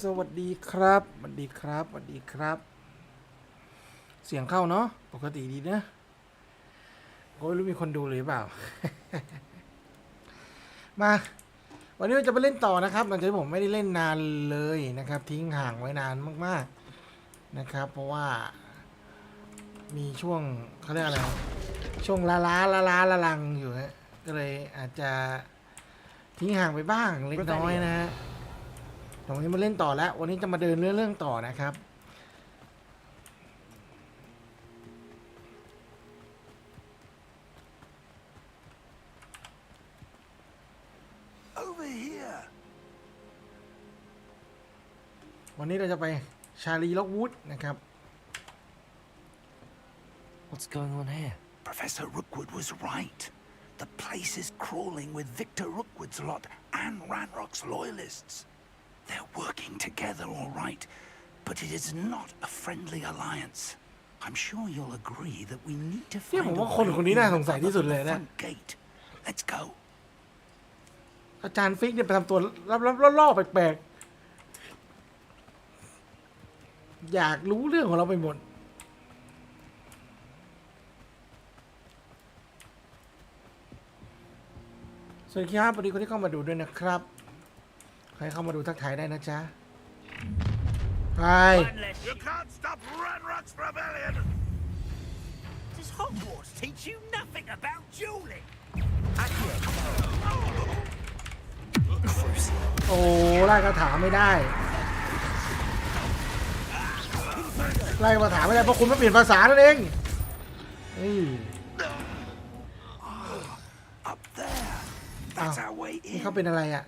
สวัสดีครับสวัสดีครับสวัสดีครับ เสียงเข้าเนาะปกติดีนะก็ไม่รู้มีคนดูหรือเปล่า มาวันนี้เราจะไปเล่นต่อนะครับหลังจากที่ผมไม่ได้เล่นนานเลยนะครับทิ้งห่างไว้นานมากๆนะครับ เพราะว่ามีช่วงเขาเรียกอะไรช่วงละลังอยู่ฮะก็เลยอาจจะทิ้งห่างไปบ้างเล็กน้อยนะฮะวันนี้มาเล่นต่อแล้ววันนี้จะมาเดินเรื่องต่อนะครับวันนี้เราจะไปชาลีล็อกวูดนะครับ What's going on here? Professor Rookwood was right. The place is crawling with Victor Rookwood's lot and Ranrock's loyalists. They're working together all right, but it is not a friendly alliance. I'm sure you'll agree that we need to find a way through the front gate. Let's go. อาจารย์ฟิกเนี่ยไปทำตัวล่อๆแปลกๆอยากรู้เรื่องของเราไปหมดสวัสดีครับสวัสดีคนที่เข้ามาดูด้วยนะครับใครเข้ามาดูทักทายได้นะจ๊ะไป You can't stop Ranrock's rebellion. Does Hogwarts teach you nothing about dueling? โอ้ไล่คาถาไม่ได้ไล่คาถาไม่ได้เพราะคุณไม่เปลี่ยนภาษานั่นเองUp there. That's our way นี่ in. เขาเป็นอะไรอ่ะ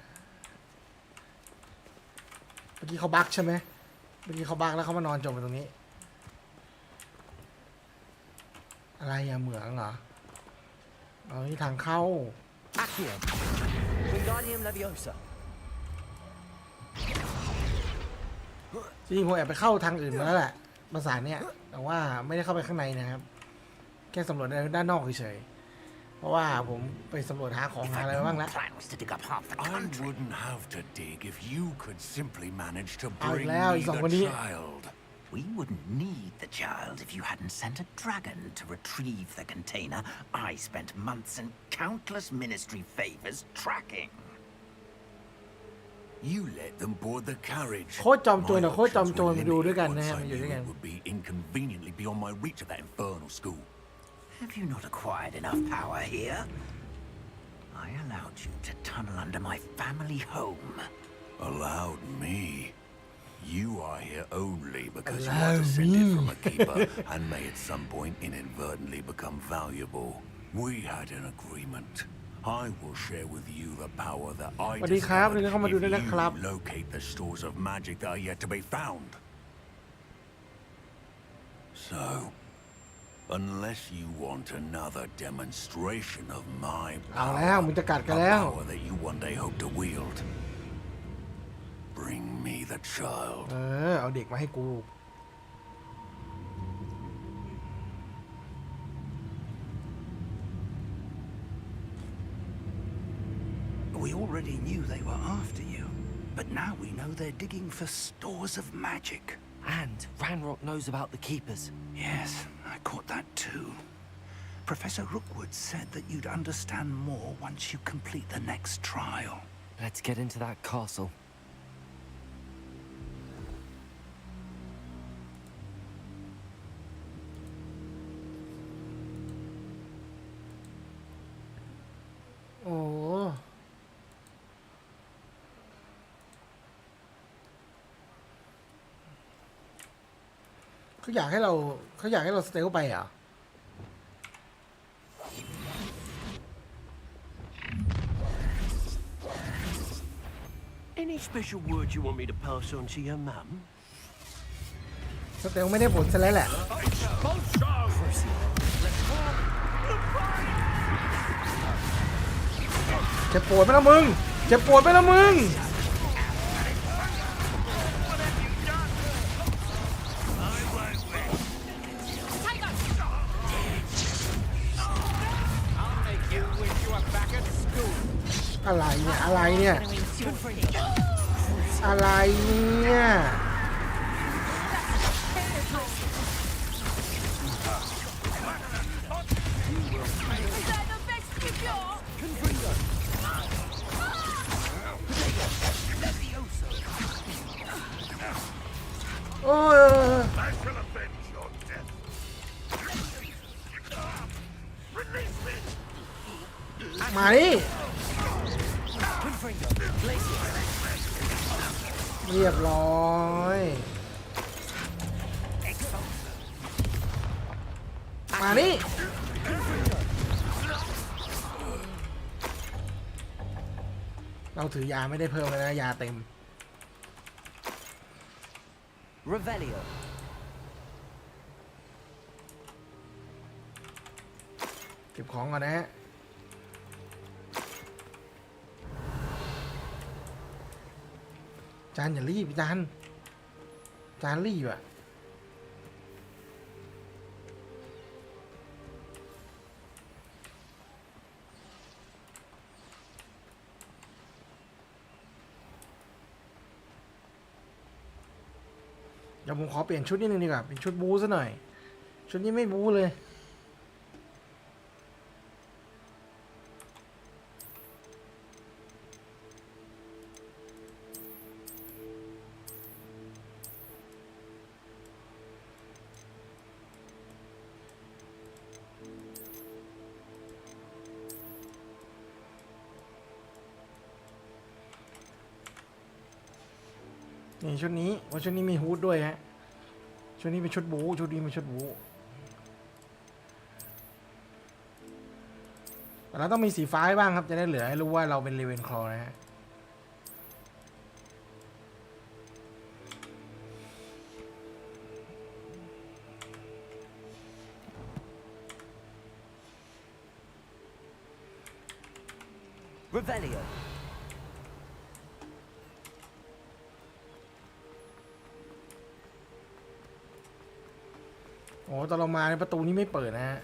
เมื่อกี้เขาบั๊กใช่ไหมเมื่อกี้เขาบั๊กแล้วเขามานอนจมอยู่ตรงนี้อะไรอ่ะเหมืองเหรอเอานี่ทางเข้า Accio. Wingardium Leviosa. จริงๆผมแอบไปเข้าทางอื่นมาแล้วแหละภาษาเนี่ยแต่ว่าไม่ได้เข้าไปข้างในนะครับแค่สำรวจด้านนอกเฉยๆเพราะว่าผมไปสำรวจหาของหาอะไรบ้างแล้ว Plan was to dig up half the I country. wouldn't have to dig if you could simply manage to Out bring loud, me he's not the gonna- child. We wouldn't need the child if you hadn't sent a dragon to retrieve the container I spent months and countless ministry favors tracking. You let them board the carriage. โคตรจอมโจรกับโคตรจอมโจรมาดูด้วยกันนะฮะ Once มา I อยู่ด้วย knew กัน it would be inconveniently beyond my reach at that infernal school. Have you not acquired enough power here? I allowed you to tunnel under my family home. Allowed me. You are here only because you Allow are descended me. from a keeper and may at some point inadvertently become valuable. We had an agreement. I will share with you the power that I สวัสดีครับ discovered นี่เข้ามาดูด้วยนะ if ครับ you locate the stores of magic that are yet to be found. So, unless you want another demonstration of my เอาแล้ว power, มึงจะกัด a กันแล้ว power that you one day hope to wield, bring me the child. เอาเด็กมาให้กู We already knew they were after you, but now we know they're digging for stores of magic. And Ranrock knows about the Keepers. Yes, I caught that too. Professor Rookwood said that you'd understand more once you complete the next trial. Let's get into that castle. โอ้เขาอยากให้เราสเตลไปเหรอ Any special words you want me to pass on to your mum? สเตลไม่ได้ผลซะแล้วแหละเจ็บปวดไหมล่ะมึงเจ็บปวดไหมล่ะมึงอะไรเนี่ย อะไรเนี่ยโอ้ย I shall avenge your death. Release me! มานี่เรียบร้อยมานี่เราถือยาไม่ได้เพิ่มเลยนะยาเต็ม Revelio. เก็บของก่อนนะฮะจานอย่ารีบจานรีบอะเดี๋ยวผมขอเปลี่ยนชุดนิดนึงดีกว่าเป็นชุดบูซะหน่อยชุดนี้ไม่บูเลยนี่ชุดนี้ว่าชุดนี้มีฮูดด้วยฮะชุดนี้เป็นชุดบูชุดนี้เป็นชุดบูแต่เราต้องมีสีฟ้าบ้างครับจะได้เหลือให้รู้ว่าเราเป็นเลเวนคลอนะฮะRevelio. โอ้ตอนเรามาในประตูนี้ไม่เปิดนะฮะ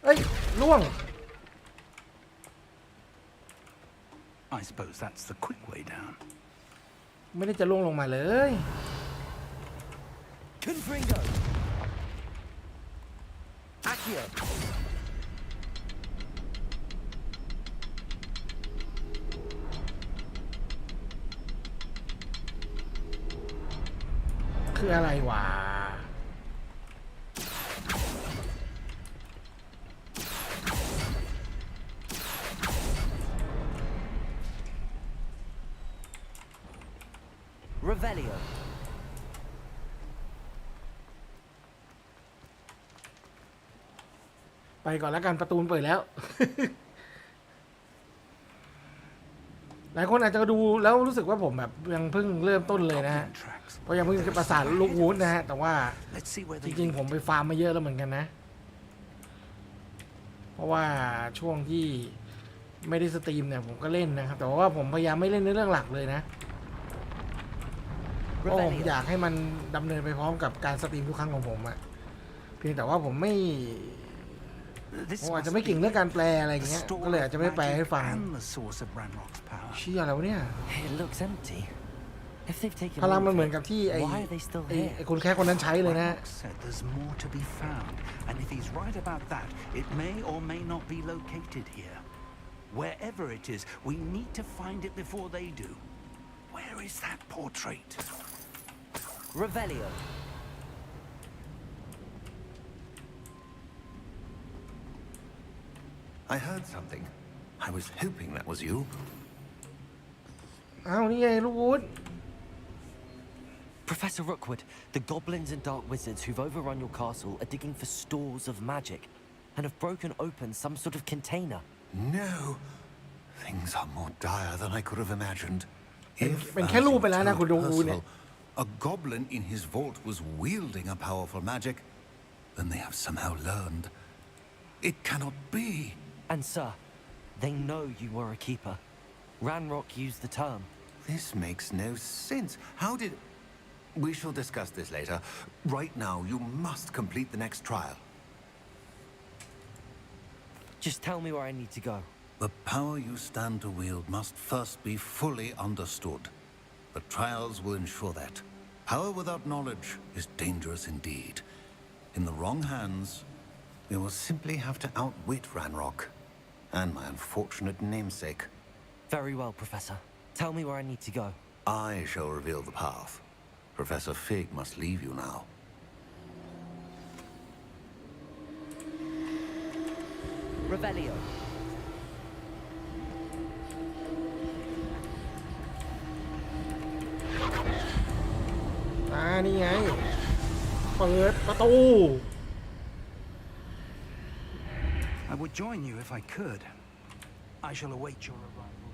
เอ้ยล่วง I suppose that's the quick way down. ไม่ได้จะล่วงลงมาเลย Confringo. Accio. คืออะไรวะ Revelio. ไปก่อนแล้วกันประตูเปิดแล้ว หลายคนอาจจะดูแล้วรู้สึกว่าผมแบบยังเพิ่งเริ่มต้นเลยนะฮะ Goblin tracks. เพราะยังเพิ่งจะประสานลูกวูดนะฮะแต่ว่า Let's see where จ they ริง lead. ๆผมไปฟาร์มมาเยอะแล้วเหมือนกันนะ เพราะว่าช่วงที่ไม่ได้สตรีมเนี่ยผมก็เล่นนะครับแต่ว่าผมพยายามไม่เล่นในเรื่องหลักเลยนะเพราะผมอยากให้มันดำเนินไปพร้อมกับการสตรีมทุกครั้งของผมอะเพียงแต่ว่าผมไม่ This ผมอาจ must จะไม่เก่ง be เรื่องการแปลอะไรอย่าง the เงี้ย store ก็เลยอาจจะไม่แปลให้ of ฟัง magic and the source of Ranrock's power. เชี่ยอะไรวะเนี่ย It looks empty. If they've taken พลัง all มัน of เหมือน it, กับที่ไอ้ why are they still ไอ้ here? ไอ้คนแค่คนนั้นใช้เลยนะ Ranrock said there's more to be found, and if he's right about that, it may or may not be located here. Wherever it is, we need to find it before they do. Where is that portrait? Revelio. I heard something. I was hoping that was you. อ้าวนี่ไงลูกวูด Professor Rookwood, the goblins and dark wizards who've overrun your castle are digging for stores of magic and have broken open some sort of container. No. Things are more dire than I could have imagined. เป็นแค่รูปไปแล้วนะคุณดูวูดเนี่ย a goblin in his vault was wielding a powerful magic, then they have somehow learned. It cannot be. And sir, they know you were a keeper. Ranrock used the term. This makes no sense. How did... We shall discuss this later. Right now, you must complete the next trial. Just tell me where I need to go. The power you stand to wield must first be fully understood. The trials will ensure that. Power without knowledge is dangerous indeed. In the wrong hands, we will simply have to outwit Ranrock and my unfortunate namesake. Very well, Professor. Tell me where I need to go. I shall reveal the path. Professor Fig must leave you now. Revelio. นี่ไงเปิดประตู I would join you if I could. I shall await your arrival.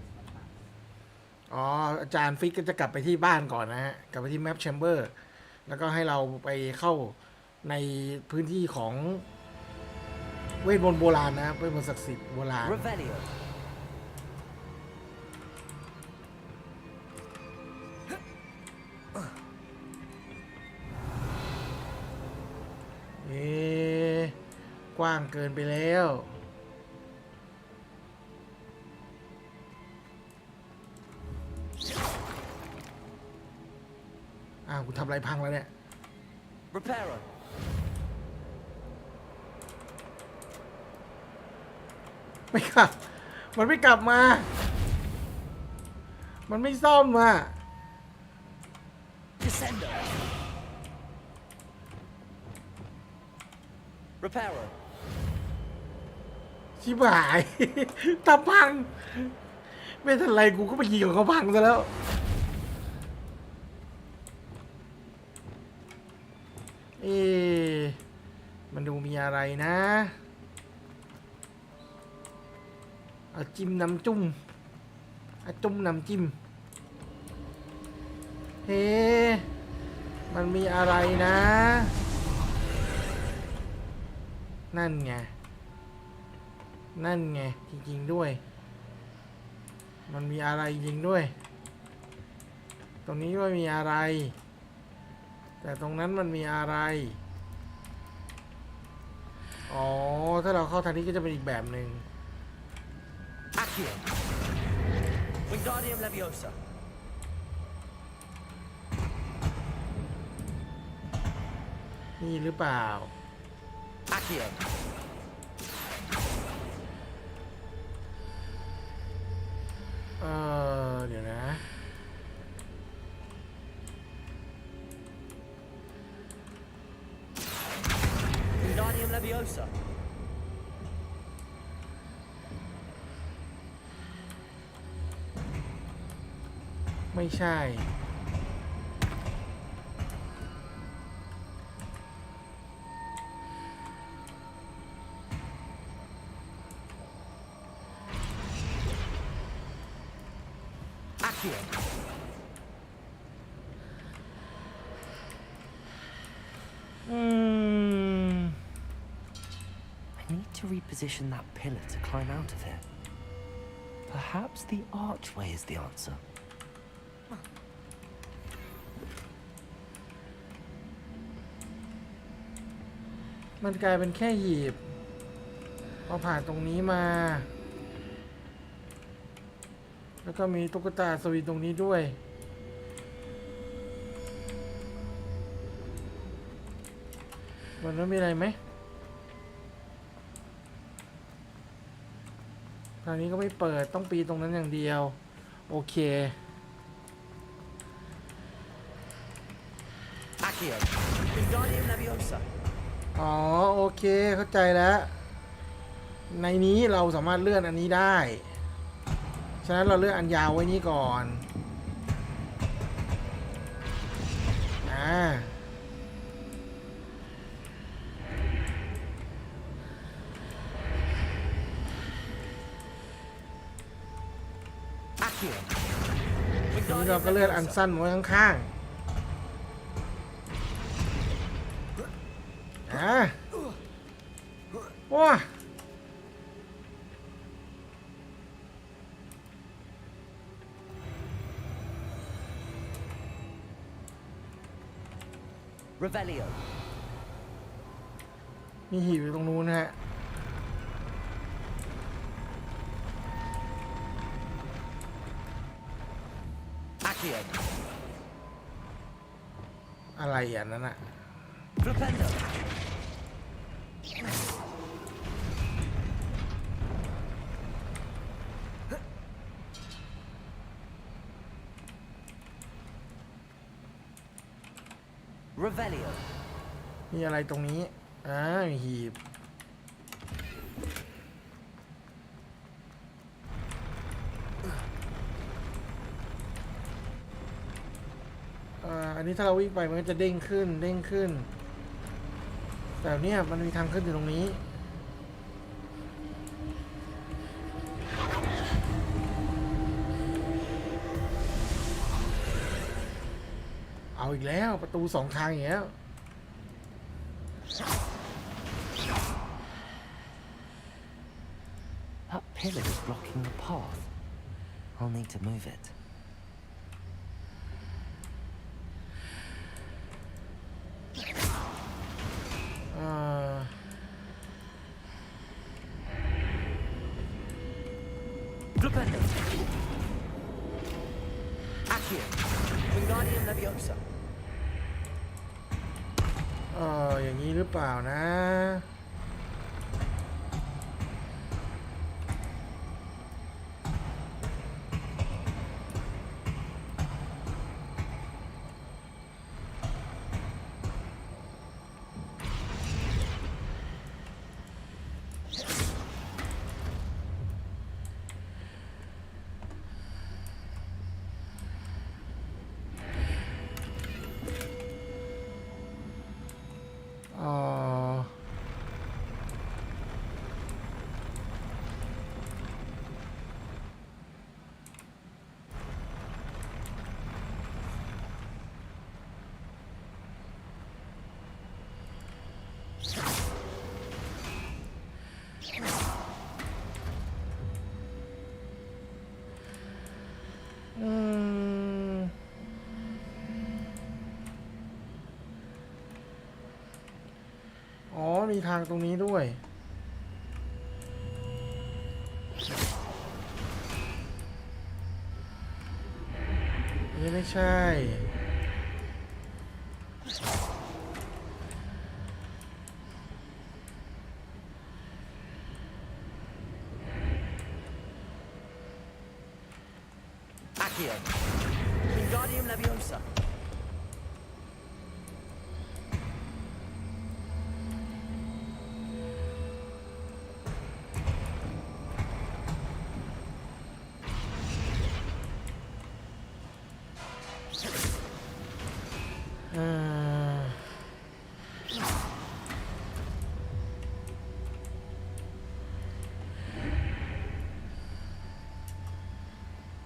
อ๋ออาจารย์ฟิกก็จะกลับไปที่บ้านก่อนนะฮะกลับไปที่แมปแชมเบอร์แล้วก็ให้เราไปเข้าในพื้นที่ของเวทมนต์โบราณนะเวทมนต์ศักดิ์สิทธิ์โบราณ Revelio. กว้างเกินไปแล้วกูทำอะไรพังแล้วเนี่ย Reparo. ไม่กลับมันไม่กลับมามันไม่ซ่อมมา Descendo. Reparo. ชิบหายตาพังไม่ทันไรกูก็ไปยิงของเขาพังซะแล้วมันดูมีอะไรนะเอาจิ้มน้ำจุ่มจุ่มน้ำจิ้มมันมีอะไรนะนั่นไงจริงๆด้วยมันมีอะไรจริงด้วยตรงนี้ไม่มีอะไรแต่ตรงนั้นมันมีอะไรอ๋อถ้าเราเข้าทางนี้ก็จะเป็นอีกแบบหนึ่ง Accio. Wingardium Leviosa. นี่หรือเปล่า Accio. เดี๋ยวนะ Wingardium Leviosa. ไม่ใช่ Accio. I need to reposition that pillar to climb out of here. Perhaps the archway is the answer. มันกลายเป็นแค่หีบพอผ่านตรงนี้มาแล้วก็มีตุ๊กตาสวีตรงนี้ด้วยมันไม่มีอะไรไหมทางนี้ก็ไม่เปิดต้องปีตรงนั้นอย่างเดียวโอเค Accio. Wingardium Leviosa. อ๋อโอเคเข้าใจแล้วในนี้เราสามารถเลื่อนอันนี้ได้ฉะนั้นเราเลื่อนอันยาวไว้นี้ก่อนAccio. ทีนี้เราก็เลื่อนอันสั้นไว้ข้างๆว้าRevelio. มีหีบอยู่ตรงนู้นนะฮะ Accio. อะไรอย่างนั้นอะ Flipendo. Revelio. มีอะไรตรงนี้มีหีบอันนี้ถ้าเราวิ่งไปมันก็จะเด้งขึ้นแต่เนี้ยมันมีทางขึ้นอยู่ตรงนี้เอาอีกแล้วประตูสองทางอย่างเงี้ย That pillar is blocking the path. I'll need to move it. Flipendo. Accio. Wingardium Leviosa. อย่างนี้หรือเปล่านะมีทางตรงนี้ด้วยนี่ไม่ใช่ Accio. Wingardium Leviosa. Uh,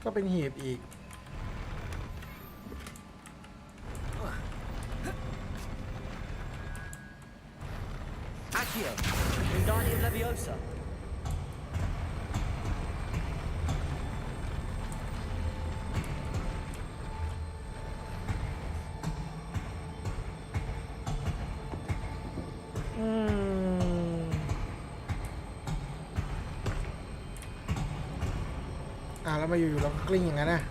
ก็เป็นหีบอีก Accio. Wingardium Leviosa.แล้วมาอยู่ๆเราก็กลิ้งอย่างนั้นนะ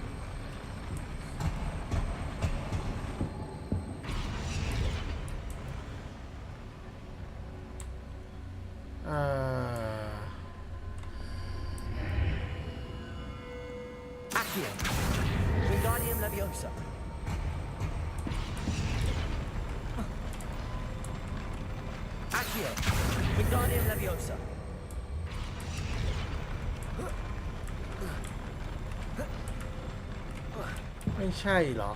Accio. Wingardium Leviosa. Accio. Wingardium Leviosa. ไม่ใช่เหรอ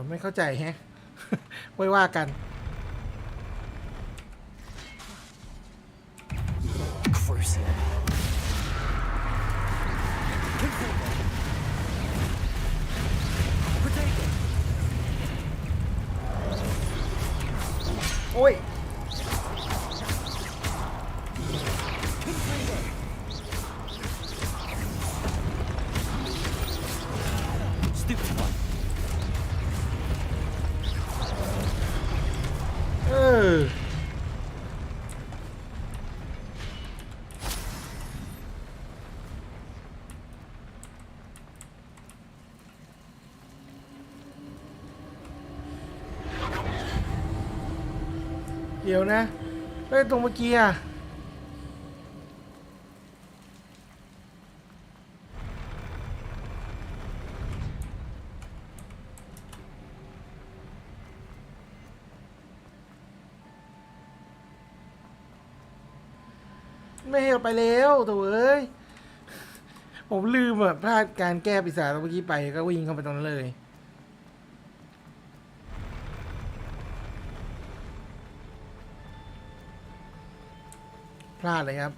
ไม่เข้าใจแฮะ ไว้ว่ากัน Crucial. โอ้ย Stupid one. เออเดี๋ยวนะแล้วตรงเมื่อกี้อะไม่ให้เอาไปแล้วโถ่เอ้ย ผมลืมอะพลาดการแก้ปีศาจตรงเมื่อกี้ไปก็วิ่งเข้าไปตรงนั้นเลย พลาดเลยครับ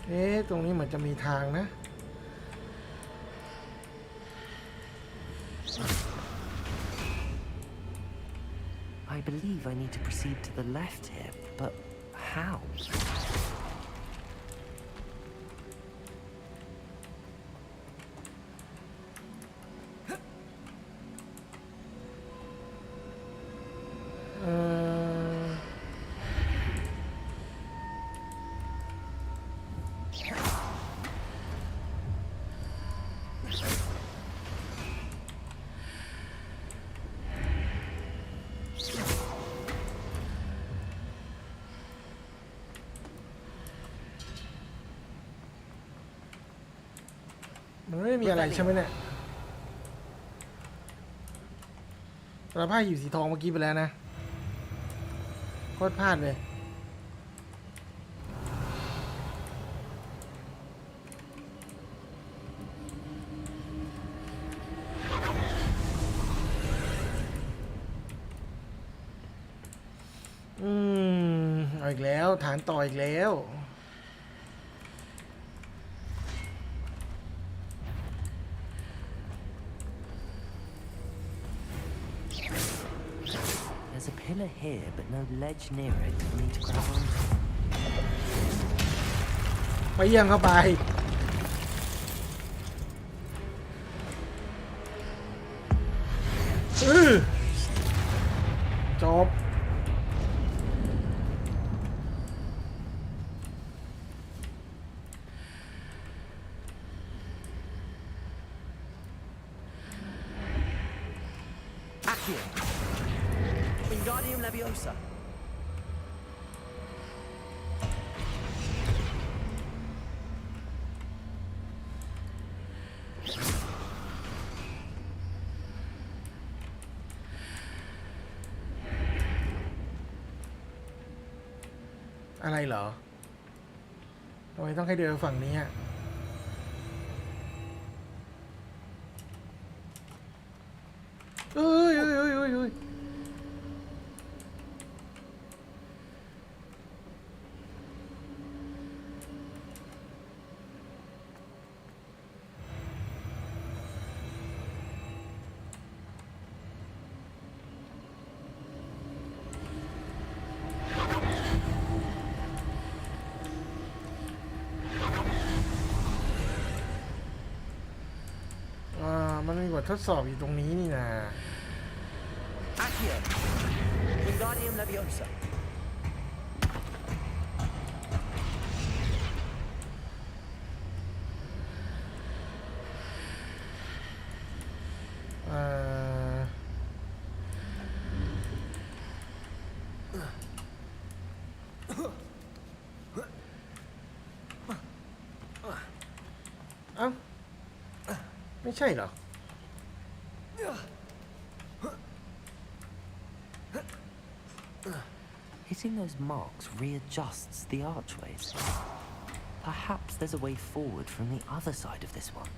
เอ๊ะ ตรงนี้เหมือนจะมีทางนะ I believe I need to proceed to the left here, but how? เอ่อ มันไม่มีอะไรใช่ไหมเนี่ยเราพลาดอยู่สีทองเมื่อกี้ไปแล้วนะโคตรพลาดเลยเอาอีกแล้วฐานต่ออีกแล้ว There's a pillar here, but no ledge near it for me to grab onto. ไปยังเข้าไปจบ Accio! Wingardium Leviosa! อะไรเหรอทำไมต้องให้เดินฝั่งนี้อ่ะเอ้ยเอ้ยเอ้ยเอ้ยเอ้ยมันมีบททดสอบอยู่ตรงนี้นี่นะ Accio! Wingardium Leviosa! เอ้าไม่ใช่เหรอ Hitting those marks readjusts the archways. Perhaps there's a way forward from the other side of this one.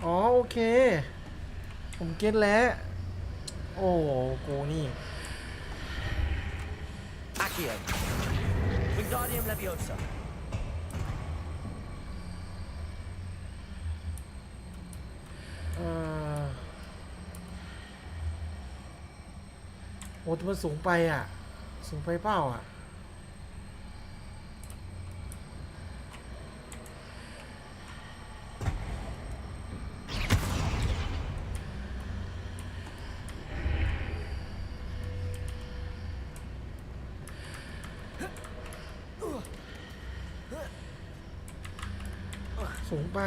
อ๋อโอเคผมเก็ตแล้วโอ้โกนี่ Accio. Wingardium Leviosa. โอ้แต่มันสูงไปอ่ะสูงไปเปล่าอ่ะสูงไป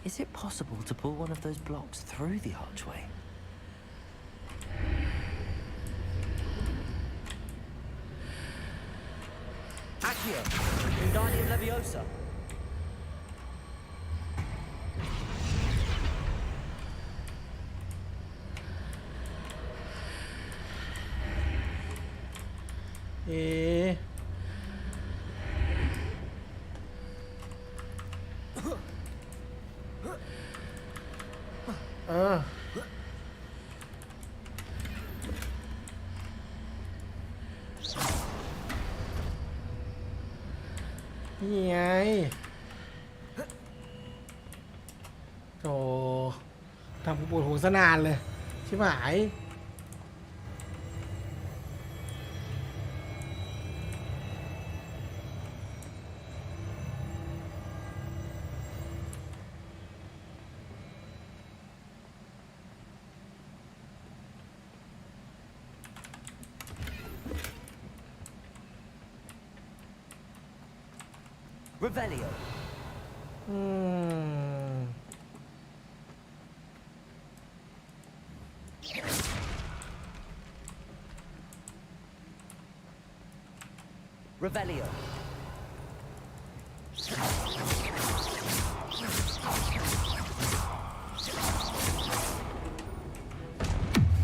Is it possible to pull one of those blocks through the archway? Accio. Wingardium Leviosa. เอ๊ะนี่ไงโธ่ทำกูปวดหัวซะนานเลยชิบหายRevelio. Revelio.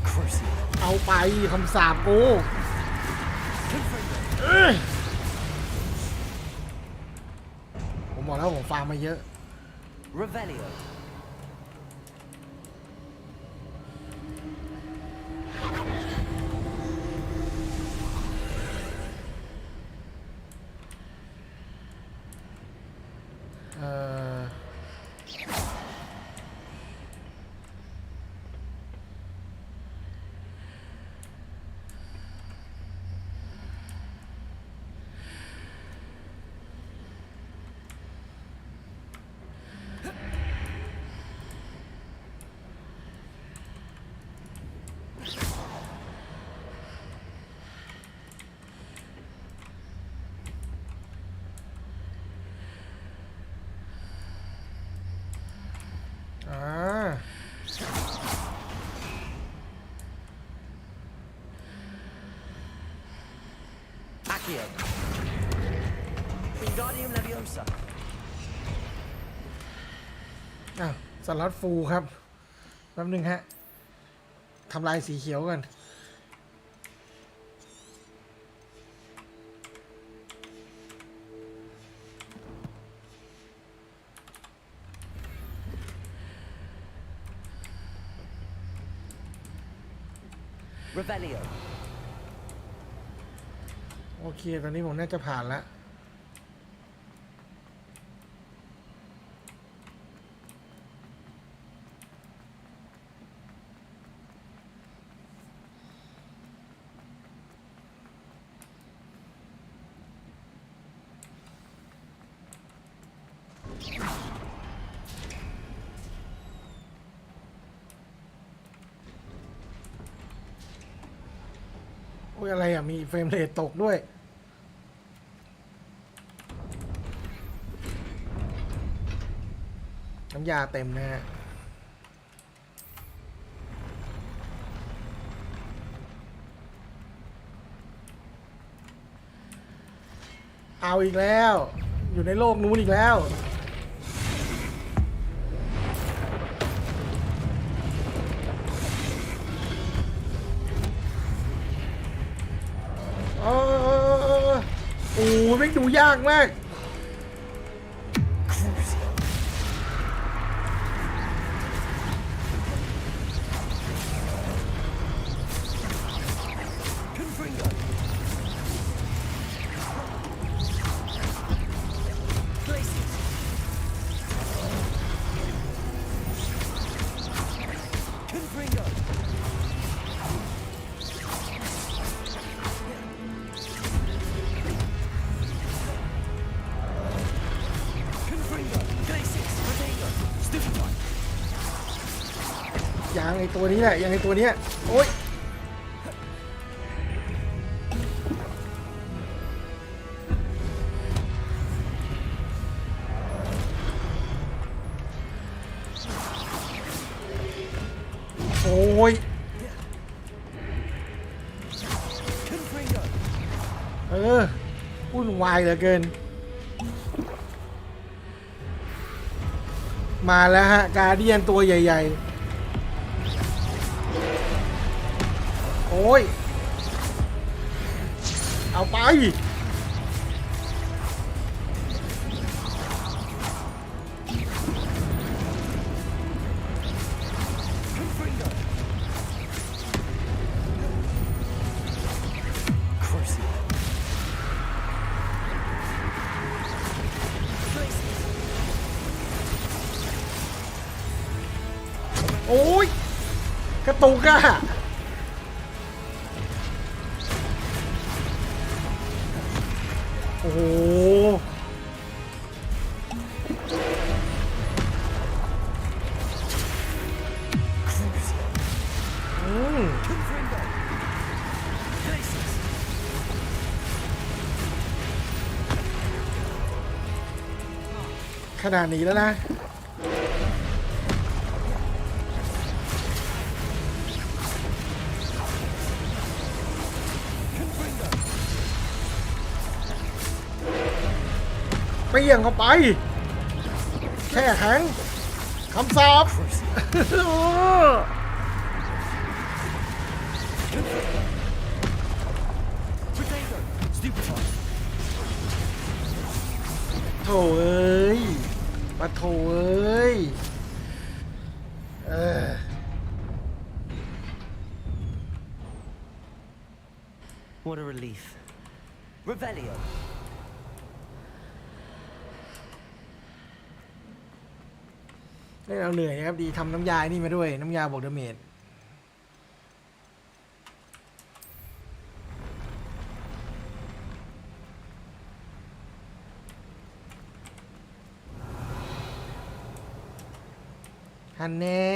Crucible. เอาไปคำสาปกู ผมบอกแล้วผมฟาร์มมาเยอะ Revelio. Accio. Wingardium Leviosa. อ้าวสล็อตฟูลครับแป๊บนึงฮะทำลายสีเขียวกันRevelio. โอเคตอนนี้ผมน่าจะผ่านแล้วโอ้ยอะไรอ่ะมีเฟรมเรทตกด้วยน้ำยาเต็มนะฮะเอาอีกแล้วอยู่ในโลกนู้นอีกแล้วโอ้ไม่งดูยากมาก ยังไอตัวนี้แหละยังไอตัวเนี้ยโอ๊ยโอ้ยวุ่นวายเหลือเกินมาแล้วฮะการเดียนตัวใหญ่ๆโอ้ยเอาไปโอ้ยกระตุกอะโอ้โหขนาดนี้แล้วนะเปรี้ยงเข้าไปแค่แข็งคำสาปโถเอ้ยปะโถเอ้ยWhat a relief. Revelio. เราเหนื่อยนะครับดีทำน้ำยานี่มาด้วยน้ำยาบวกดาเมจฮันแน่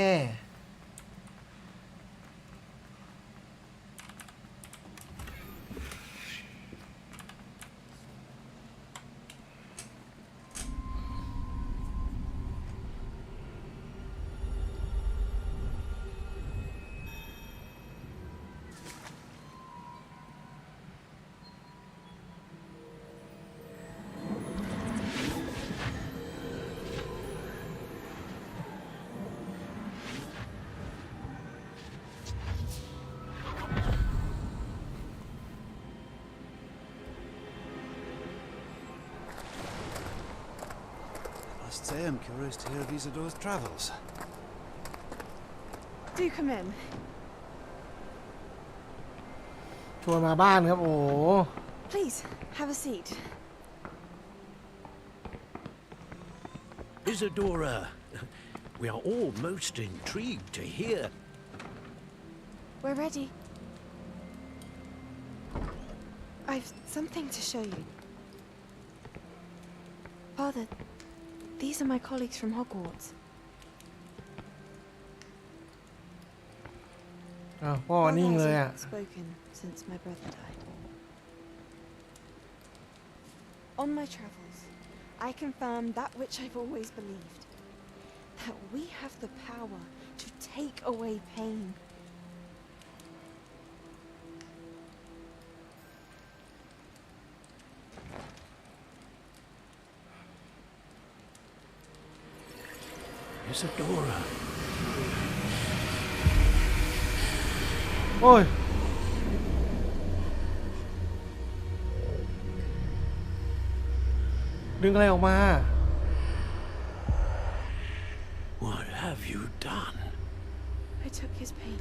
I am curious to hear of Isadora's travels. Do come in. ชวนมาบ้านครับโอ้ Please, have a seat. Isadora, we are all most intrigued to hear. We're ready. I've something to show you. Father, these are my colleagues from Hogwarts. พ่อนิ่งเลยอ่ะ Father hasn't spoken since my brother died. On my travels, I confirmed that which I've always believed. That we have the power to take away pain. Isadora. โอ้ยดึงอะไรออกมา What have you done? I took his pain.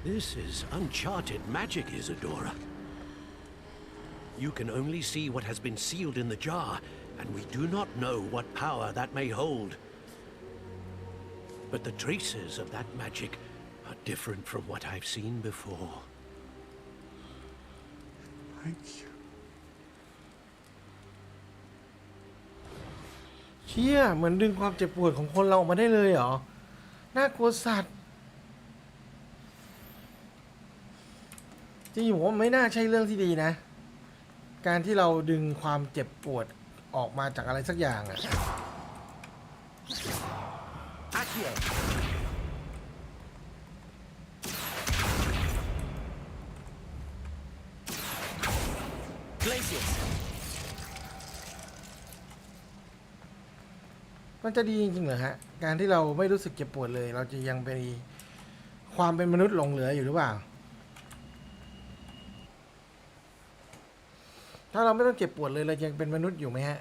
This is uncharted magic, Isadora. You can only see what has been sealed in the jar, and we do not know what power that may hold. But the traces of that magic are different from what I've seen before. Thank you. เชี่ยเหมือนดึงความเจ็บปวดของคนเราออกมาได้เลยเหรอน่ากลัวสัตว์จริงๆผมว่าไม่น่าใช่เรื่องที่ดีนะการที่เราดึงความเจ็บปวดออกมาจากอะไรสักอย่างอะมันจะดีจริงๆเหรอฮะการที่เราไม่รู้สึกเจ็บปวดเลยเราจะยังเป็นความเป็นมนุษย์หลงเหลืออยู่หรือเปล่าถ้าเราไม่ต้องเจ็บปวดเลยเรายังเป็นมนุษย์อยู่ไหมฮะ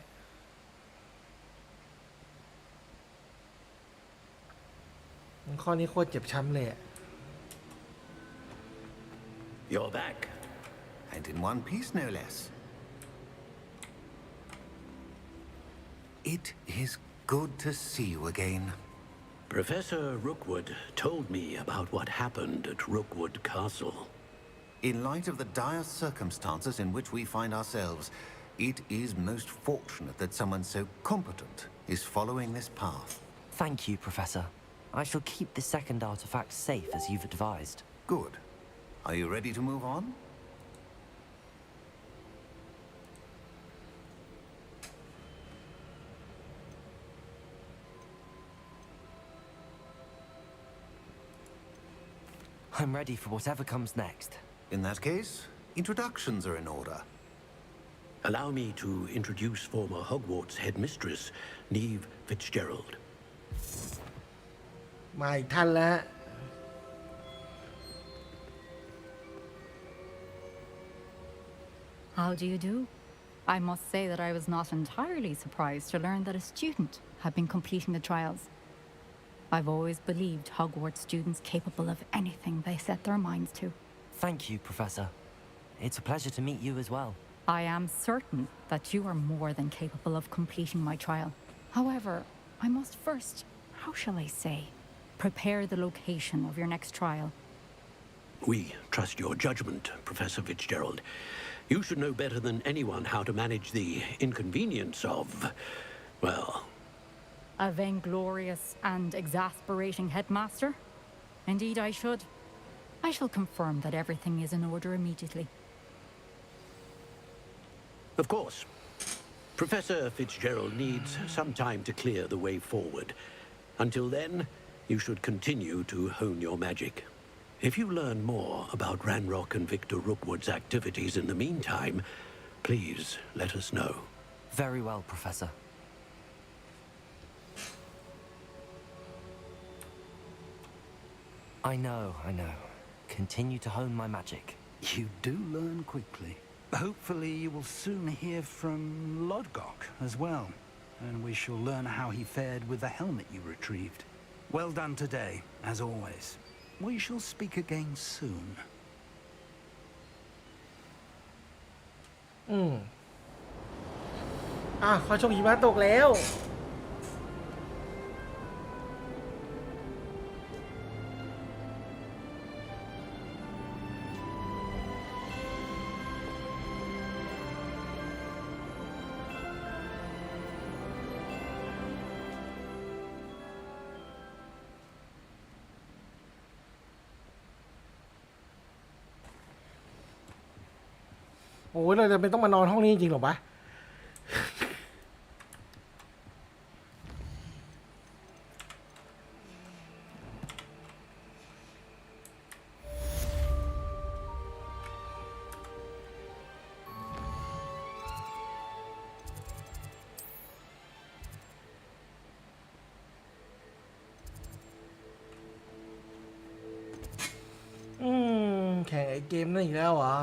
ข้อนี้โคตรเจ็บช้ำเลยอะ You're back. And in one piece, no less. It is good to see you again. Professor Rookwood told me about what happened at Rookwood Castle. In light of the dire circumstances in which we find ourselves, it is most fortunate that someone so competent is following this path. Thank you, Professor. I shall keep the second artifact safe as you've advised. Good. Are you ready to move on? I'm ready for whatever comes next. In that case, introductions are in order. Allow me to introduce former Hogwarts headmistress, Neve Fitzgerald. มาอีกท่านแล้ว How do you do? I must say that I was not entirely surprised to learn that a student had been completing the trials. I've always believed Hogwarts students capable of anything they set their minds to. Thank you, Professor. It's a pleasure to meet you as well. I am certain that you are more than capable of completing my trial. However, I must first, how shall I say, prepare the location of your next trial. We trust your judgment, Professor Fitzgerald. You should know better than anyone how to manage the inconvenience of, well... A vainglorious and exasperating headmaster? Indeed I should. I shall confirm that everything is in order immediately. Of course. Professor Fitzgerald needs some time to clear the way forward. Until then, you should continue to hone your magic. If you learn more about Ranrock and Victor Rookwood's activities in the meantime, please let us know. Very well, Professor. I know. Continue to hone my magic. You do learn quickly. Hopefully you will soon hear from Lodgok as well, and we shall learn how he fared with the helmet you retrieved. Well done today, as always. We shall speak again soon. ขอชมหิมะตกแล้วโอ้ยเราจะเป็นต้องมานอนห้องนี้จริงหรอปะแข่งไอ้เกมนั่นอีกแล้วเหรอ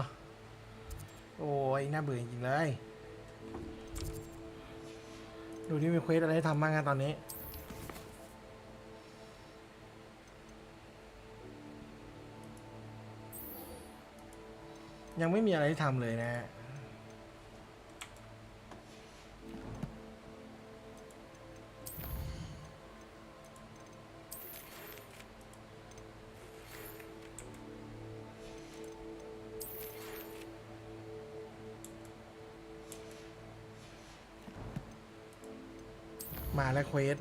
โอ้ยน่าเบื่อจริงเลยดูนี่มีเควสอะไรให้ทำบ้างกันตอนนี้ยังไม่มีอะไรให้ทำเลยนะ มาแล้วเควส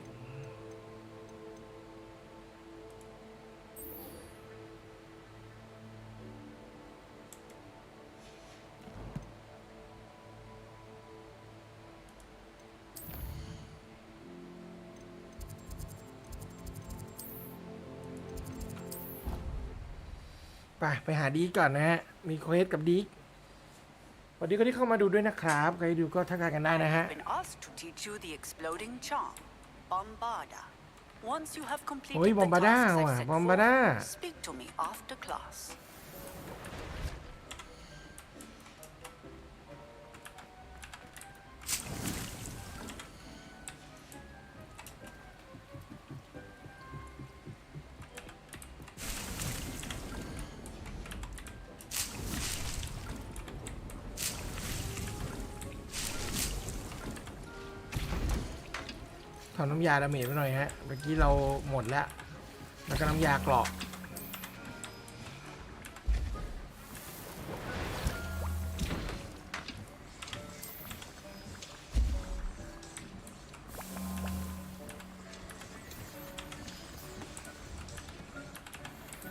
ไปหาดีก่อนนะฮะมีเควสกับดีสวัสดีคนที่เข้ามาดูด้วยนะครับใครดูก็ทักทายกันได้นะฮะ Been asked to teach you the exploding charm, Bombarda. Once you have completed Oi, the Bombarda tasksว่ะ I've set Bombarda forth, speak to me after class. ถอนน้ำยาดาเมจไปหน่อยฮะเมื่อกี้เราหมดแล้วแล้วก็น้ำยาเกราะ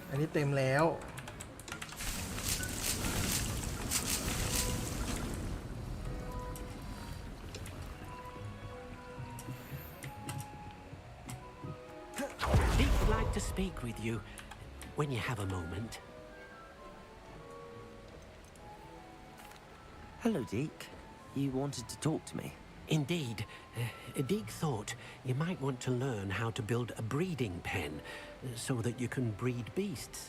อันนี้เต็มแล้ว Dick would like to speak with you when you have a moment. Hello, Deke. You wanted to talk to me? Indeed. Dick thought you might want to learn how to build a breeding pen so that you can breed beasts.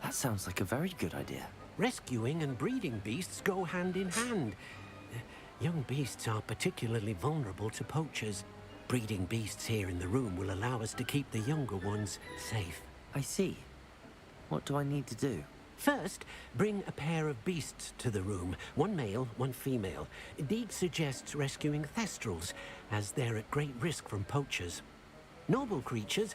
That sounds like a very good idea. Rescuing and breeding beasts go hand in hand. Young beasts are particularly vulnerable to poachers. Breeding beasts here in the room will allow us to keep the younger ones safe. I see. What do I need to do? First, bring a pair of beasts to the room, one male, one female. Deed suggests rescuing thestrals, as they're at great risk from poachers. Noble creatures,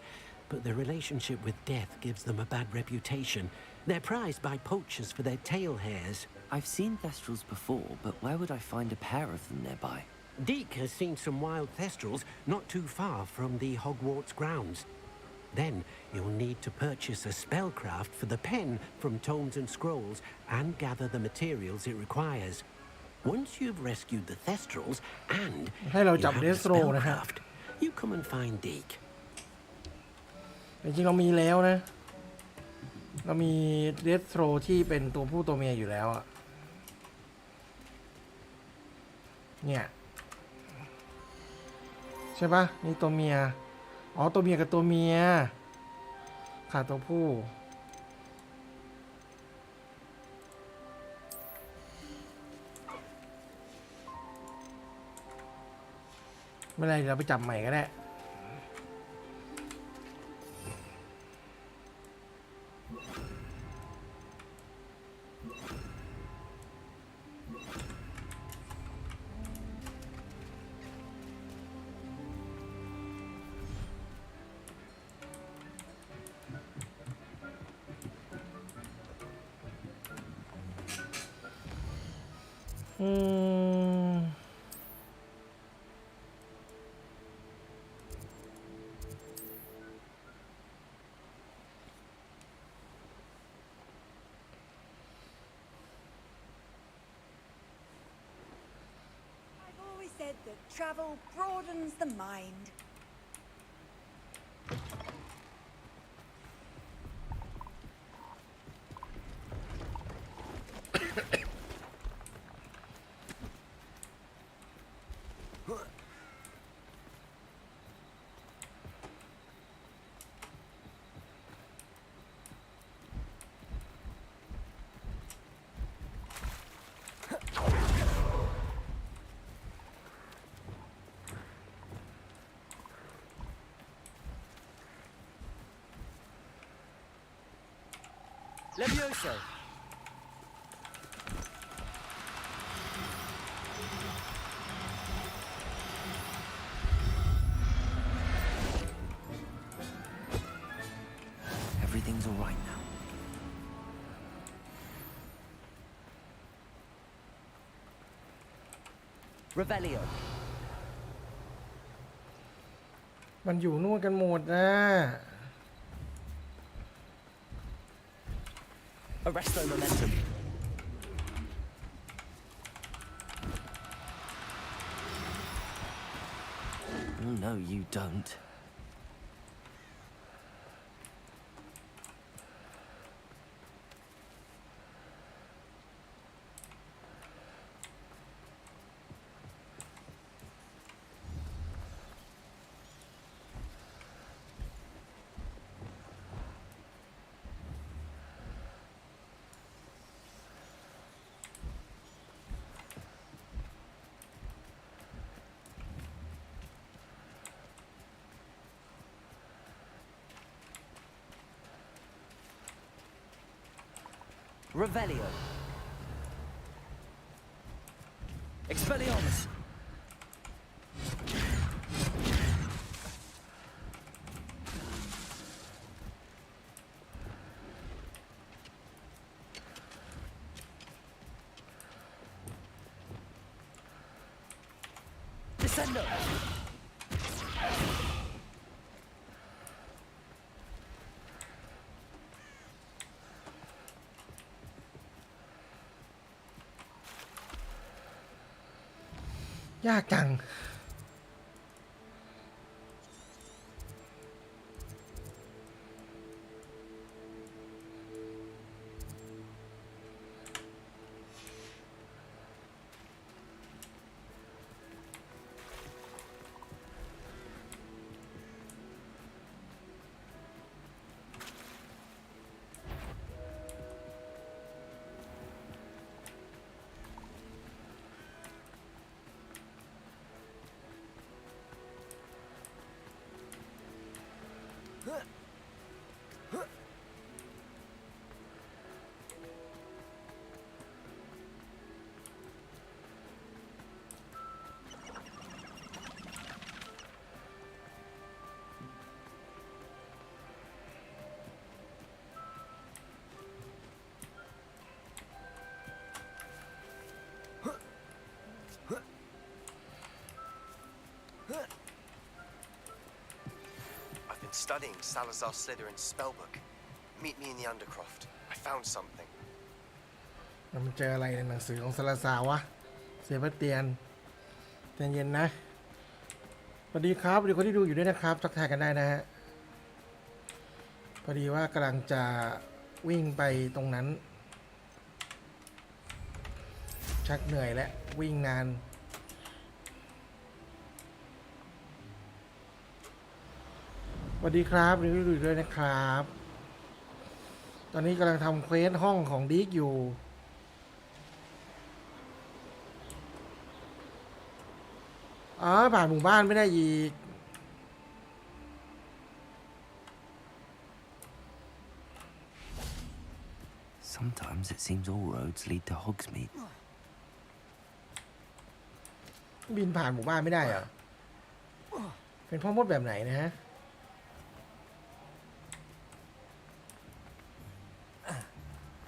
but their relationship with death gives them a bad reputation. They're prized by poachers for their tail hairs. I've seen thestrals before, but where would I find a pair of them nearby? Deke has seen some wild thestrals not too far from the Hogwarts grounds. Then you'll need to purchase a spellcraft for the pen from tomes and scrolls and gather the materials it requires. Once you've rescued the thestrals and ให้เรา you จับ have เด the สโรนะฮะ spellcraft, you come and find Deke. จริงๆเรามีแล้วนะเรามีเดสโรที่เป็นตัวผู้ตัวเมียอยู่แล้วอะเนี่ยใช่ปะนี่ตัวเมียอ๋อตัวเมียกับตัวเมียขาดตัวผู้ไม่เป็นไรเดี๋ยวเราไปจับใหม่ก็ได้I've always said that travel broadens the mind. Levioso! Everything's all right now. Revelio. มันอยู่นู่นกันหมดนะ Arresto momentum. Oh, no, you don't. Revelio. Expelliarmus. Descendo. ยากจังI've been studying Salazar Slytherin's spellbook. Meet me in the Undercroft. I found something. มันเจออะไรในหนังสือของซาลาซาวะเซบาสเตียนใจเย็นนะสวัสดีครับสวัสดีคนที่ดูอยู่ด้วยนะครับทักทายกันได้นะฮะพอดีว่ากำลังจะวิ่งไปตรงนั้นชักเหนื่อยและวิ่งนานสวัสดีครับสวัสดีด้วยนะครับ ตอนนี้กำลังทำเควสห้องของดิ๊กอยู่ผ่านหมู่บ้านไม่ได้อีก Sometimes it seems all roads lead to Hogsmeade. บินผ่านหมู่บ้านไม่ได้เหรอเป็นพ่อมดแบบไหนนะฮะ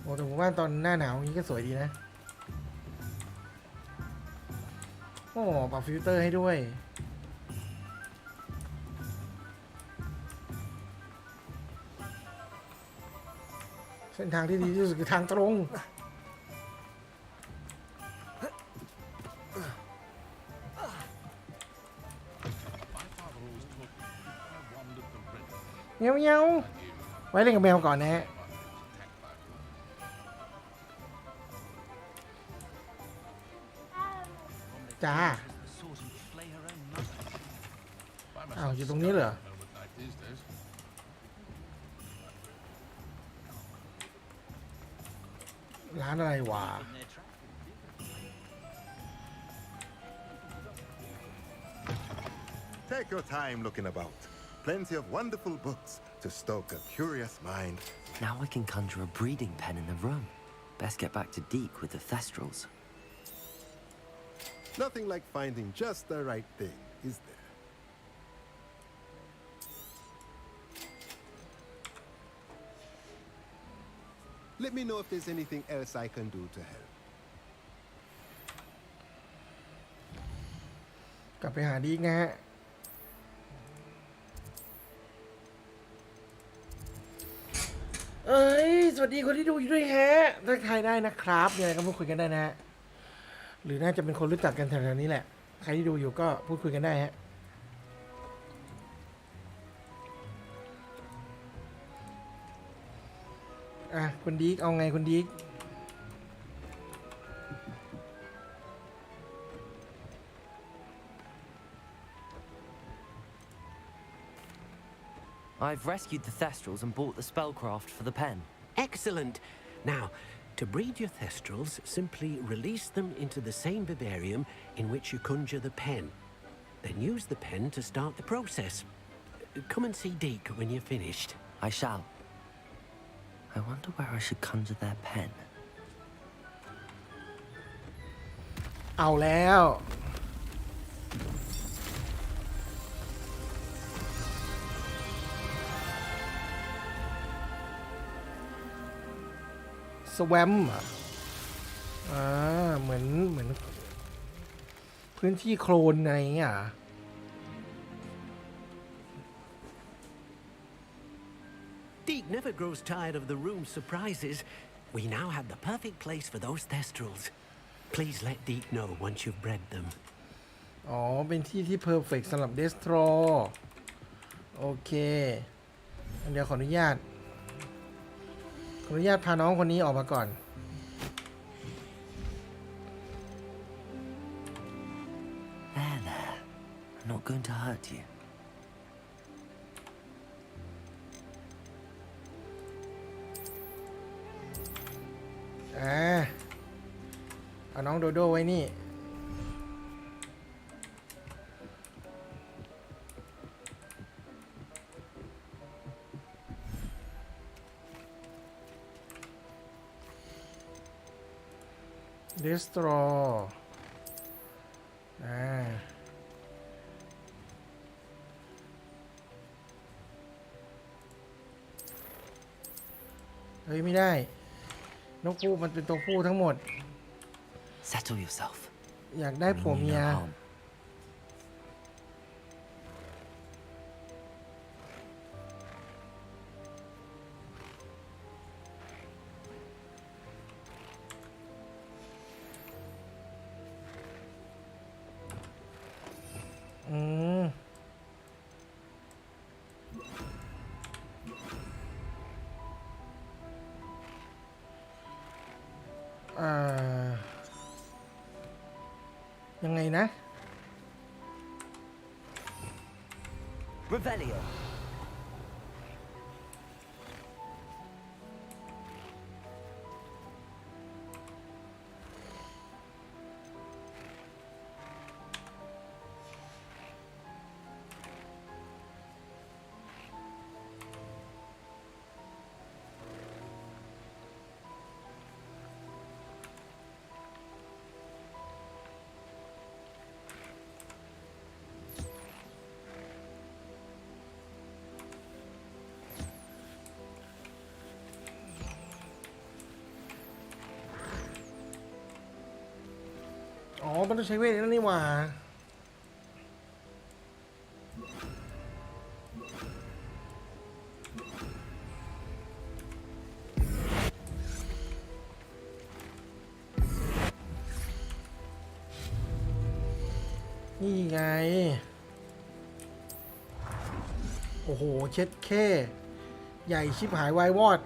โอ้แต่หมู่บ้านตอนหน้าหนาวนี้ก็สวยดีนะโอ้ปรับฟิลเตอร์ให้ด้วยเส้นทางที่ดีที่สุดคือทางตรงเงี้ยวเงี้ยวไว้เล่นกับแมวก่อนนะฮะจ้าอ้าวอยู่ตรงนี้เหรอร้านอะไรวะ Take your time looking about. Plenty of wonderful books to stoke a curious mind. Now I can conjure a breeding pen in the room. Best get back to Deke with the Thestrals. Nothing like finding just the right thing, is there? Let me know if there's anything else I can do to help. กลับไปหาดีนะฮะเอ้ยสวัสดีคนที่ดูอยู่ด้วยฮะทักทายได้นะครับมีอะไรก็พูดคุยกันได้นะฮะหรือน่าจะเป็นคนรู้จักกันแถวๆนี้แหละใครที่ดูอยู่ก็พูดคุยกันได้ฮะคุณดีกเอาไงคุณดีกI've rescued the Thestrals and bought the spellcraft for the pen. Excellent. Now, to breed your Thestrals, simply release them into the same vivarium in which you conjure the pen. Then use the pen to start the process. Come and see Deke when you're finished. I shall. I wonder where I should conjure their pen. เอาแล้วสแวมเหมือนพื้นที่โคลนอะไรอย่างเงี้ยDeke never grows tired of the room's surprises. We now have the perfect place for those Thestrals. Please let Deke know once you've bred them. อ๋อเป็นที่ที่เพอร์เฟกต์สำหรับเดสโทรโอเคเดี๋ยวขออนุญาตพาน้องคนนี้ออกมาก่อน There. I'm not going to hurt you. เอาน้องโดโดไว้นี่เดสโทรเฮ้ยไม่ได้นกผู้มันเป็นตัวผู้ทั้งหมด Settle yourself. อยากได้ผัวเมีย ยังไงนะ Revelio.อ๋อมันต้องใช้เวทนั่นนี่หว่านี่ไงโอ้โหเช็ดแค่ใหญ่ชิบหายวายวอด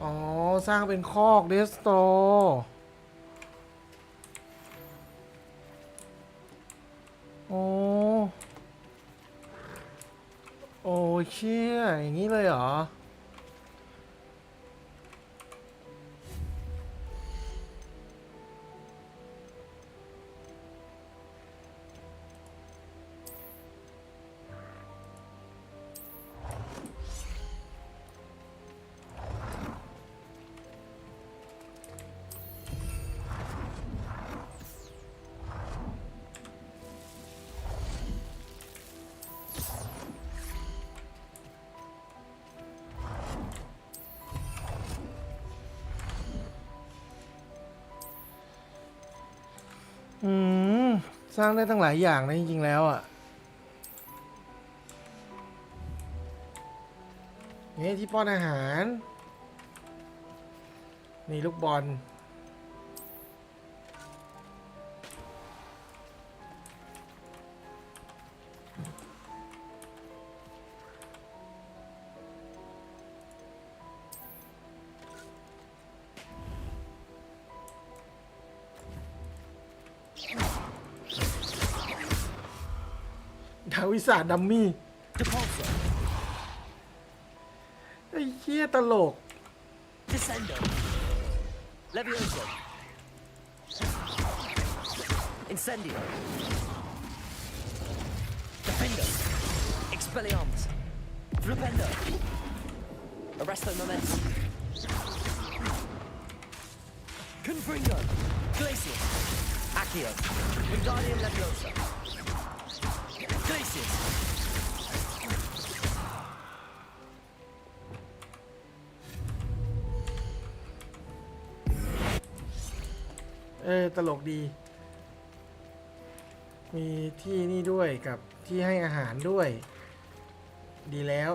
อ๋อสร้างเป็นคอกเดสโตโอ้โอ้เชี่ยอย่างนี้เลยเหรอ อืมสร้างได้ตั้งหลายอย่างนะจริงๆแล้วอ่ะนี่ที่ป้อนอาหารนี่ลูกบอลดาวิสาดัมมี่ไอ้เหี้ยตลก Descendo. Levioso. Incendio. Defendo. Expelliarmus. Flipendo. Arresto momentum. Confringo. Glacius. Accio. Wingardium Leviosa. Glacius. ตลกดี มีที่นี่ด้วยกับที่ให้อาหารด้วย ดีแล้ว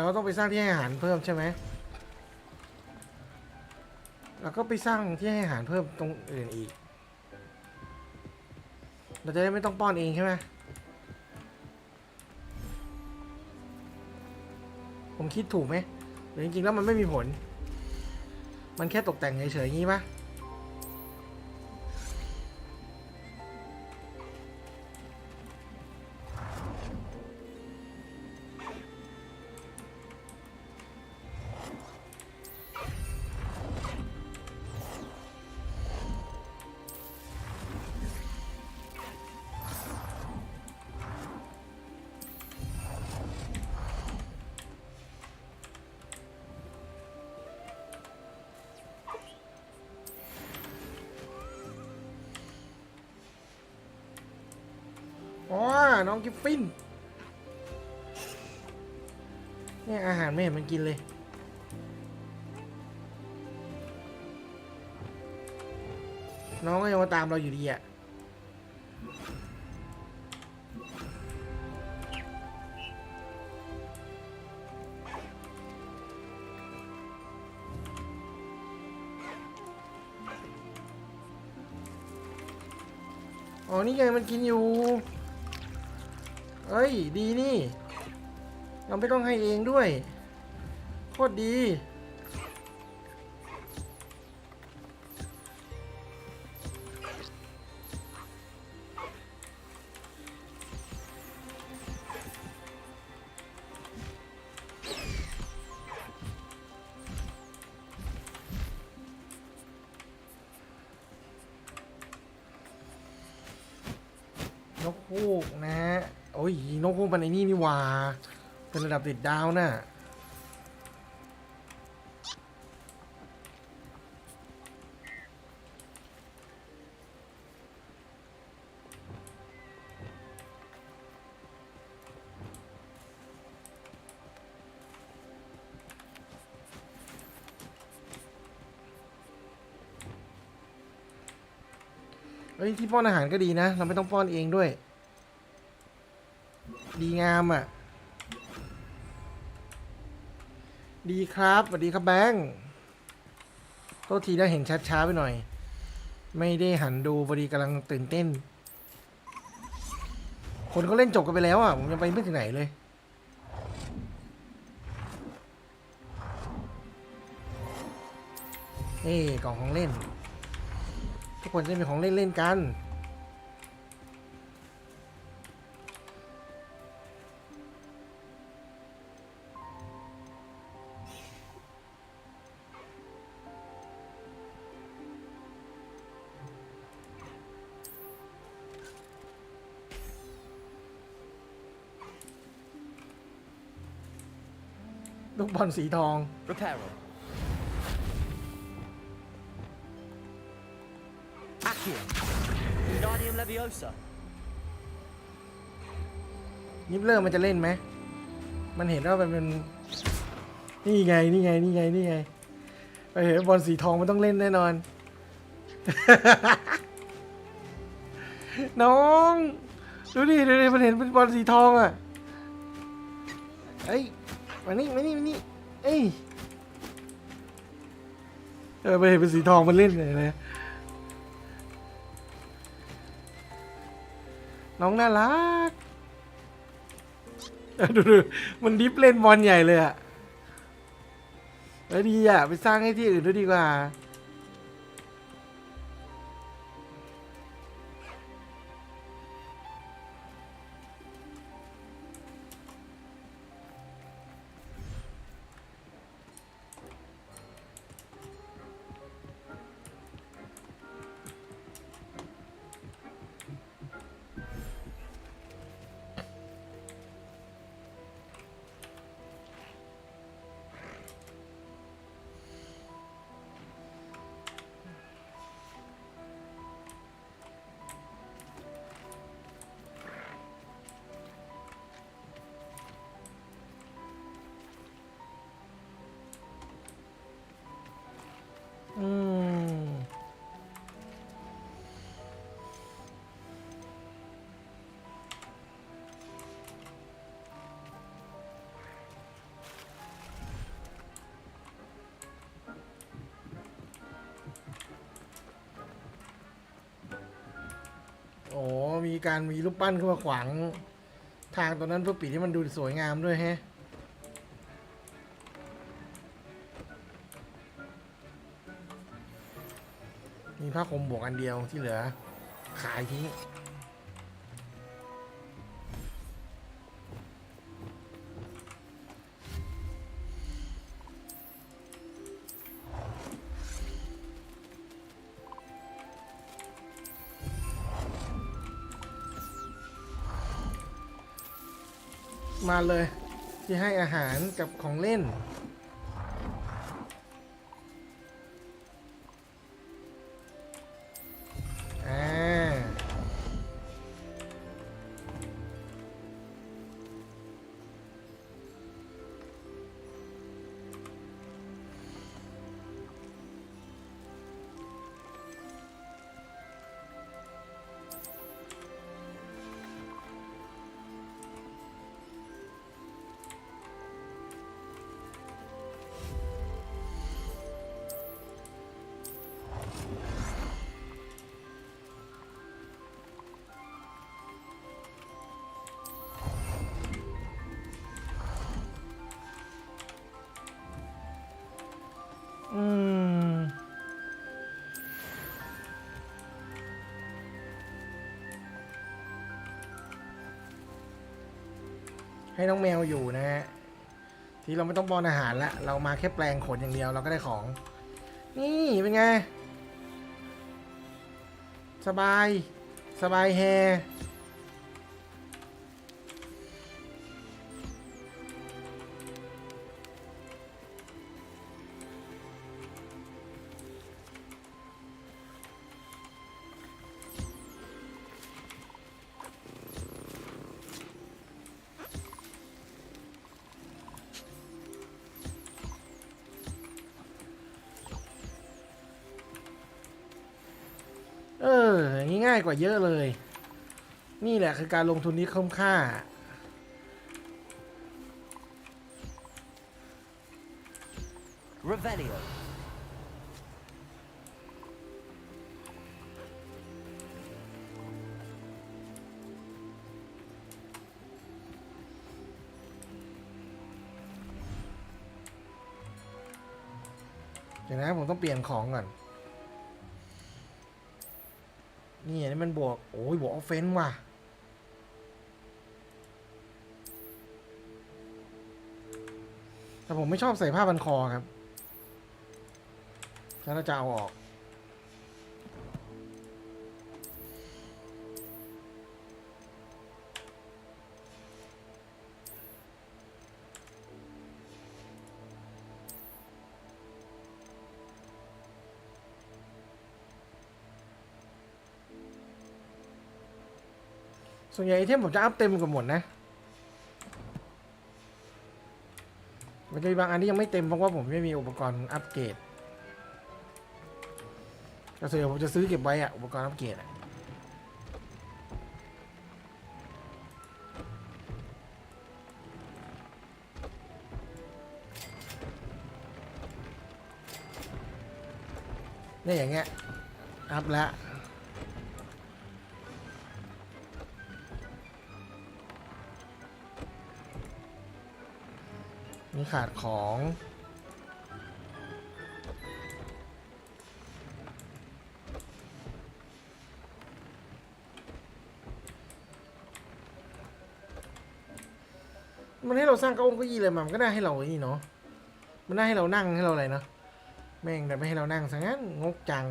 เราต้องไปสร้างที่ให้อาหารเพิ่มใช่ไหมแล้วก็ไปสร้างที่ให้อาหารเพิ่มตรงอื่นอีก เราจะได้ไม่ต้องป้อนเองใช่ไหมผมคิดถูกไหมหรือจริงๆแล้วมันไม่มีผล มันแค่ตกแต่งเฉยๆงี้ปะอ๋อน้องกิฟฟินเนี่ยอาหารไม่เห็นมันกินเลยน้องก็ยังมาตามเราอยู่ดีอ่ะอ๋อนี่ไงมันกินอยู่เอ้ยดีนี่เราไม่ต้องให้เองด้วยโคตรดีนกฮูกนะฮะโอ้ยนกฮูกมันไอ้นี่นี่หว่าเป็นระดับติดดาวน่ะเฮ้ยที่ป้อนอาหารก็ดีนะเราไม่ต้องป้อนเองด้วยดีงามอ่ะดีครับสวัสดีครับแบงค์โทษทีนะเห็นชัดช้าไปหน่อยไม่ได้หันดูพอดีกำลังตื่นเต้นคนเขาเล่นจบกันไปแล้วอ่ะผมยังไปไม่ถึงไหนเลยกล่องของเล่นทุกคนจะมีของเล่นเล่นกันลูกบอลสีทอง Reparo. Accio. Wingardium Leviosa. นิปเลอร์มันจะเล่นไหมมันเห็นว่ามันเป็นนี่ไงไปเห็นบอลสีทองมันต้องเล่นแน่นอน น้องดูดิมันเห็นเป็นบอลสีทองอ่ะเอ้ยมานี่เอ้ยมันเห็นเป็นสีทองมันเล่นเลยน้องน่ารักดูมันดิฟเล่นบอลใหญ่เลยอ่ะแล้วดีอ่ะไปสร้างให้ที่อื่นด้วยดีกว่าโอ้มีรูปปั้นขึ้นมาขวางทางตรงนั้นเพื่อปิดให้มันดูสวยงามด้วยแฮะมีผ้าคลุมบวกอันเดียวที่เหลือขายทิ้งมาเลยที่ให้อาหารกับของเล่นให้น้องแมวอยู่นะฮะที่เราไม่ต้องป้อนอาหารละเรามาแค่แปลงขนอย่างเดียวเราก็ได้ของนี่เป็นไงสบายแฮอย่างนี้ง่ายกว่าเยอะเลยนี่แหละคือการลงทุนที่คุ้มค่าRevelio. เดี๋ยวนะผมต้องเปลี่ยนของก่อนนี่อันนี้มันบวกโอ้ยบวกออฟเฟนส์ว่ะแต่ผมไม่ชอบใส่ผ้าพันคอครับถ้าเราจะเอาออกส่วนใหญ่ไอเทมผมจะอัพเต็มกับหมดนะมันจะมีบางอันที่ยังไม่เต็มเพราะว่าผมไม่มีอุปกรณ์อัปเกรดแต่ส่วนใหญ่ผมจะซื้อเก็บไว้อะอุปกรณ์อัปเกรดอะ เนี่ยอย่างเงี้ยอัพแล้วนี่ขาดของมันให้เราสร้างเก้าอี้เก้าอี้เลยมันก็ได้ให้เรานี่เนาะมันได้ให้เรานั่งให้เราอะไรเนาะแม่งแต่ไม่ให้เรานั่งซะงั้นงกจัง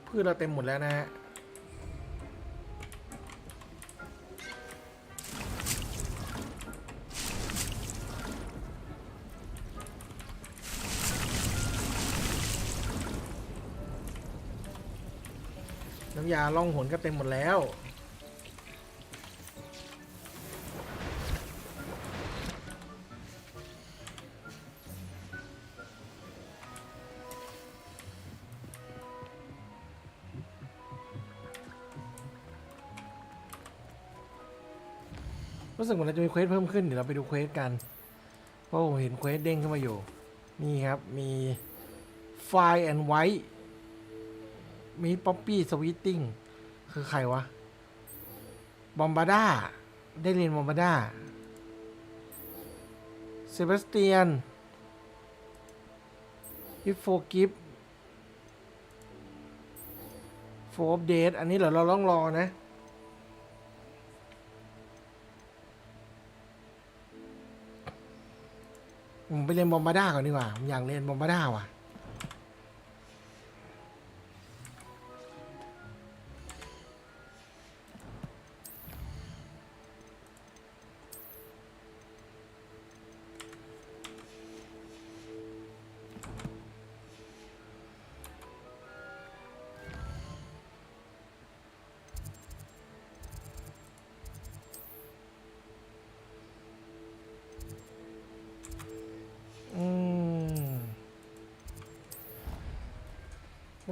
พืชเราเต็มหมดแล้วนะฮะน้ำยาล่องหนก็เต็มหมดแล้วรู้สึกเหมือนเราจะมีเควสเพิ่มขึ้นเดี๋ยวเราไปดูเควสกันเพราะผมเห็นเควสเด้งขึ้นมาอยู่นี่ครับมีไฟแอนด์ไวท์มีป๊อปปี้สวีตติ้งคือใครวะบอมบาด้าได้เรียนบอมบาด้าเซบาสเตียนอิฟโฟกิฟโฟอัปเดตอันนี้เดี๋ยวเราต้องรอนะผมไปเรียนบอมบาด้าก่อนดีกว่าผมอยากเรียนบอมบาด้าว่ะ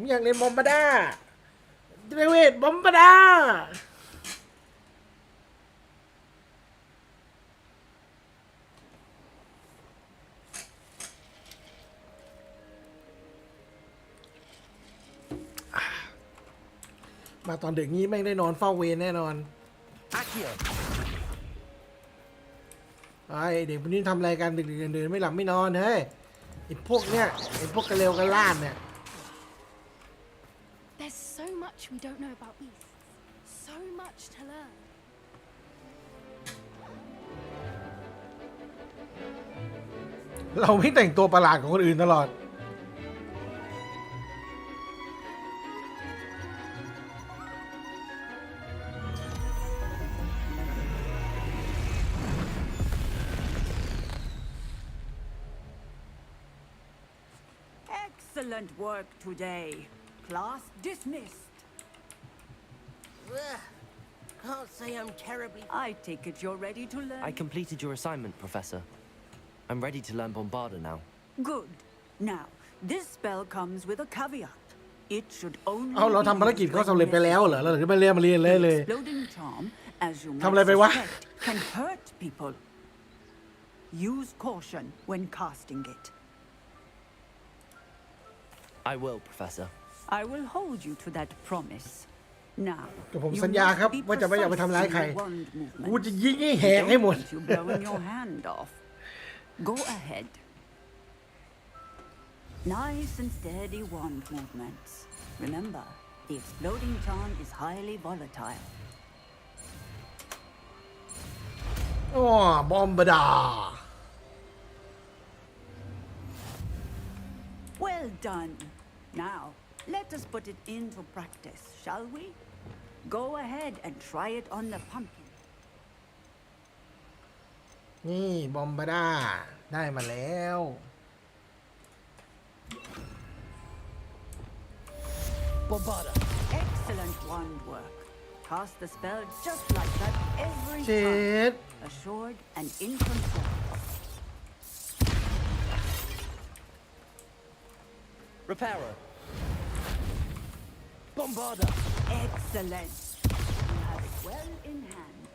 ผมอยากเรียนบอมบาด้าเดวิดบอมบาด้ามาตอนเด็กนี้แม่งได้นอนเฝ้าเวรแน่นอนไอเด็กพวกนี้ทำอะไรกันดึกๆเดินไม่หลับไม่นอนเฮ้ยไอพวกเนี้ยไอพวกกระเลวกระล่านเนี่ยThere's so much we don't know about beasts. So much to learn. เราไม่แต่งตัวประหลาดของคนอื่นตลอด Excellent work today. Class dismissed. Can't say I'm terribly... I take it you're ready to learn. I completed your assignment, Professor. I'm ready to learn Bombarda now. Good. Now, this spell comes with a caveat. It should only เอาเราทำภารกิจก็สำเร็จไปแล้วเหรอเราถึงไม่เรียนมาเรียนเลย The exploding charm, as you ทำอะไรไป might วะ suspect, can hurt people. Use caution when casting it. I will, Professor. I will hold you to that promise. Now, แต่ผม you สัญญา must ครับ be ว่าจะไม่อยากไป precise ทำร้าย in ใคร your wand กู movements. จะยิงให้แหก I ให้หม don't ด want you blowing your hand off. Go ahead. Nice and steady wand movements. Remember, the exploding charm is highly volatile. อ๋อบอมบาดา Well done. Now, let us put it into practice, shall we? Go ahead and try it on the pumpkin. นี่บอมบาดาได้มาแล้ว Bombarda. Excellent wand work. Cast the spell just like that every เจ็ time. ด Assured and in control. Repairer. Bombarda. Excellent. You have it well in hand.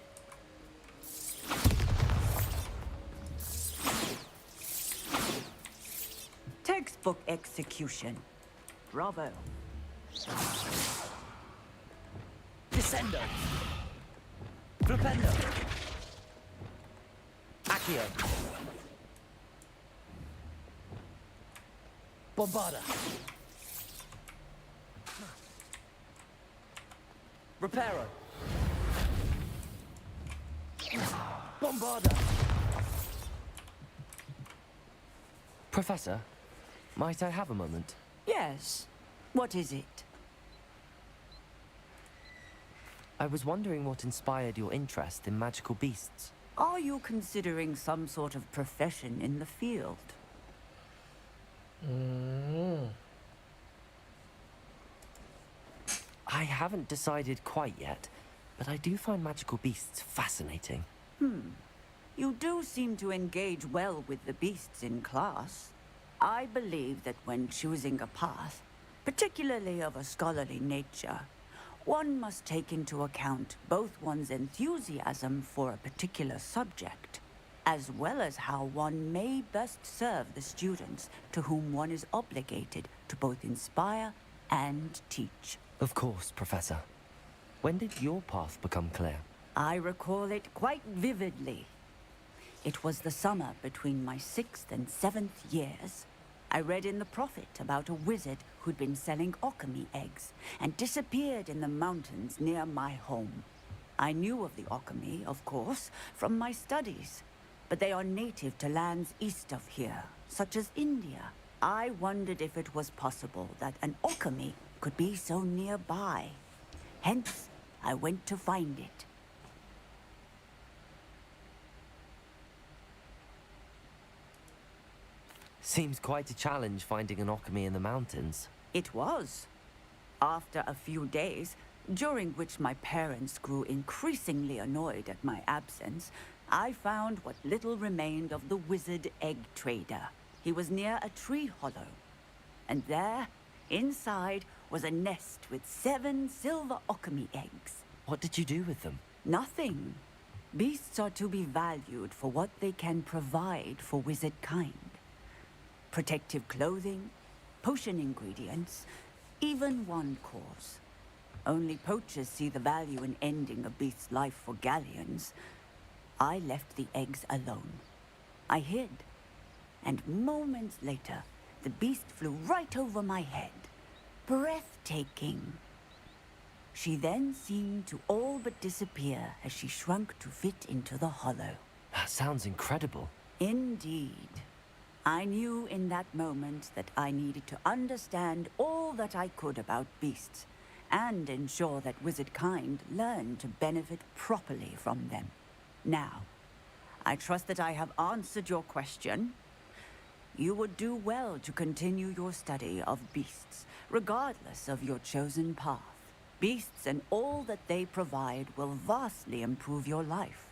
Textbook execution. Bravo. Descendo. Flipendo. Accio. Bombarda. Reparo. Bombarda. Professor, might I have a moment? Yes. What is it? I was wondering what inspired your interest in magical beasts. Are you considering some sort of profession in the field? I haven't decided quite yet, but I do find magical beasts fascinating. You do seem to engage well with the beasts in class. I believe that when choosing a path, particularly of a scholarly nature, one must take into account both one's enthusiasm for a particular subject, as well as how one may best serve the students to whom one is obligated to both inspire and teach. Of course, Professor. When did your path become clear? I recall it quite vividly. It was the summer between my 6th and 7th years. I read in the Prophet about a wizard who'd been selling alchemy eggs and disappeared in the mountains near my home. I knew of the alchemy, of course, from my studies, but they are native to lands east of here, such as India. I wondered if it was possible that an alchemy could be so nearby. Hence, I went to find it. Seems quite a challenge finding an alchemy in the mountains. It was. After a few days, during which my parents grew increasingly annoyed at my absence, I found what little remained of the wizard egg trader. He was near a tree hollow. And there, inside, was a nest with 7 silver alchemy eggs. What did you do with them? Nothing. Beasts are to be valued for what they can provide for wizard kind. Protective clothing, potion ingredients, even wand cores. Only poachers see the value in ending a beast's life for galleons. I left the eggs alone. I hid. And moments later, the beast flew right over my head. Breathtaking. She then seemed to all but disappear as she shrunk to fit into the hollow. That sounds incredible. Indeed. I knew in that moment that I needed to understand all that I could about beasts and ensure that wizard kind learned to benefit properly from them. Now, I trust that I have answered your question. You would do well to continue your study of beasts, regardless of your chosen path. Beasts and all that they provide will vastly improve your life,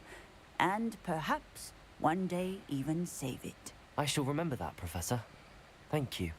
and perhaps one day even save it. I shall remember that, Professor. Thank you.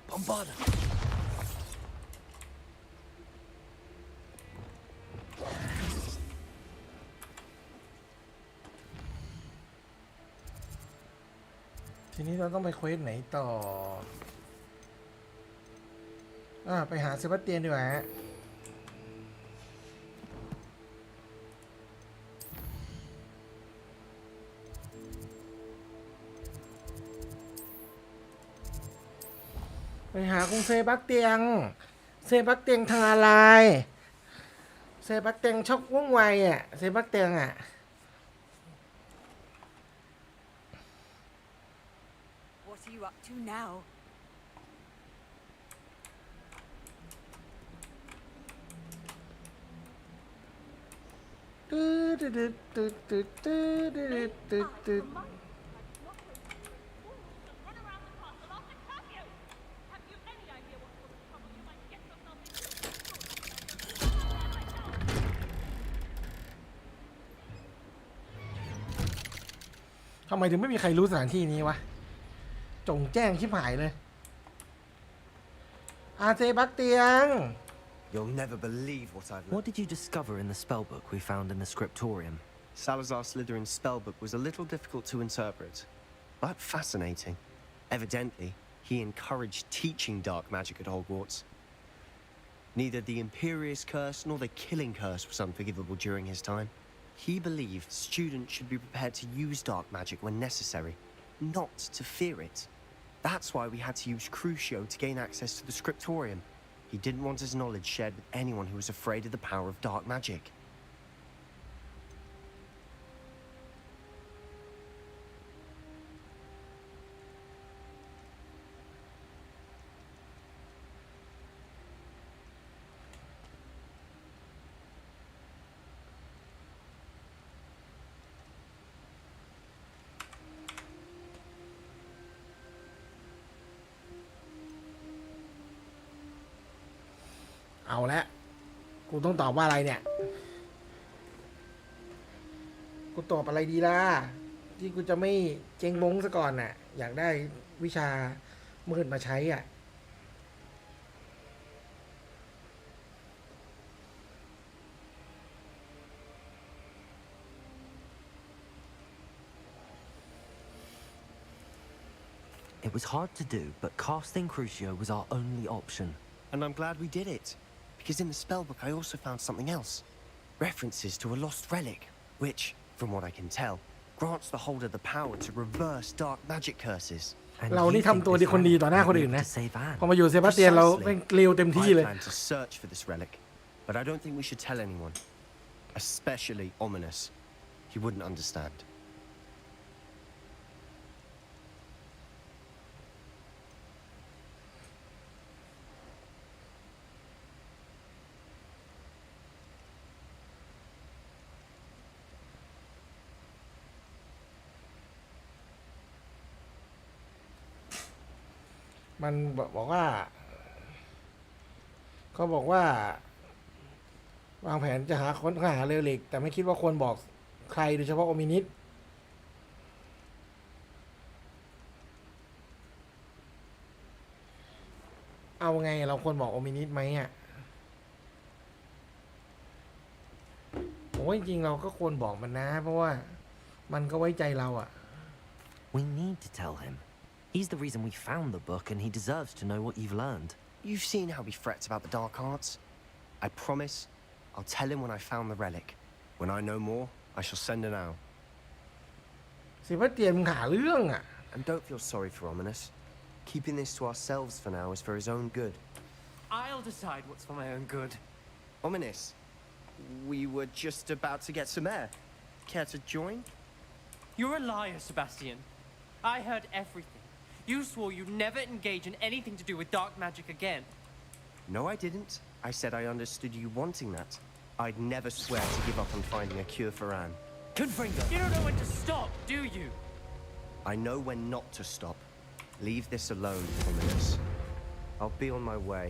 Bombarda. ทีนี้เราต้องไปเควสไหนต่อไปหาเซบาสเตียนดีกว่าฮะไปหากรุงเซบาสเตียงทางอะไรเซบาสเตียงชอบว่องไวอ่ะเซบาสเตียงอ่ะWhat are you up to now? ทำไมถึงไม่มีใครรู้สถานที่นี้วะจงแจ้งชิบหายเลยอาเซบาสเตียง You'll never believe what I've learned. What did you discover in the spellbook we found in the scriptorium? Salazar Slytherin's spellbook was a little difficult to interpret, but fascinating. Evidently, he encouraged teaching dark magic at Hogwarts. Neither the Imperious Curse nor the Killing Curse was unforgivable during his time. He believed students should be prepared to use dark magic when necessary, not to fear it. That's why we had to use Crucio to gain access to the scriptorium. He didn't want his knowledge shared with anyone who was afraid of the power of dark magic. เอาละกูต้องตอบว่าอะไรเนี่ยกูตอบอะไรดีล่ะที่กูจะไม่เจ๊งมงซะก่อนน่ะอยากได้วิชามืดมาใช้อ่ะIt was hard to do, but casting Crucio was our only option. And I'm glad we did it, because in the spellbook I also found something else. References to a lost relic, which, from what I can tell, grants the holder the power to reverse dark magic curses. เรานี่ทำตัวดีคนดีต่อหน้าคนอื่นนะพอมาอยู่เซบาสเตียนเราเป็นเกลียวเต็มที่เลย I plan to search for this relic, but I don't think we should tell anyone, especially Ominous. He wouldn't understand.มันบอกว่าเขาบอกว่าวางแผนจะหาค้นหาเรลิกแต่ไม่คิดว่าควรบอกใครโดยเฉพาะโอมินิสเอาไงเราควรบอกโอมินิสไหมอ่ะผมว่าจริงๆเราก็ควรบอกมันนะเพราะว่ามันก็ไว้ใจเราอ่ะ We need to tell him. He's the reason we found the book, and he deserves to know what you've learned. You've seen how he frets about the dark arts. I promise I'll tell him when I found the relic. When I know more, I shall send an owl. สิว่าเตียนมึงหาเรื่องอ่ะ And don't feel sorry for Ominous. Keeping this to ourselves for now is for his own good. I'll decide what's for my own good. Ominous, we were just about to get some air. Care to join? You're a liar, Sebastian. I heard everything. You swore you'd never engage in anything to do with dark magic again. No, I didn't. I said I understood you wanting that. I'd never swear to give up on finding a cure for Anne. Confringo! You don't know when to stop, do you? I know when not to stop. Leave this alone, Ominous. I'll be on my way.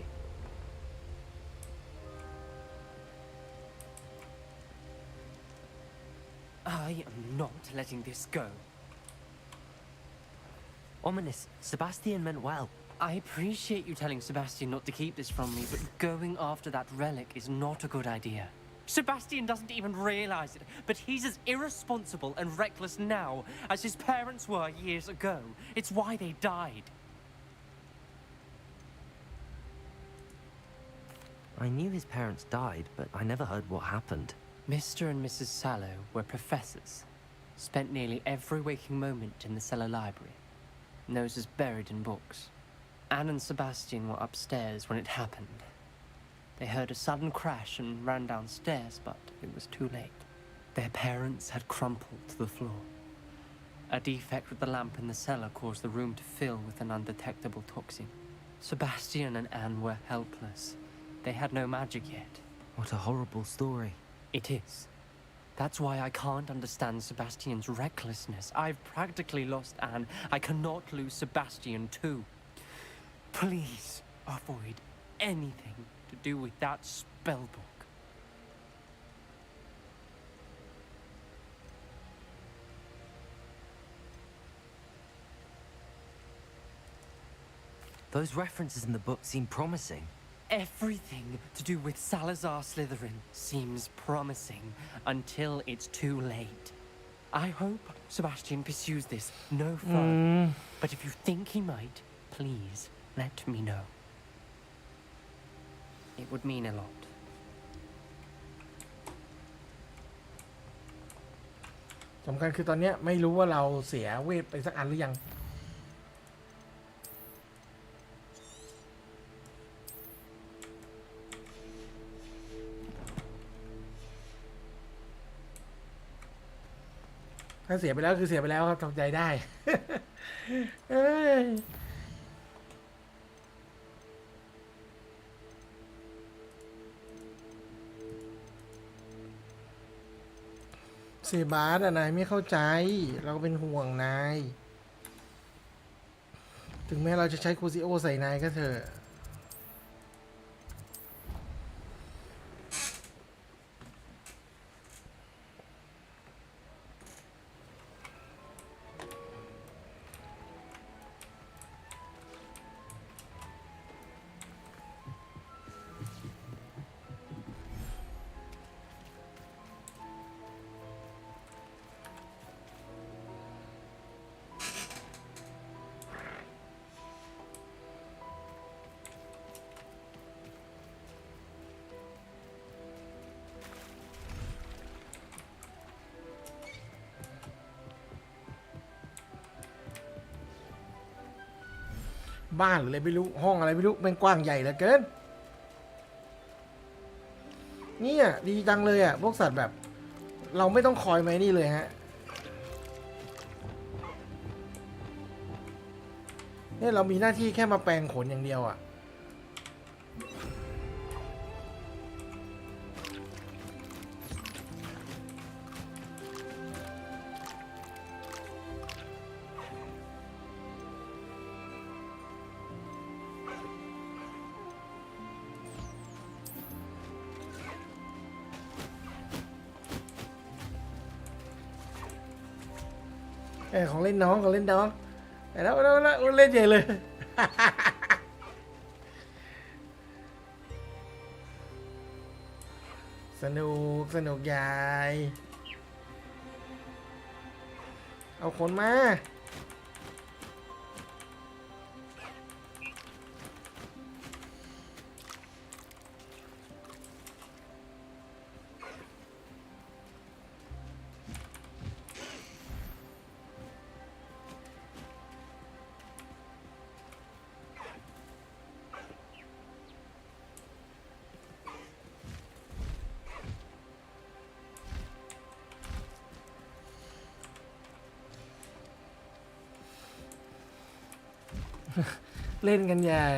I am not letting this go. Ominous, Sebastian meant well. I appreciate you telling Sebastian not to keep this from me, but going after that relic is not a good idea. Sebastian doesn't even realize it, but he's as irresponsible and reckless now as his parents were years ago. It's why they died. I knew his parents died, but I never heard what happened. Mr. and Mrs. Sallow were professors, spent nearly every waking moment in the cellar library, noses buried in books. Anne and Sebastian were upstairs when it happened. They heard a sudden crash and ran downstairs, but it was too late. Their parents had crumpled to the floor. A defect with the lamp in the cellar caused the room to fill with an undetectable toxin. Sebastian and Anne were helpless. They had no magic yet. What a horrible story. It is. That's why I can't understand Sebastian's recklessness. I've practically lost Anne. I cannot lose Sebastian too. Please avoid anything to do with that spell book. Those references in the book seem promising. Everything to do with Salazar Slytherin seems promising until it's too late. I hope Sebastian pursues this no further. But if you think he might, please let me know. It would mean a lot. สำคัญคือตอนเนี้ยไม่รู้ว่าเราเสียเวทไปสักอันหรือยังถ้าเสียไปแล้วคือเสียไปแล้วครับทำใจได้ เอ้ยเซบาสนายไม่เข้าใจเราก็เป็นห่วงนายถึงแม้เราจะใช้โคซิโอใส่นายก็เถอะบ้านหรืออะไรไม่รู้ห้องอะไรไม่รู้มันกว้างใหญ่เหลือเกินเนี่ยดีจังเลยอ่ะพวกสัตว์แบบเราไม่ต้องคอยไหมนี่เลยฮะเนี่ยเรามีหน้าที่แค่มาแปลงขนอย่างเดียวอ่ะของเล่นน้องของเล่นน้องแล้วเล่นใหญ่เลย สนุกใหญ่เอาคนมาเล่นกันใหญ่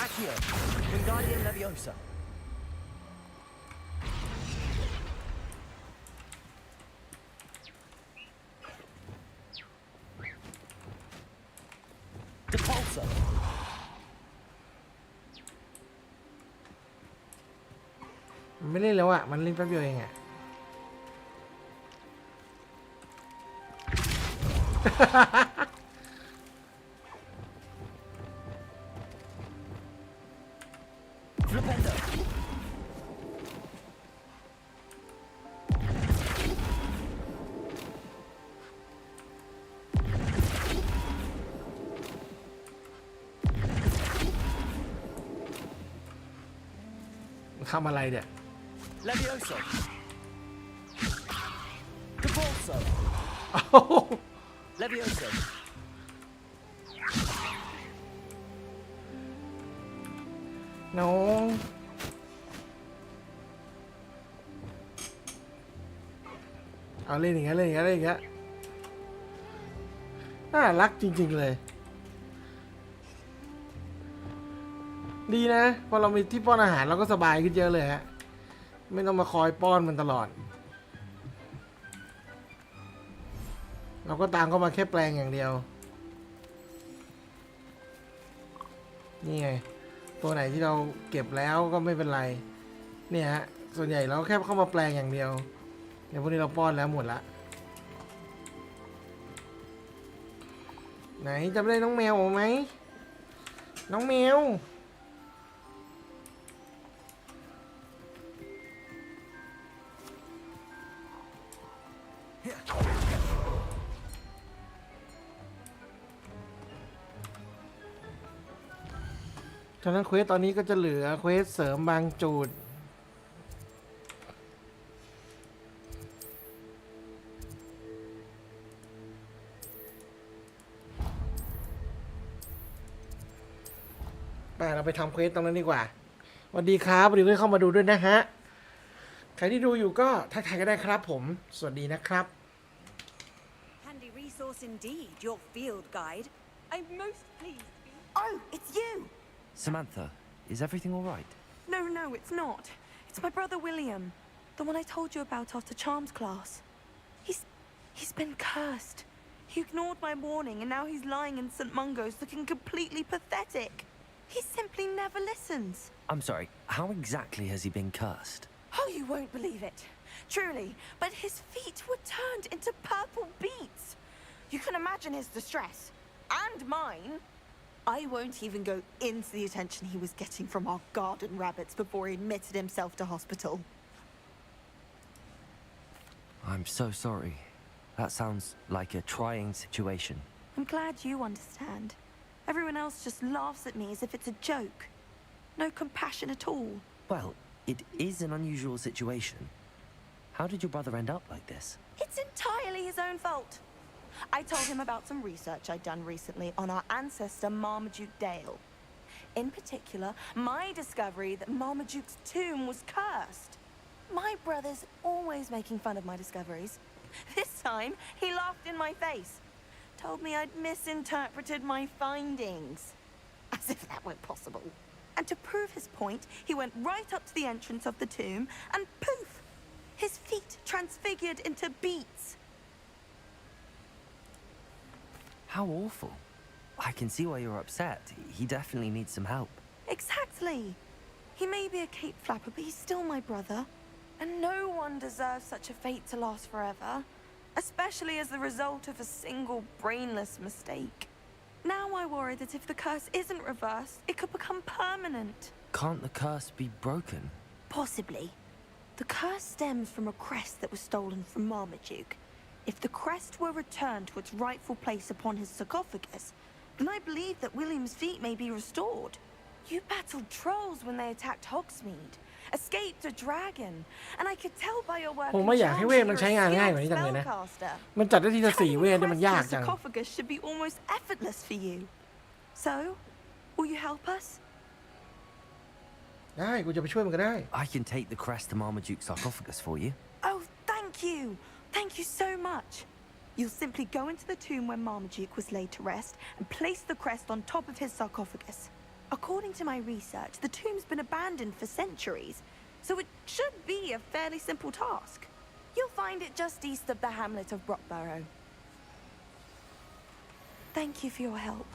Accio, Wingardium Leviosa. Depulso. มันไม่เล่นแล้วอ่ะมันเล่นแป๊บเดียวเองอ่ะ ทำอะไรเนี่ย Levioso. Convulso. Levioso. น้องเอาเล่นอย่างเงี้ยเล่นอย่างเงี้ยเล่นอย่างเงี้ยน่ารักจริงๆเลยดีนะพอเรามีที่ป้อนอาหารเราก็สบายขึ้นเยอะเลยฮะไม่ต้องมาคอยป้อนมันตลอดเราก็ตามเข้ามาแค่แปลงอย่างเดียวนี่ไงตัวไหนที่เราเก็บแล้วก็ไม่เป็นไรเนี่ยฮะส่วนใหญ่เราแค่เข้ามาแปลงอย่างเดียวเดี๋ยวพวกนี้เราป้อนแล้วหมดละไหนจำได้น้องแมวไหมน้องแมวฉะนั้นเควสตอนนี้ก็จะเหลือเควสเสริมบางจุดเราไปทำเควสตรงนั้นดีกว่าสวัสดีครับวันนี้ก็เข้ามาดูด้วยนะฮะใครที่ดูอยู่ก็ทักทายก็ได้ครับผมสวัสดีนะครับ Handy resource indeed, your field guide. I'm most pleased. Oh, it's you! Samantha, is everything all right? No, it's not. It's my brother William. The one I told you about after Charms class. He's been cursed. He ignored my warning and now he's lying in St. Mungo's looking completely pathetic. He simply never listens. I'm sorry, how exactly has he been cursed? Oh, you won't believe it. Truly, but his feet were turned into purple beets. You can imagine his distress. And mine. I won't even go into the attention he was getting from our garden rabbits before he admitted himself to hospital. I'm so sorry. That sounds like a trying situation. I'm glad you understand. Everyone else just laughs at me as if it's a joke. No compassion at all. Well, it is an unusual situation. How did your brother end up like this? It's entirely his own fault. I told him about some research I'd done recently on our ancestor Marmaduke Dale. In particular, my discovery that Marmaduke's tomb was cursed. My brother's always making fun of my discoveries. This time, he laughed in my face. Told me I'd misinterpreted my findings. As if that were possible. And to prove his point, he went right up to the entrance of the tomb and poof! His feet transfigured into beets. How awful. I can see why you're upset. He definitely needs some help. Exactly. He may be a cape flapper, but he's still my brother. And no one deserves such a fate to last forever. Especially as the result of a single brainless mistake. Now I worry that if the curse isn't reversed, it could become permanent. Can't the curse be broken? Possibly. The curse stems from a crest that was stolen from Marmaduke. If the crest were returned to its rightful place upon his sarcophagus, then I believe that William's feet may be restored. You battled trolls when they attacked Hogsmeade, escaped a dragon, and I could tell by your work ผมไม่อยากให้เวทมันใช้งานง่ายกว่านี้จังเลยนะมันจัดได้ทีละ4เวทเนี่ยมันยากจัง sarcophagus should be almost effortless for you. So, will you help us? ได้กูจะไปช่วยมันก็ได้ I can take the crest to Marmaduke's sarcophagus for you. Oh, thank you. Thank you so much. You'll simply go into the tomb where Marmaduke was laid to rest and place the crest on top of his sarcophagus. According to my research, the tomb's been abandoned for centuries, so it should be a fairly simple task. You'll find it just east of the hamlet of Brockborough. Thank you for your help.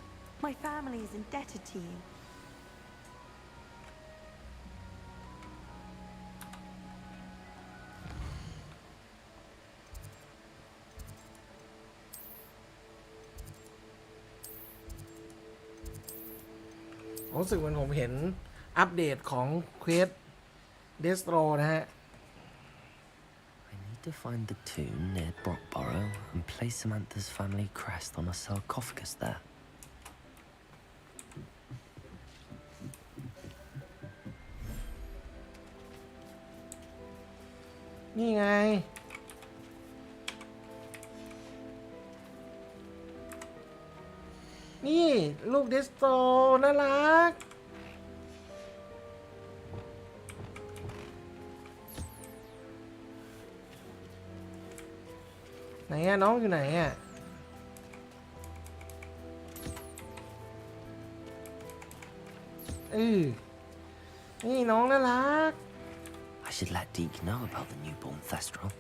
My family is indebted to you.รู้สึกเหมือนผมเห็นอัปเดตของเควสเดสโตรนะฮะ I need to find the tomb near Brockborough and place Samantha's family crest on a sarcophagus there. นี่ไงนี่ลูกเดสโตน่ารักไหนอะน้องอยู่ไหนอะนี่น้องน่ารัก I should let Deke know about the newborn Thestral.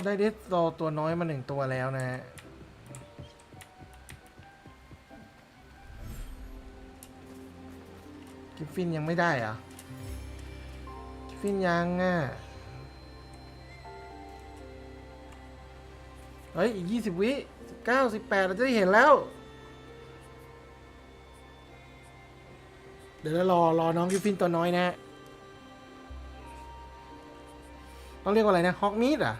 ได้เดสโตตัวน้อยมา1ตัวแล้วนะฮะกิฟฟินยังไม่ได้อ่ะกิฟฟินยังอ่ะเฮ้ยอีก20 วิ19 18เราจะได้เห็นแล้วเดี๋ยวเรารอน้องกิฟฟินตัวน้อยนะต้องเรียกว่าอะไรนะฮอกมีดอ่ะ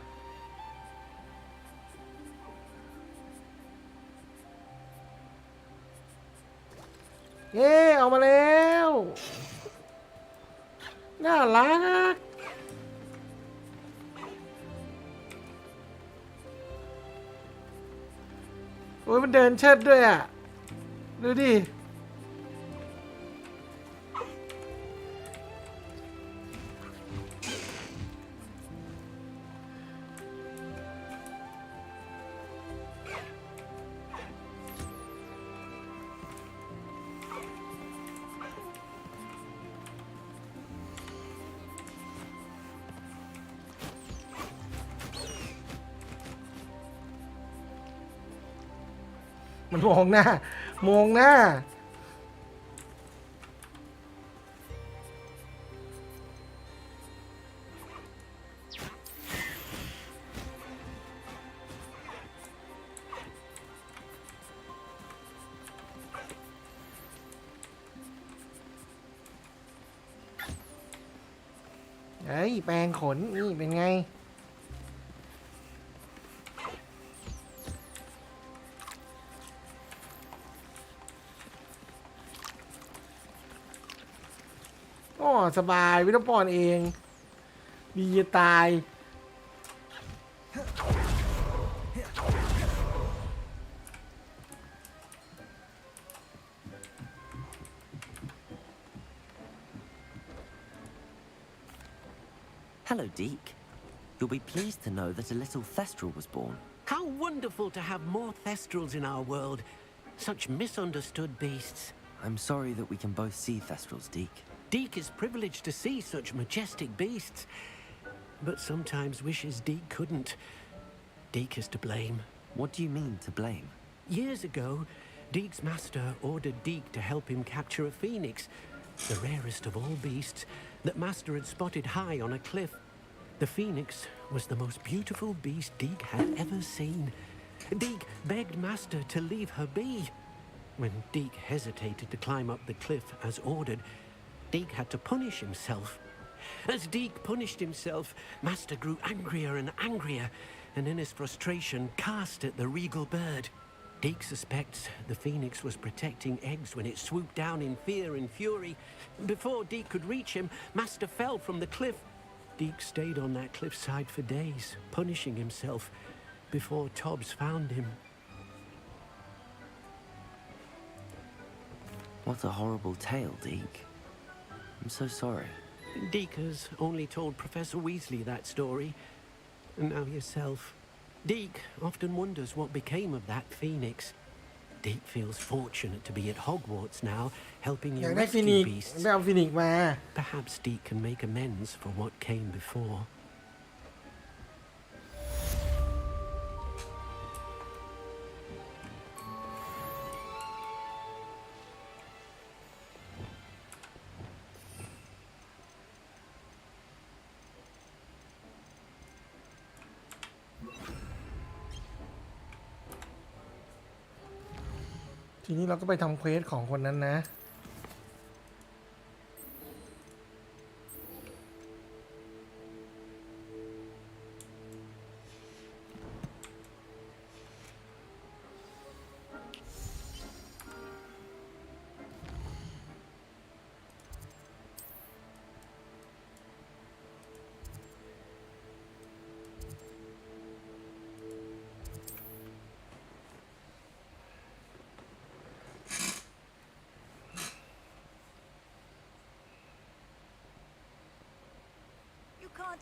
เย้ออกมาแล้วน่ารักโอ้ยมันเดินเชิดด้วยอ่ะดูดิมันมองหน้ามองหน้าเฮ้ยแปรงขนนี่เป็นไงอ๋อสบายไม่ต้องป้อนเองดีจะตายHello, Deke. You'll be pleased to know that a little Thestral was born. How wonderful to have more Thestrals in our world. Such misunderstood beasts. I'm sorry that we can both see Thestrals, Deke. Deke is privileged to see such majestic beasts. But sometimes wishes Deke couldn't. Deke is to blame. What do you mean, to blame? Years ago, Deke's master ordered Deke to help him capture a phoenix, the rarest of all beasts, that master had spotted high on a cliff. The phoenix was the most beautiful beast Deke had ever seen. Deke begged master to leave her be. When Deke hesitated to climb up the cliff as ordered, Deke had to punish himself. As Deke punished himself, master grew angrier and angrier, and in his frustration cast at the regal bird. Deke suspects the phoenix was protecting eggs when it swooped down in fear and fury. Before Deke could reach him, master fell from the cliff. Deke stayed on that cliffside for days, punishing himself, before Tobbs found him. What a horrible tale, Deke. I'm so sorry. Deke has only told Professor Weasley that story, and now yourself. Deke often wonders what became of that phoenix. Deke feels fortunate to be at Hogwarts now, helping you rescue beasts. Perhaps Deke can make amends for what came before. ทีนี้เราก็ไปทำเควสของคนนั้นนะ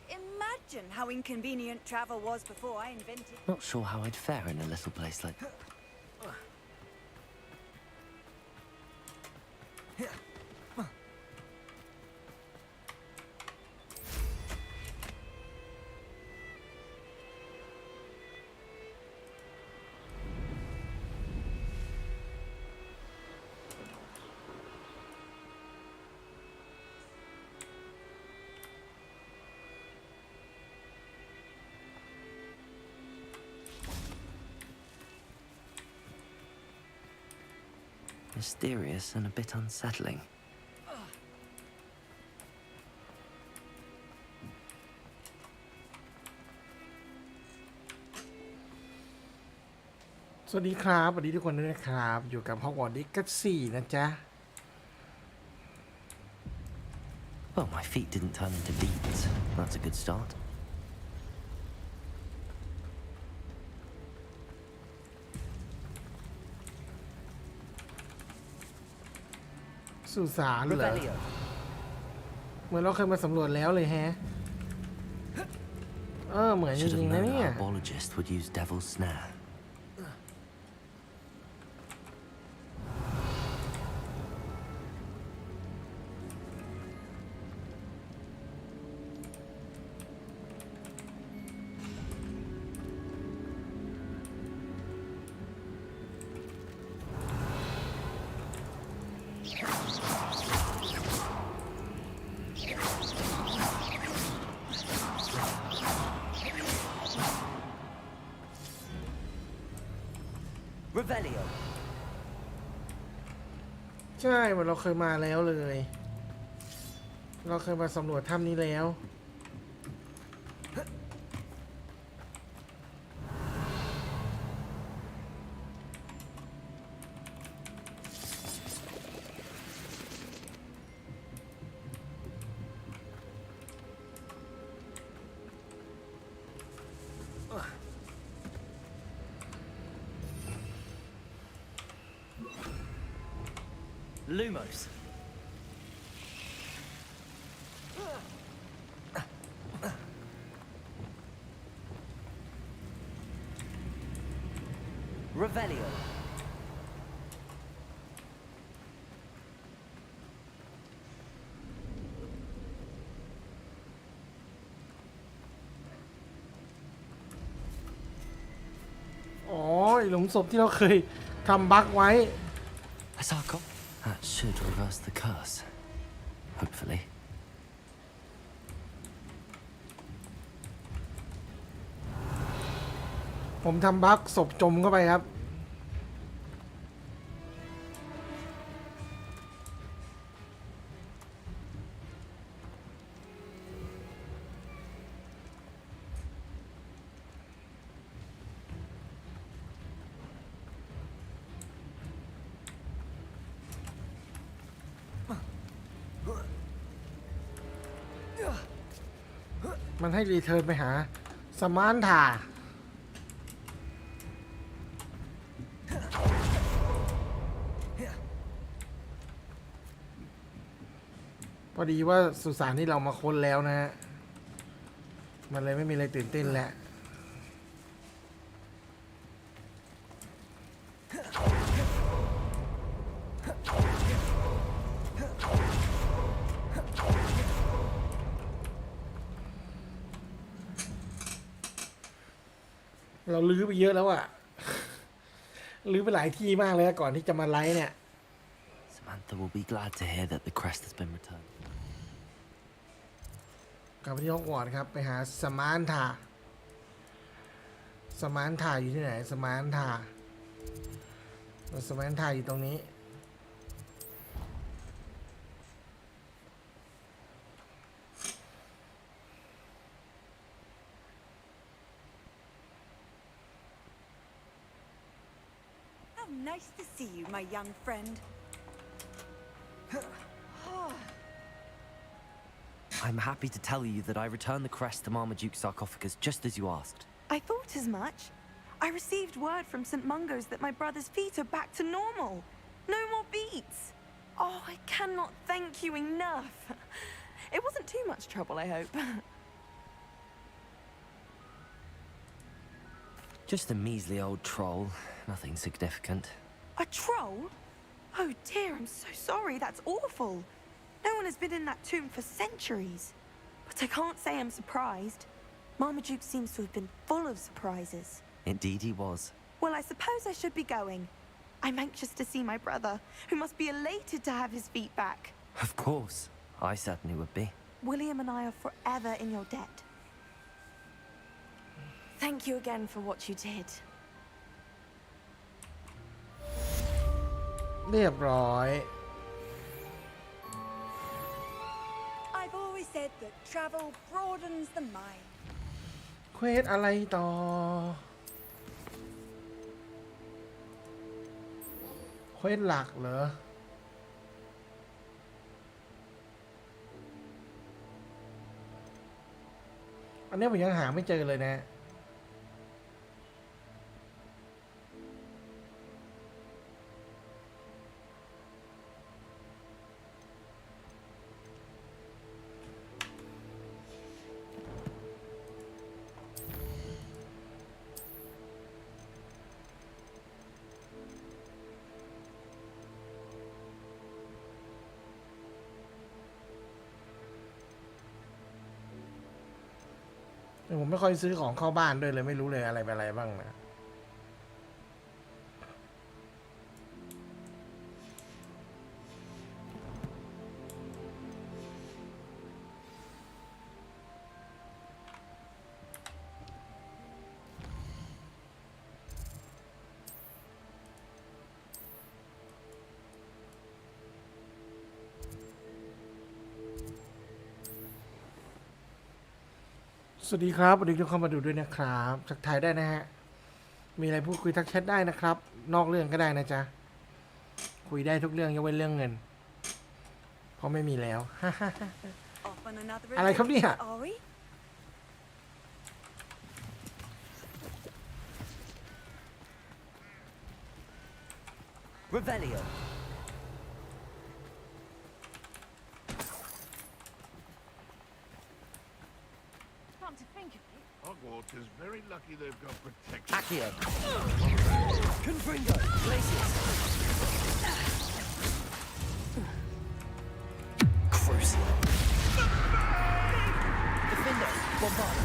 Imagine how inconvenient travel was before I invented. Not sure how I'd fare in a little place like that. 'Mysterious and a bit unsettling. สวัสดีครับสวัสดีทุกคนด้วยนะครับอยู่กับฮอกวอตส์ Legacy นะจ๊ะ Well, my feet didn't turn into beans. That's a good start. สุสานเหรอเหมือนเราเคยมาสำรวจแล้วเลยแฮะเหมือนจ Should ริ have งๆนะ known เนี่ย a biologist would use devil's snare. Revelio. ใช่เหมือนเราเคยมาแล้วเลย เราเคยมาสำรวจถ้ำนี้แล้ว Lumos. Revelio. อ๋อหลุมศพที่เราเคยทำบั๊กไว้ Asako. That should reverse the curse. Hopefully. ผมทำบั๊กศพจมเข้าไปครับ มันให้รีเทิร์นไปหาสมานธาพอดีว่าสุสานที่เรามาค้นแล้วนะฮะ มันเลยไม่มีอะไรตื่นเต้นแล้ว เราลื้อไปเยอะแล้วอะ ลื้อไปหลายที่มากเลยก่อนที่จะมาไลฟ์เนี่ย Samantha will be glad to hear that the crest has been returned. กลับไปที่ฮอกวอตส์ครับไปหาสมานธาสมานธาอยู่ที่ไหนสมานธาสมานธาอยู่ตรงนี้ How nice to see you, my young friend. I'm happy to tell you that I returned the crest to Marmaduke's sarcophagus just as you asked. I thought as much. I received word from St. Mungo's that my brother's feet are back to normal. No more beats. Oh, I cannot thank you enough. It wasn't too much trouble, I hope. Just a measly old troll. Nothing significant. A troll? Oh dear, I'm so sorry. That's awful. No one has been in that tomb for centuries. But I can't say I'm surprised. Marmaduke seems to have been full of surprises. Indeed he was. Well, I suppose I should be going. I'm anxious to see my brother, who must be elated to have his feet back. Of course. I certainly would be. William and I are forever in your debt. Thank you again for what you did. เรียบร้อย I've always said that travel broadens the mind. เควสอะไรต่อเควสหลักเหรออันนี้ผมยังหาไม่เจอเลยนะผมไม่ค่อยซื้อของเข้าบ้านด้วยเลยไม่รู้เลยอะไรเป็นอะไรบ้างนะ สวัสดีครับสวัสดีทุกคนมาดูด้วยนะครับทักทายได้นะฮะมีอะไรพูดคุยทักแชทได้นะครับนอกเรื่องก็ได้นะจ๊ะคุยได้ทุกเรื่องยกเว้นเรื่องเงินเพราะไม่มีแล้ว อะไรครับเนี่ย Revelio. Hogwarts is very lucky they've got protection. Accio. Confringo. Glacius. Crucial. Defender. Bombardo.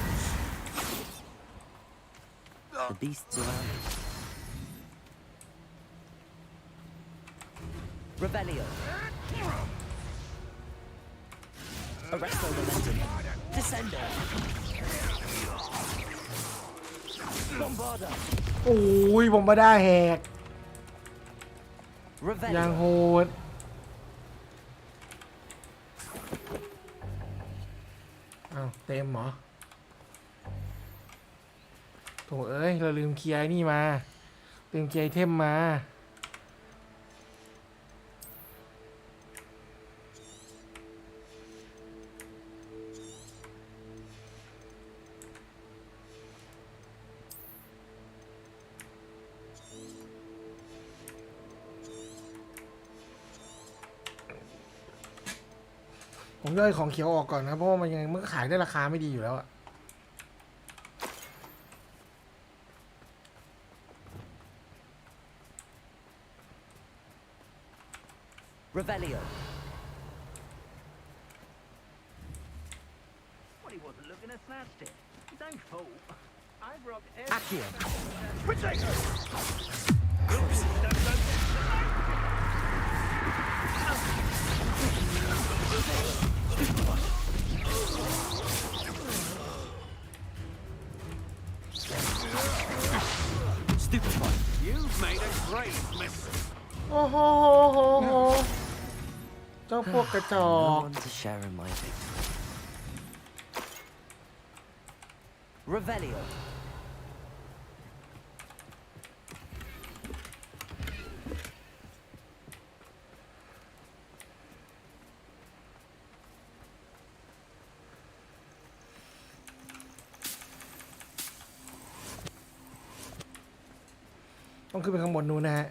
The beasts around me. Revelio. Arresto momentum. Descender. Bombarda. โอ้ยผมมาได้แหก Revelio. ยังโหดอ้าวเต็มเหรอโถเอ้ยเราลืมเคลียร์นี่มาลืมเคลียร์ไอเทมมาผมย่อยของเขียวออกก่อนนะเพราะว่ามันยังมันขายได้ราคาไม่ดีอยู่แล้วอะ Revelio. Well, he wasn't looking at snatched it. His own fault. I've rocked Accio. Potato! Stupefy. You've made a great mess. โอ้โหเจ้าพวกกระจอก No one to share in my victory. Revelio.ต้องขึ้นไปข้างบนนู้นนะฮะ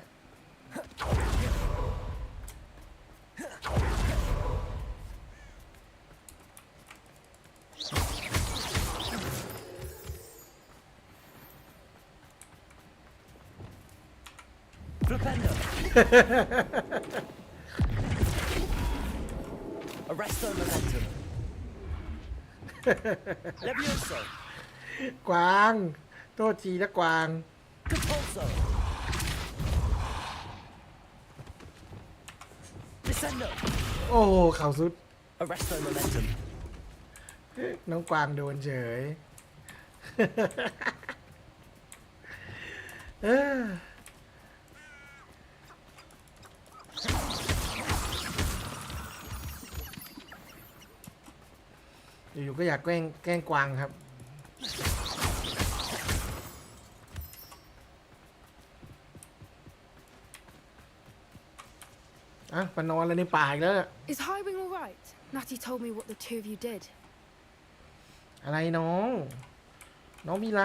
Rependo. Arresto momentum. Levioso. กวางโทษทีนะกวาง Compulso. Descendo. โอ้เข่าสุด Arresto momentum. น้องกวางโดนเฉย เอออยู่ๆก็อยากแกล้งกวางครับอ่ะมานอนแล้วในป่าอีกแล้ว Is Highwing all right? Natty told me what the two of you did. อะไรน้องมีไร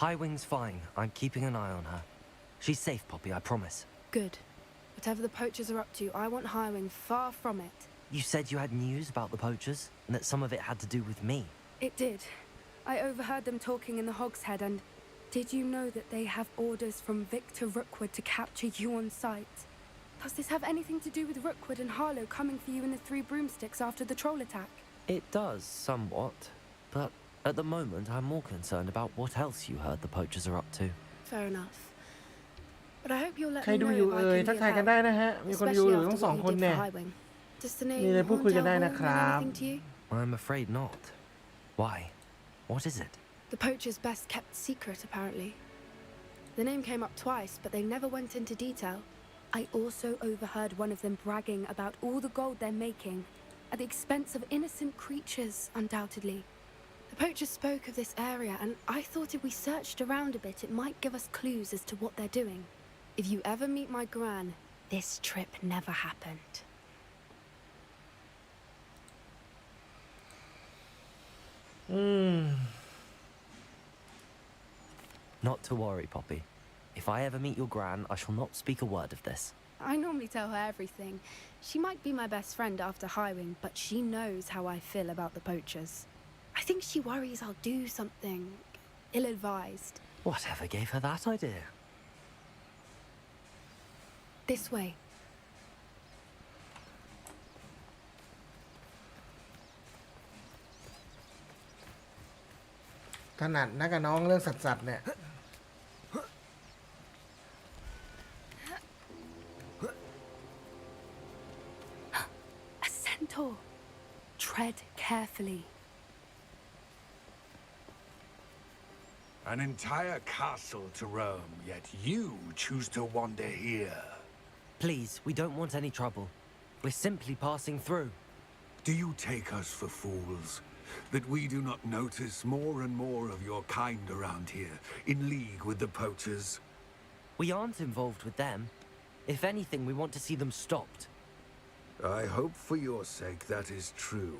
Highwing's fine. I'm keeping an eye on her. She's safe, Poppy, I promise. Good. Whatever the poachers are up to, I want Highwing far from it. You said you had news about the poachers, and that some of it had to do with me. It did. I overheard them talking in the Hogshead, and did you know that they have orders from Victor Rookwood to capture you on sight? Does this have anything to do with Rookwood and Harlow coming for you in the Three Broomsticks after the troll attack? It does, somewhat. But at the moment, I'm more concerned about what else you heard the poachers are up to. Fair enough. But I hope you'll let ใคร me ดู know อยู่ if I ทัก can ทาย be กัน of ได้ help, นะฮะมีคนดู especially อยู่ทั้ after งสอง what ค you น did เนี่ย for Highwing. Does the มี name อะไรพูดคุยกันได้ Horntail นะ Hall ค mean รับ anything to you? I'm afraid not. Why? What is it? The poacher's best kept secret, apparently. The name came up twice, but they never went into detail. I also overheard one of them bragging about all the gold they're making, at the expense of innocent creatures, undoubtedly. The poachers spoke of this area, and I thought if we searched around a bit, it might give us clues as to what they're doing. If you ever meet my gran, this trip never happened. อืม Not to worry, Poppy. If I ever meet your gran, I shall not speak a word of this. I normally tell her everything. She might be my best friend after Highwing, but she knows how I feel about the poachers. I think she worries I'll do something ill-advised. Whatever gave her that idea? This way. ถนัดนะกับน้องเรื่องสัตว์เนี่ย A centaur. Tread carefully. An entire castle to roam, yet you choose to wander here. Please, we don't want any trouble. We're simply passing through. Do you take us for fools? That we do not notice more and more of your kind around here, in league with the poachers? We aren't involved with them. If anything, we want to see them stopped. I hope for your sake that is true.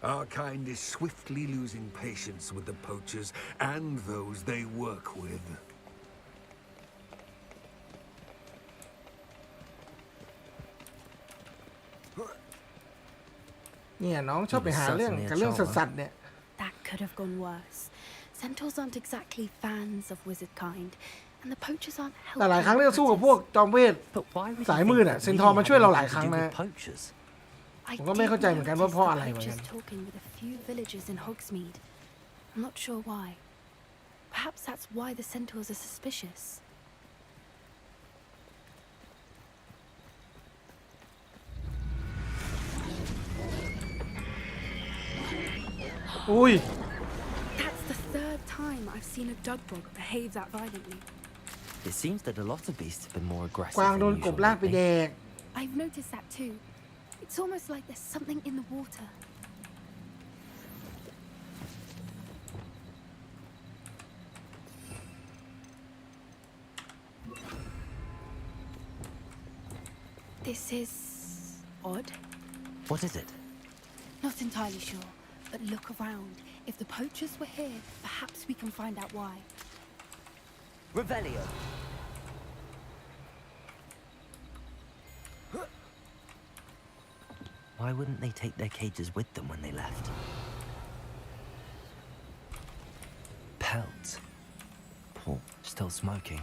Our kind is swiftly losing patience with the poachers and those they work with. เนี่ยน้องชอบไปหาเรื่องกับเรื่องสัตว์เนี่ย That could have gone worse. Centaurs aren't exactly fans of wizard kind, and the poachers aren't แต่หลายครั้ง helping ที่เราสู้กับ matters. พวกจอมเวท But why would สาย you มื think ดอะ that เซน we ทอร์มา had ช่วยเราหลาย anything ครั้ง to do นะ with poachers? I ผมก็ไม่เข้าใจเหมือนกันว่า did เพราะ notice อะไร the เหมือนกัน poachers talking with a few villagers in Hogsmeade. I'm not sure why. Perhaps that's why the centaurs are suspicious. อุ้ย That's the third time I've seen a Dugbog behave that violently. It seems that a lot of beasts have been more aggressive กวาง than โดนกบ usual ลากไปแด lately. ก I've noticed that too. It's almost like there's something in the water. This is odd. What is it? Not entirely sure, but look around. If the poachers were here, perhaps we can find out why. Revelio. Why wouldn't they take their cages with them when they left? Pelts. Paul, still smoking.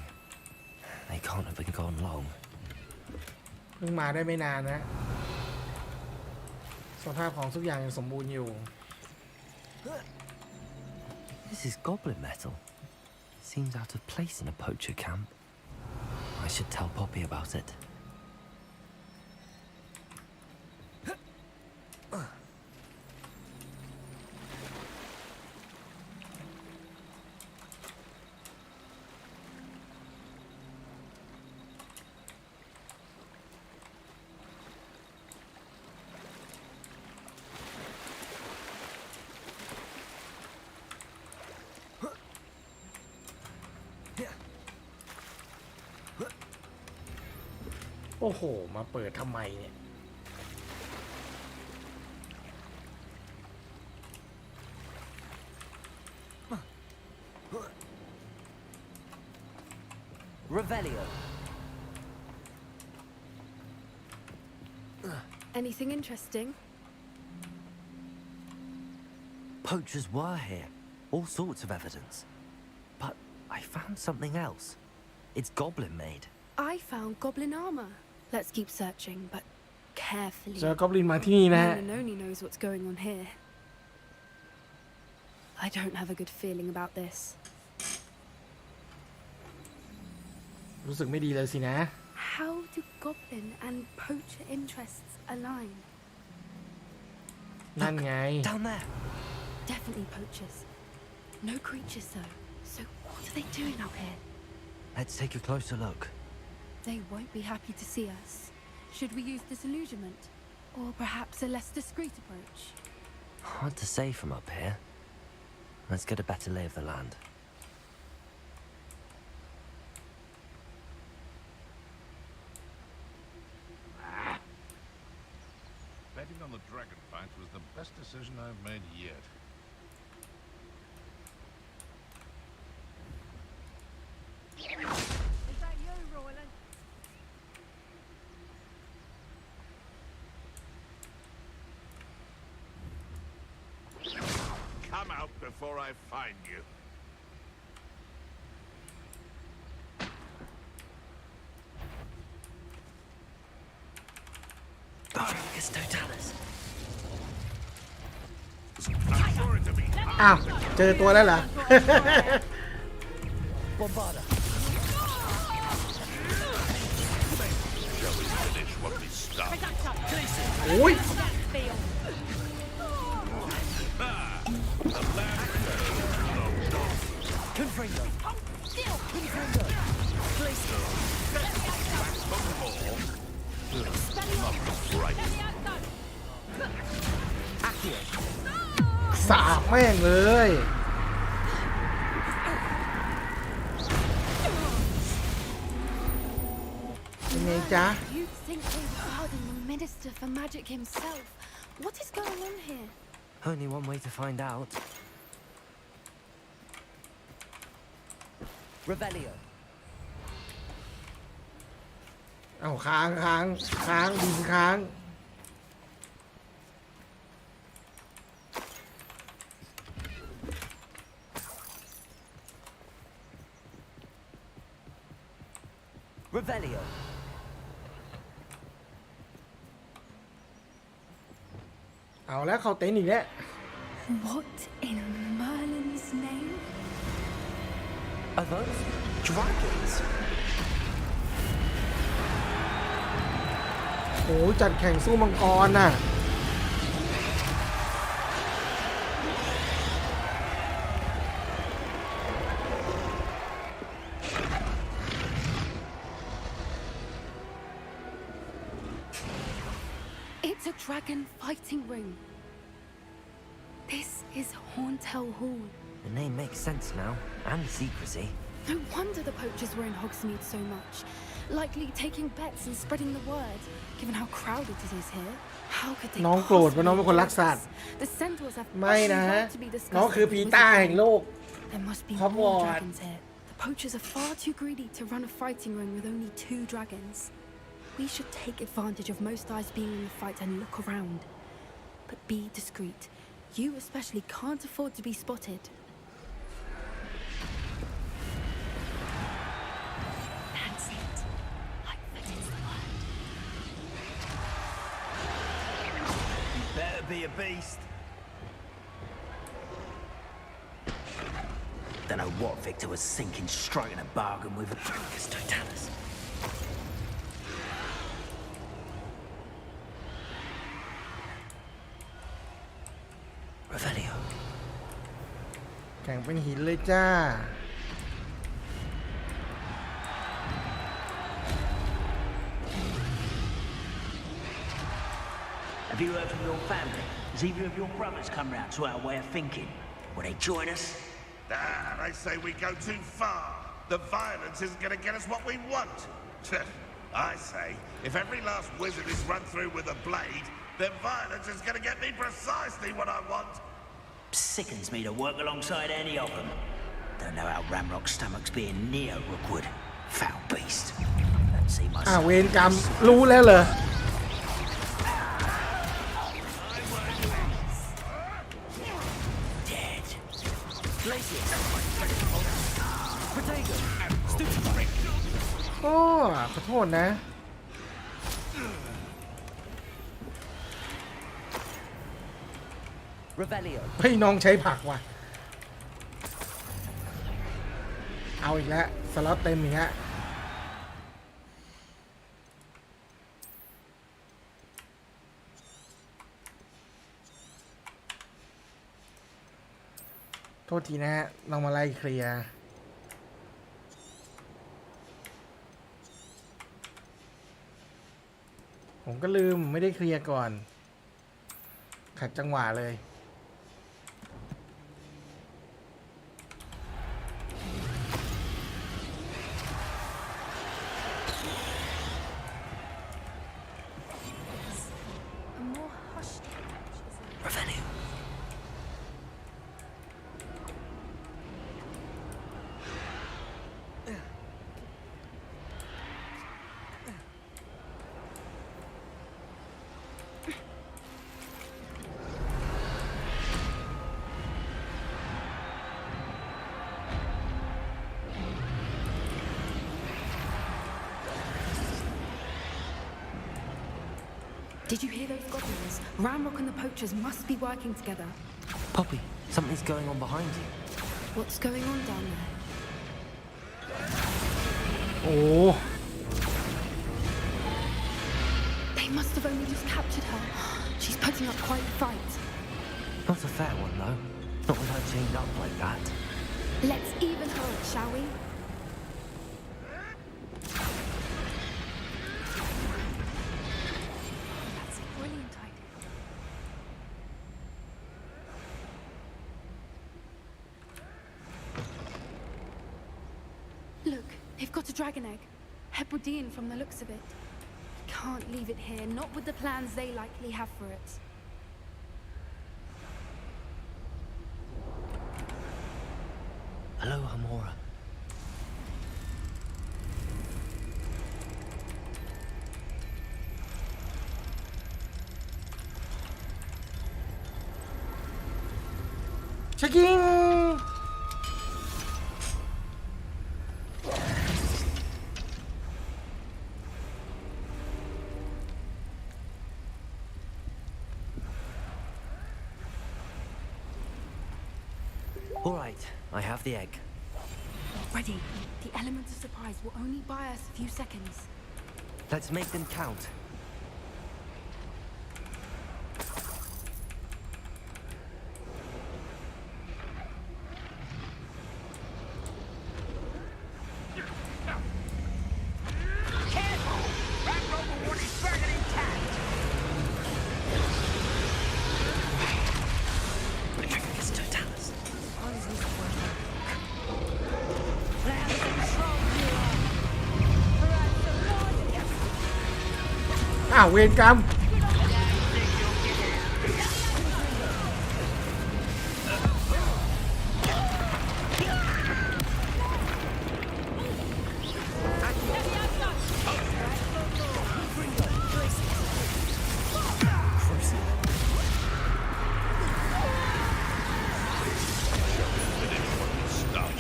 They can't have been gone long. เพิ่งมาได้ไม่นานนะสภาพของทุกอย่างยังสมบูรณ์อยู่ This is goblin metal. Seems out of place in a poacher camp. I should tell Poppy about it. โอ้โหมาเปิดทำไมเนี่ย Revelio. Anything interesting? Poachers were here. All sorts of evidence. But I found something else. It's goblin made. I found goblin armor. Let's keep searching, but carefully. เจอกอบลินมาที่นี่นะฮะ No one only knows what's going on here. I don't have a good feeling about this. รู้สึกไม่ดีเลยสินะ How do goblin and poacher interests align? นั่นไง Down there. Definitely poachers. No creatures though. So what are they doing out here? Let's take a closer look. They won't be happy to see us. Should we use disillusionment? Or perhaps a less discreet approach? Hard to say from up here. Let's get a better lay of the land. Betting on the dragon fight was the best decision I've made yet. Is that you, Roland? Come out before I find you. Focus totalis. I'm sure it to be อ้าว เจอตัวแล้วเหรอ Bombarda. Shall we finish what we started? โอ้ย Confringo. Confringo. Glacier. Right. Accio. สาบแม่งเลยเป็นไงจ๊ะ You think they were guarding the Minister for Magic himself? What is going on here? Only one way to find out. Revelio. เอาค้างค้างค้างดินค้าง Revelio. เอาแล้วเขาเต็นท์อีกแล้ว What in Merlin's name? Are those dragons? โอ้จัดแข่งสู้มังกรน่ะ It's a dragon fighting ring. This is Hauntel Hall. The name makes sense now, and secrecy. No wonder the poachers were in Hogsmeade so much. Likely taking bets and spreading the word, given how crowded it is here. How could they น้องโกรธว่าน้องเป็นคนรักสัตว์ The centaurs have ไม่นะ right to be discussed น้องคือพีต้าแห่งโลก There must be Come more on. dragons here. The poachers are far too greedy to run a fighting ring with only 2 dragons. We should take advantage of most eyes being in the fight and look around. But be discreet. You especially can't afford to be spotted. Nancy, be a beast. Don't know what Victor was thinking, striking a bargain with Focus Totalis. Revelio. แข่งเป็นหินเลยจ้า Have you heard from your family? Has either of your brothers come round to our way of thinking? Will they join us? Ah, they say we go too far. The violence isn't going to get us what we want. I say, if every last wizard is run through with a blade, then violence is going to get me precisely what I want. Sickens me to work alongside any of them. Don't know how Ramrock's stomach's being near Rookwood. Foul beast. Don't see my เวรกรรมรู้แล้วเหรอ dead. โอ้ขอโทษนะ Revelio. เฮ้ยน้องใช้ผักว่ะ เอาอีกแล้วสล็อตเต็มอีกแล้วโทษทีนะฮะเรามาไล่เคลียร์ผมก็ลืมไม่ได้เคลียร์ก่อน ขัดจังหวะเลย Revelio. Did you hear those goblins? Ramrock and the poachers must be working together. Poppy, something's going on behind you. What's going on down there? โอ้ They must have only just captured her. She's putting up quite a fight. Not a fair one, though. Not with her chained up like that. Let's even her up, shall we? That's a brilliant idea. Look, they've got a dragon egg. Hebridean from the looks of it. Can't leave it here, not with the plans they likely have for it. Hello, Hamora. Checking! All right, I have the egg. Ready. The element of surprise will only buy us a few seconds. Let's make them count. À, เวรกรรม Stop.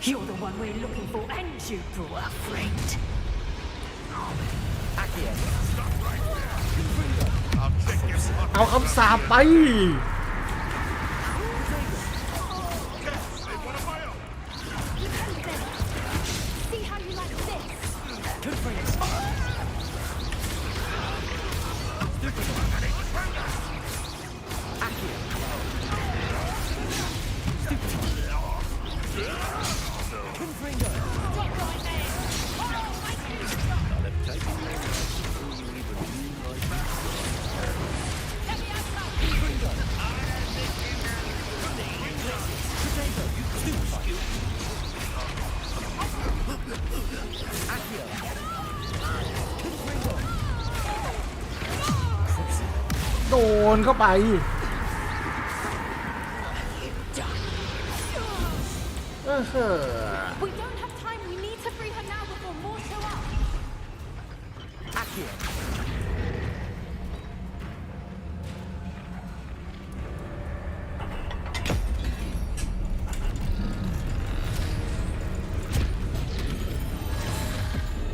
You're the one we're looking for, and you brought a friend. เอาคำสาปไป See how you like this?โดนเข้าไปWe don't have time. We need to free her now before more show up.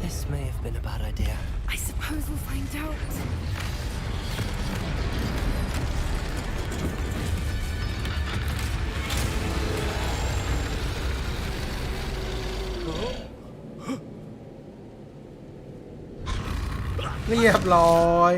This may have been a bad idea. I suppose we'll find out. Oh. เรียบร้อย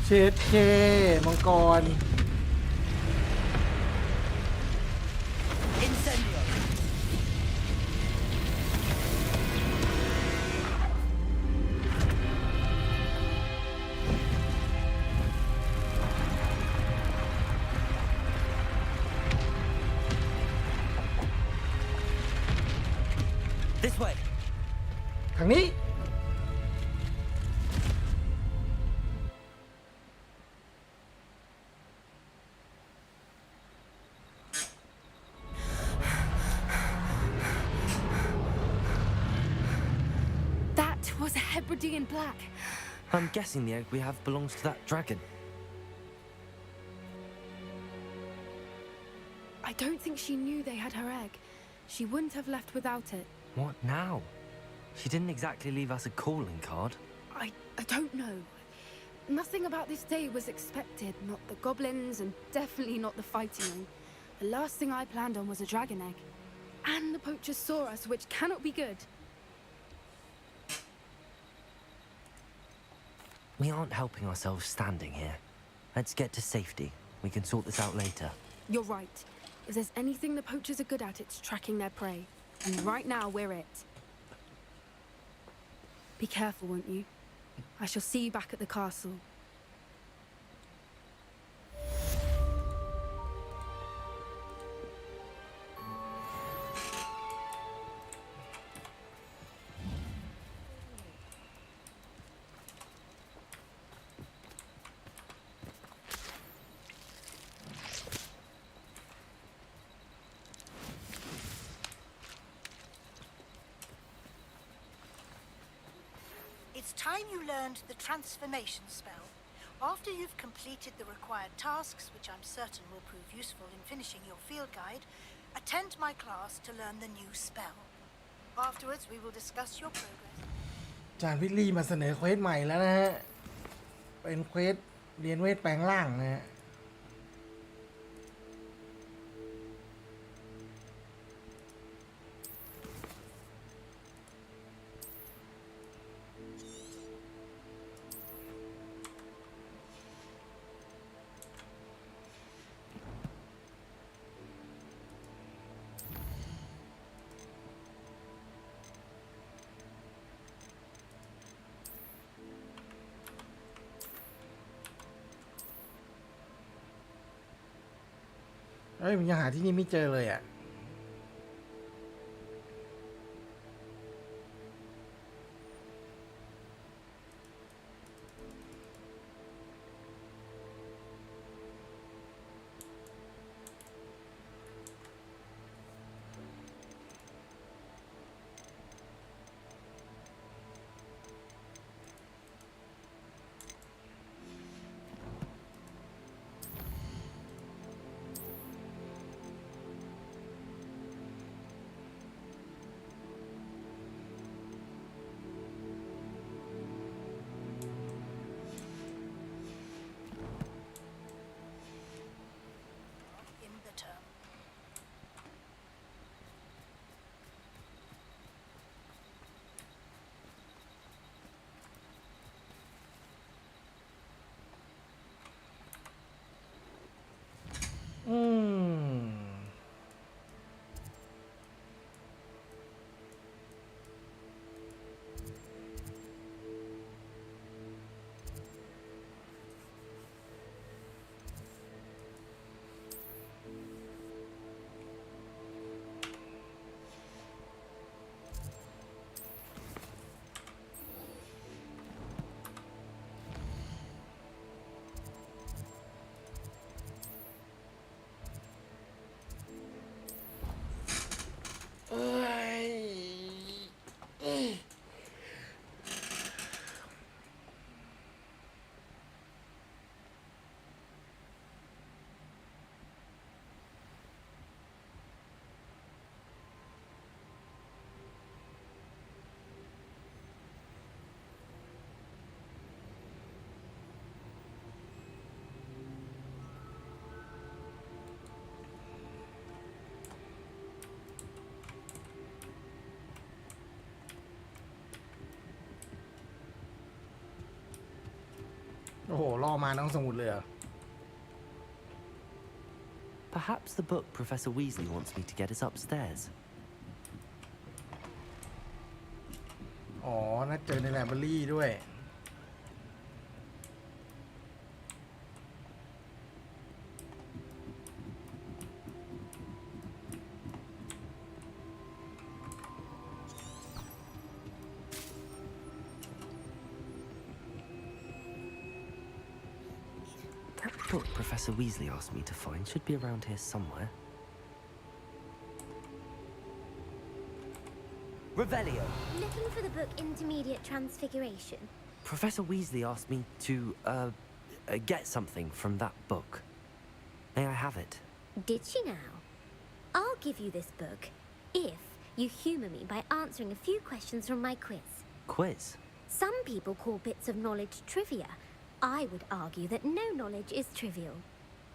เช็ดเคมังกร This way. ทางนี้ That was a Hebridean black. I'm guessing the egg we have belongs to that dragon. I don't think she knew they had her egg. She wouldn't have left without it. What now? She didn't exactly leave us a calling card. I don't know. Nothing about this day was expected. Not the goblins, and definitely not the fighting. The last thing I planned on was a dragon egg. And the poachers saw us, which cannot be good. We aren't helping ourselves standing here. Let's get to safety. We can sort this out later. You're right. If there's anything the poachers are good at, it's tracking their prey. And right now, we're it. Be careful, won't you? I shall see you back at the castle. It's time you learned the transformation spell. After you've completed the required tasks, which I'm certain will prove useful in finishing your field guide, attend my class to learn the new spell. Afterwards, we will discuss your progress. อาจารย์วิลลี่มาเสนอเควสใหม่แล้วนะฮะ เป็นเควสเรียนเวทแปลงร่างนะฮะ เอ้ยมันยังหาที่นี่ไม่เจอเลยอ่ะ โอ้โหล่อมาทั้งสมุดเลยเหรอ Perhaps the book Professor Weasley wants me to get is upstairs. อ๋อน่าเจอในไลบรารีด้วย That book Professor Weasley asked me to find should be around here somewhere. Revelio. Looking for the book Intermediate Transfiguration. Professor Weasley asked me to, get something from that book. May I have it? Did she now? I'll give you this book if you humour me by answering a few questions from my quiz. Quiz? Some people call bits of knowledge trivia. I would argue that no knowledge is trivial.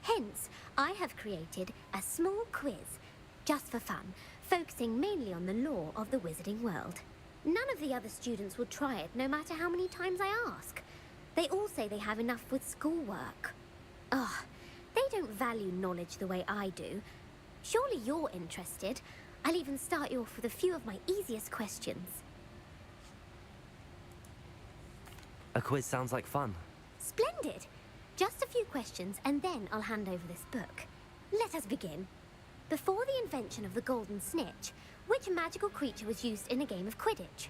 Hence, I have created a small quiz, just for fun, focusing mainly on the lore of the wizarding world. None of the other students will try it, no matter how many times I ask. They all say they have enough with schoolwork. Ugh, they don't value knowledge the way I do. Surely you're interested. I'll even start you off with a few of my easiest questions. A quiz sounds like fun. Splendid! Just a few questions and then I'll hand over this book. Let us begin. Before the invention of the golden snitch, which magical creature was used in a game of Quidditch?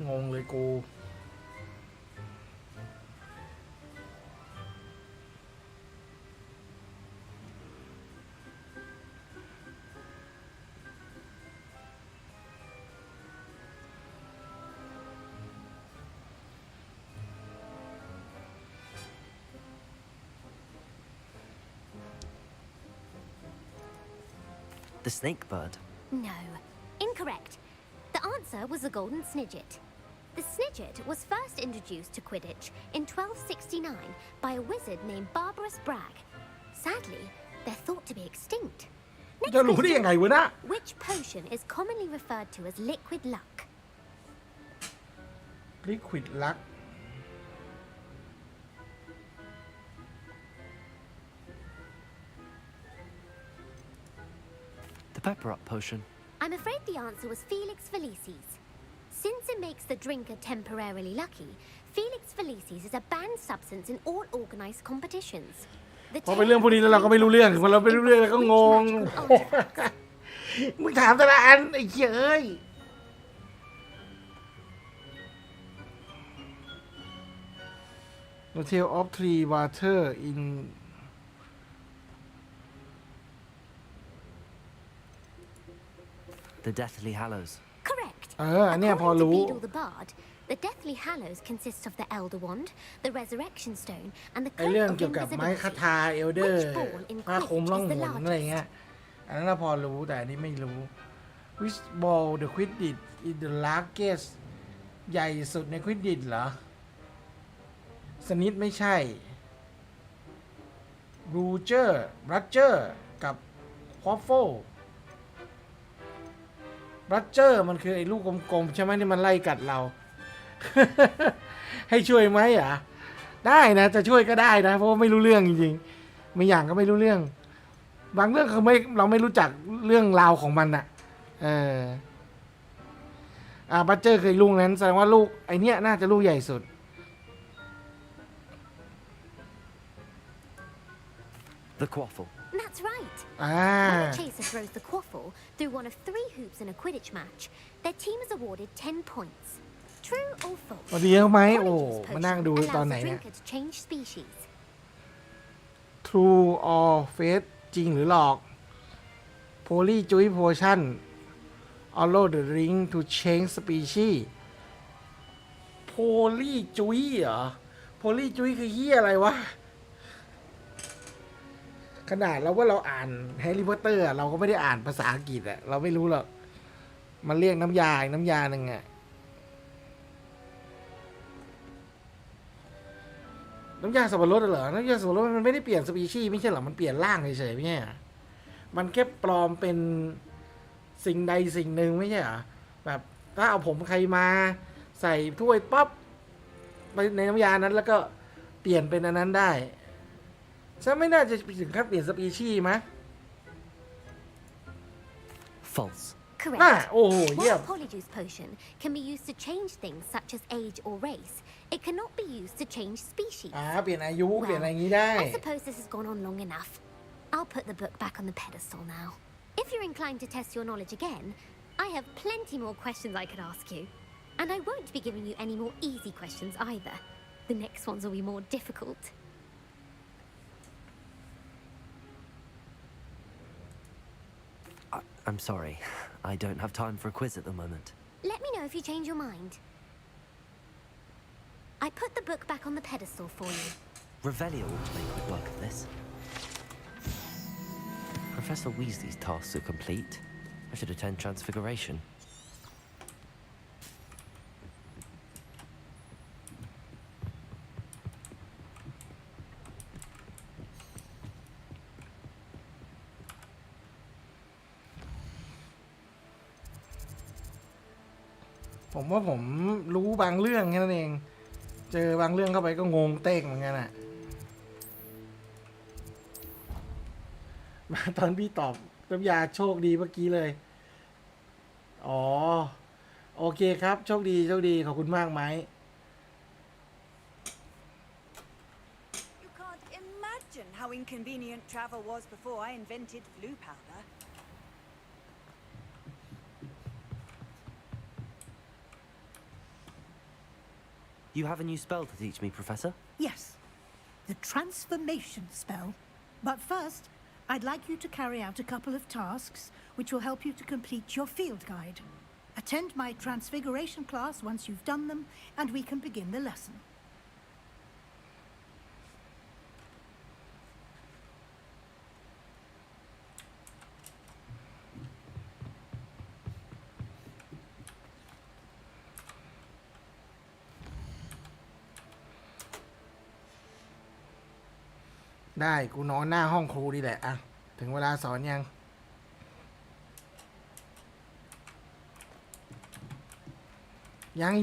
งงเลยกู The snake bird. No. Incorrect. The answer was the golden snidget. The snidget was first introduced to Quidditch in 1269 by a wizard named Barbarous Bragg. Sadly, they're thought to be extinct. Next จะรู้ได้ยังไงวะนะ Which potion is commonly referred to as liquid luck? Liquid luck The pepper up potion. I'm afraid the answer was Felix Felicis. Since it makes the drinker temporarily lucky, Felix Felicis is a banned substance in all organized competitions. พอไปเรื่องพวกนี้แล้วเราก็ไม่รู้เรื่องพอเราไม่รู้เรื่องเราก็งง มึงถามแต่ละอันไอ้เหี้ยเอ้ย The Tale of Three Water in The Deathly Hallows. Correct. อันเนี้ยพอ According to รู้ Beedle the Bard, the Deathly Hallows consists of the Elder Wand, the Resurrection Stone, and the ไอ้ Cloak เรื่อง of เกี่ยวกับไม้คา Invisibility. ถาเอลเดอร์ Which ball in ผ้าคลุม Quidditch ล่อง is ห the นอะไร largest? เงี้ยอันนั้นเราพอรู้แต่อันนี้ไม่รู้ Which ball the Quidditch is the largest ใหญ่สุดใน Quidditch เหรอ สนิทไม่ใช่ Roger กับ Quaffle Roger มันคือไอ้ลูกกลมๆใช่ไหมที่มันไล่กัดเรา ให้ช่วยไหมอ่ะได้นะจะช่วยก็ได้นะเพราะว่าไม่รู้เรื่องจริงๆมีอย่างก็ไม่รู้เรื่อง บางเรื่องคือเราไม่รู้จักเรื่องราวของมันอ่ะบัตเจอร์เคยลูกนั้นแสดงว่าลูกไอเนี้ยน่าจะลูกใหญ่สุด The Quaffle. That's right. When a chaser throws the quaffle through one of 3 hoops in a Quidditch match, their team is awarded 10 points. True or false? วันเดียวไหมโอ้ Quidditch's มานั่งดู potion ตอน allows ไหน the เนี่ย drinker to change species. True or fake จริงหรือหลอก Poly Juice Potion Allow the drink to change species Poly Juice เหรอ Poly Juice คือเหี้ยอะไรวะ ขนาดเราว่าเราอ่านแฮร์รี่พอตเตอร์เราก็ไม่ได้อ่านภาษาอังกฤษอะเราไม่รู้หรอกมันเรียกน้ำยาอีกน้ำยาหนึ่งอะ น้ำยาสับปะรดเหรอน้ำยาสับปะรดมันไม่ได้เปลี่ยนสปีชีส์ไม่ใช่เหรอมันเปลี่ยนร่างเฉยๆไม่ใช่เหรอมันแค่ปลอมเป็นสิ่งใดสิ่งหนึ่งไม่ใช่เหรอแบบถ้าเอาผมใครมาใส่ถ้วยปั๊บไปในน้ำยานั้นแล้วก็เปลี่ยนเป็นอันนั้นได้ฉันไม่น่าจะถึงขั้นเปลี่ยนสปีชีส์มั้ย False. Correct. While Polyjuice Potion can be used to change things such as age or race, it cannot be used to change species. เปลี่ยนอายุเปลี่ยนอะไรอย่างนี้ได้ I suppose this has gone on long enough. I'll put the book back on the pedestal now. If you're inclined to test your knowledge again, I have plenty more questions I could ask you. And I won't be giving you any more easy questions either. The next ones will be more difficult. I'm sorry. I don't have time for a quiz at the moment. Let me know if you change your mind. I put the book back on the pedestal for you. Revelio ought to make quick work of this. Professor Weasley's tasks are complete. I should attend Transfiguration.ผมว่าผมรู้บางเรื่องแค่นั้นเองเจอบางเรื่องเข้าไปก็งงเต้งเหมือนกันอ่ะมาตอนพี่ตอบน้ำยาโชคดีเมื่อกี้เลยอ๋อโอเคครับโชคดีขอบคุณมากไหม You can't imagine how inconvenient travel was before I invented flu powder. You have a new spell to teach me, Professor? Yes, the transformation spell. But first, I'd like you to carry out a couple of tasks which will help you to complete your field guide. Attend my transfiguration class once you've done them, and we can begin the lesson. ได้กูนอนหน้าห้องครูดีแหละอะถึงเวลาสอนยัง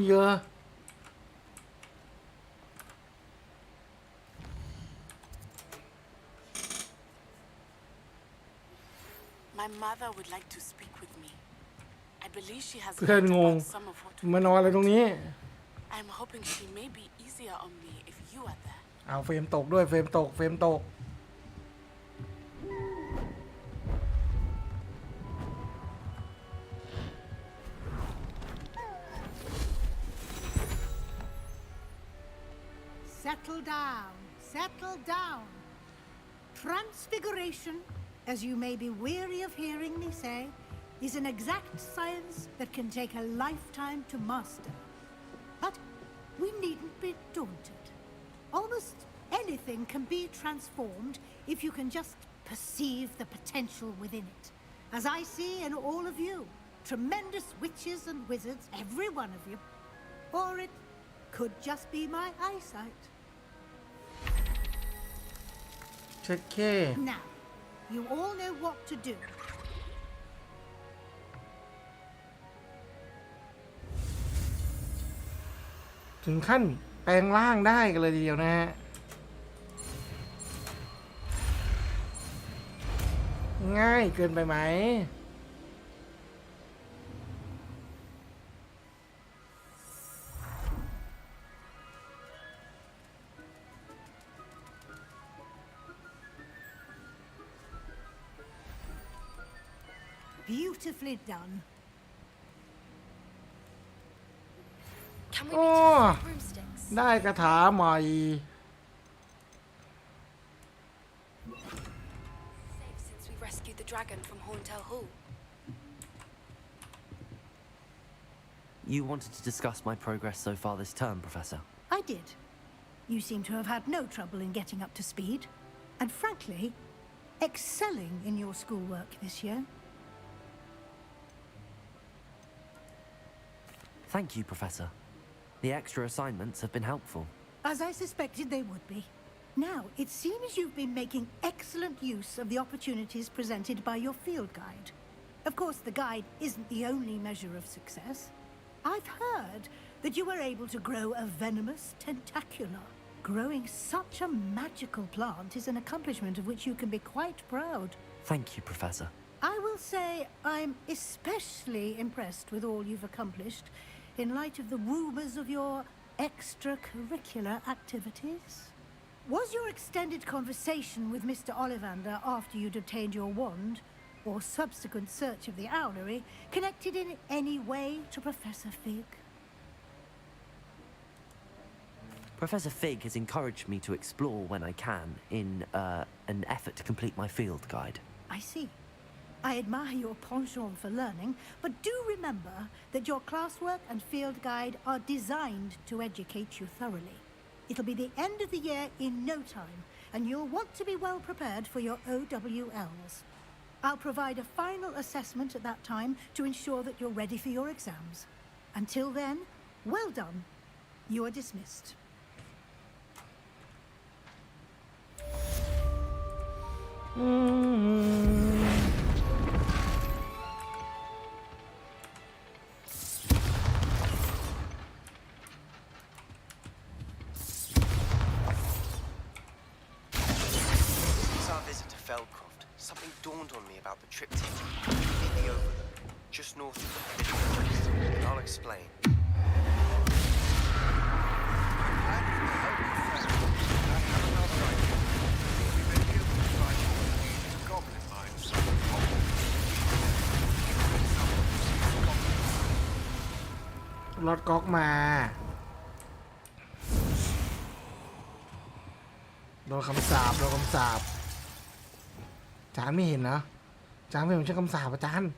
เยอะ My mother would like to speak with me. I believe she has เพื่อนงง some of what มานอนอะไรตรงนี้ I'm hoping she may be easier on me if you are there. เอาเฟรมตกด้วยเฟรมตกSettle down. Transfiguration, as you may be weary of hearing me say, is an exact science that can take a lifetime to master. But we needn't be daunted. Almost anything can be transformed if you can just perceive the potential within it. As I see in all of you, tremendous witches and wizards, every one of you. Or it could just be my eyesight. เช็คเค Now, you all know what to do. ถึงขั้นแปลงร่างได้กันเลยทีเดียวนะฮะง่ายเกินไปไหมBeautifully done. โอ้ได้คาถาใหม่ Since we rescued the dragon from Horntail Hall. You wanted to discuss my progress so far this term, Professor. I did. You seem to have had no trouble in getting up to speed, and frankly, excelling in your schoolwork this year. Thank you, Professor. The extra assignments have been helpful. As I suspected they would be. Now, it seems you've been making excellent use of the opportunities presented by your field guide. Of course, the guide isn't the only measure of success. I've heard that you were able to grow a venomous tentacula. Growing such a magical plant is an accomplishment of which you can be quite proud. Thank you, Professor. I will say I'm especially impressed with all you've accomplished in light of the rumors of your extracurricular activities. Was your extended conversation with Mr. Ollivander after you'd obtained your wand, or subsequent search of the owlery, connected in any way to Professor Fig? Professor Fig has encouraged me to explore when I can in an effort to complete my field guide. I see. I admire your penchant for learning, but do remember that your classwork and field guide are designed to educate you thoroughly. It'll be the end of the year in no time, and you'll want to be well prepared for your OWLs. I'll provide a final assessment at that time to ensure that you're ready for your exams. Until then, well done. You are dismissed. Since our visit to Feldcroft, something dawned on me about the trip taken completely over them, just north of the village. And I'll explain.รถก๊อกมาโดนคำสาปจานไม่เห็นนะจานไม่เห็นผมใช้คำสาปอาจารย์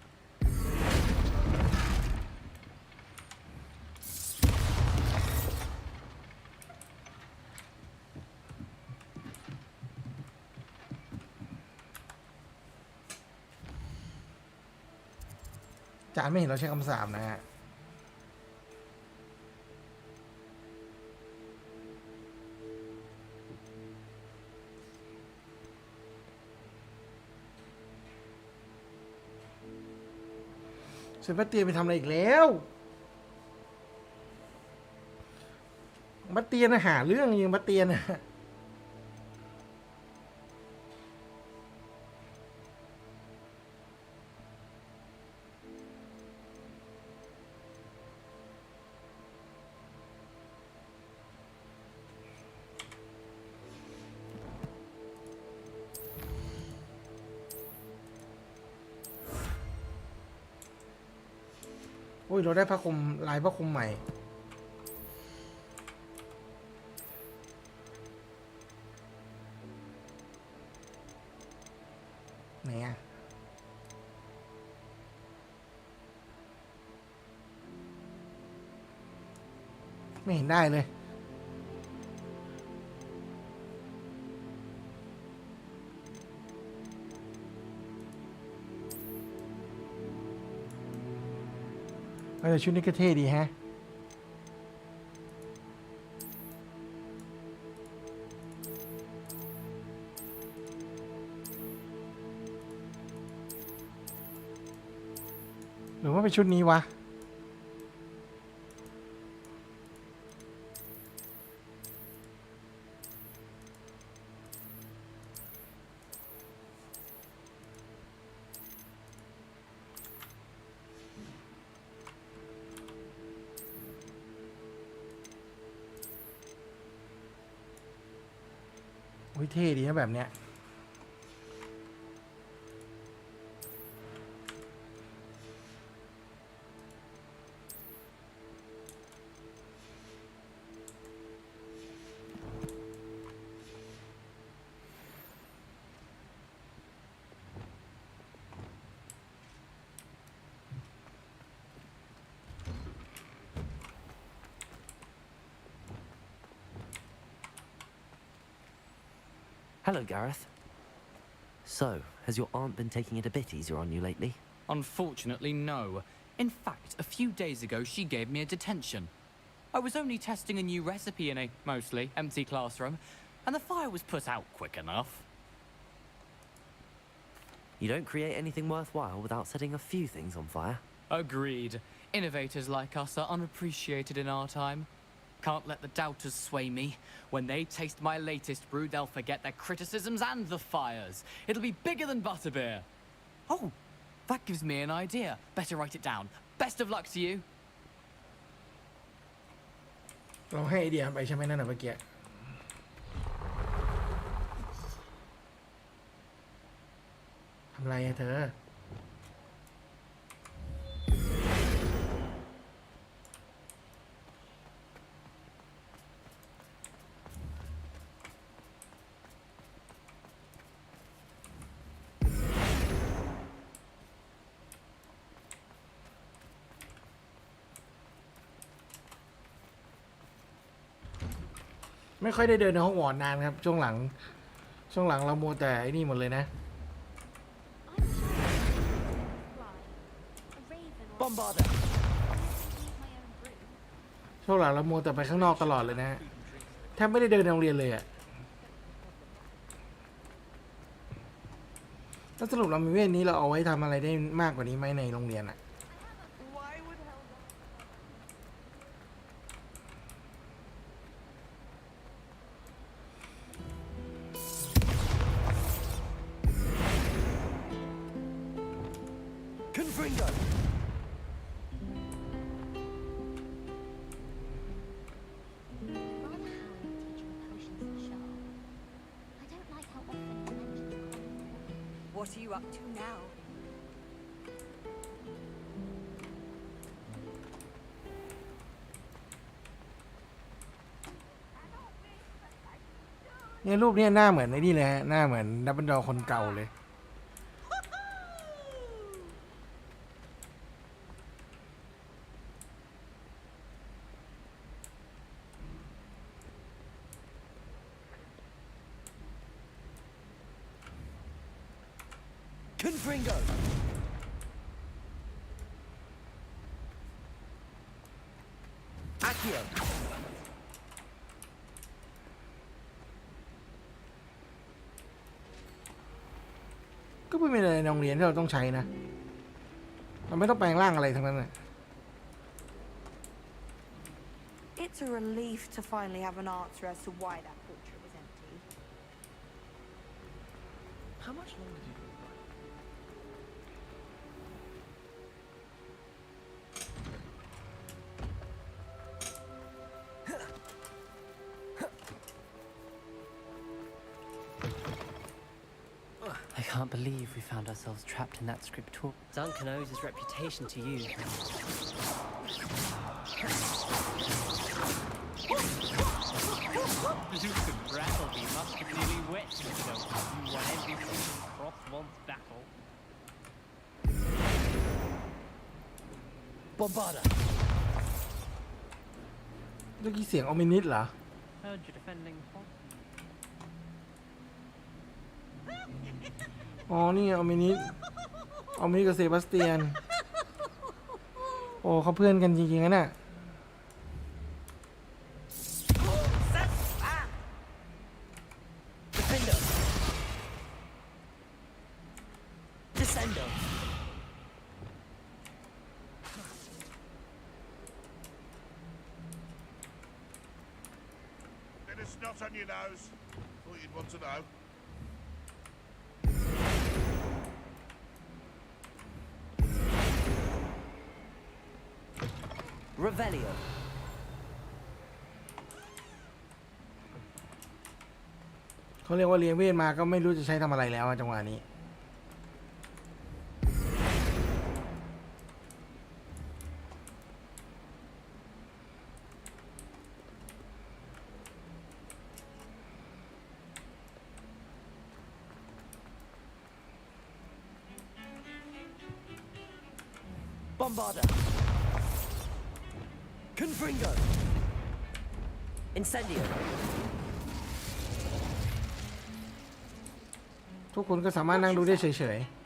จานไม่เห็นเราใช้คำสาปนะฮะเซบาสเตียนไปทำอะไรอีกแล้วบัสเตียนหาเรื่องยิงบัสเตียนโอ้ยเราได้ผ้าคลุมลายผ้าคลุมใหม่ไหนอ่ะไม่เห็นได้เลยแต่ชุดนี้ก็เท่ดีฮะหรือว่าเป็นชุดนี้วะโอ้ยเท่ดีนะแบบเนี้ยHello, Gareth. So, has your aunt been taking it a bit easier on you lately? Unfortunately, no. In fact, a few days ago, she gave me a detention. I was only testing a new recipe in a mostly empty classroom, and the fire was put out quick enough. You don't create anything worthwhile without setting a few things on fire. Agreed. Innovators like us are unappreciated in our time. Can't let the doubters sway me. When they taste my latest brew, they'll forget their criticisms and the fires. It'll be bigger than butterbeer. Oh, that gives me an idea. Better write it down. Best of luck to you. เราให้ไอเดียไปใช่ไหมนั่นน่ะเมื่อกี้ทำไรอะเธอไม่ค่อยได้เดินในห้องวอร์ดนานครับช่วงหลังเราโมแต่ไอ้นี่หมดเลยนะ Bombarder. ช่วงหลังเราโมแต่ไปข้างนอกตลอดเลยนะแทบไม่ได้เดินในโรงเรียนเลยอะแล้วสรุปเรามีเวทนี้เราเอาไว้ทำอะไรได้มากกว่านี้ไหมในโรงเรียนอะConfringo. What are you up to now? เนี่ยรูปเนี่ยหน้าเหมือนไอ้นี่เลยฮะหน้าเหมือนดับเบิลดอคนเก่าเลย Confringo. Accio. ก็ไม่มีอะไรในโรงเรียนที่เราต้องใช้นะเราไม่ต้องแปลงร่างอะไรทั้งนั้นเลย It's a relief to finally have an answer as to why that portrait was empty. How much longer do you think? I can't believe we found ourselves trapped in that scriptor. Duncan owes his reputation to you. Zeus and Brattleby must have nearly wet themselves. You won every single cross-once battle. Bombarder. เมื่อกี้เสียงออมินิสเหรอ Heard you defending Hog. อ๋อนี่ออมินิสกับเซบาสเตียนโอ้เขาเพื่อนกันจริงๆนะเนี่ย Defender. Descendo. Bit of snot on your nose. Thought you'd want to know. Revelio. เขาเรียกว่าเลี้ยงเวทมาก็ไม่รู้จะใช้ทำอะไรแล้วจังหวะนี้ Bombarder. Confringo. Incendio. ทุกคนก็สามารถนั่งดูได้เฉยๆ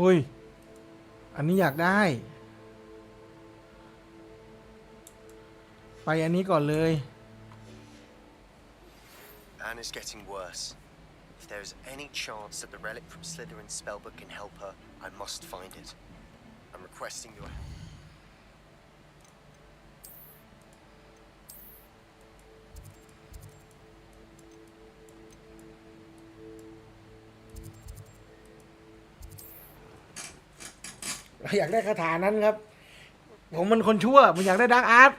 อุ้ยอันนี้อยากได้ไปอันนี้ก่อนเลย Anne is getting worse. If there is any chance that the relic from Slytherin's spellbook can help her, I must find it. I'm requesting your help. อยากได้คาถานั้นครับผมมันคนชั่วมันอยากได้ดาร์กอาร์ต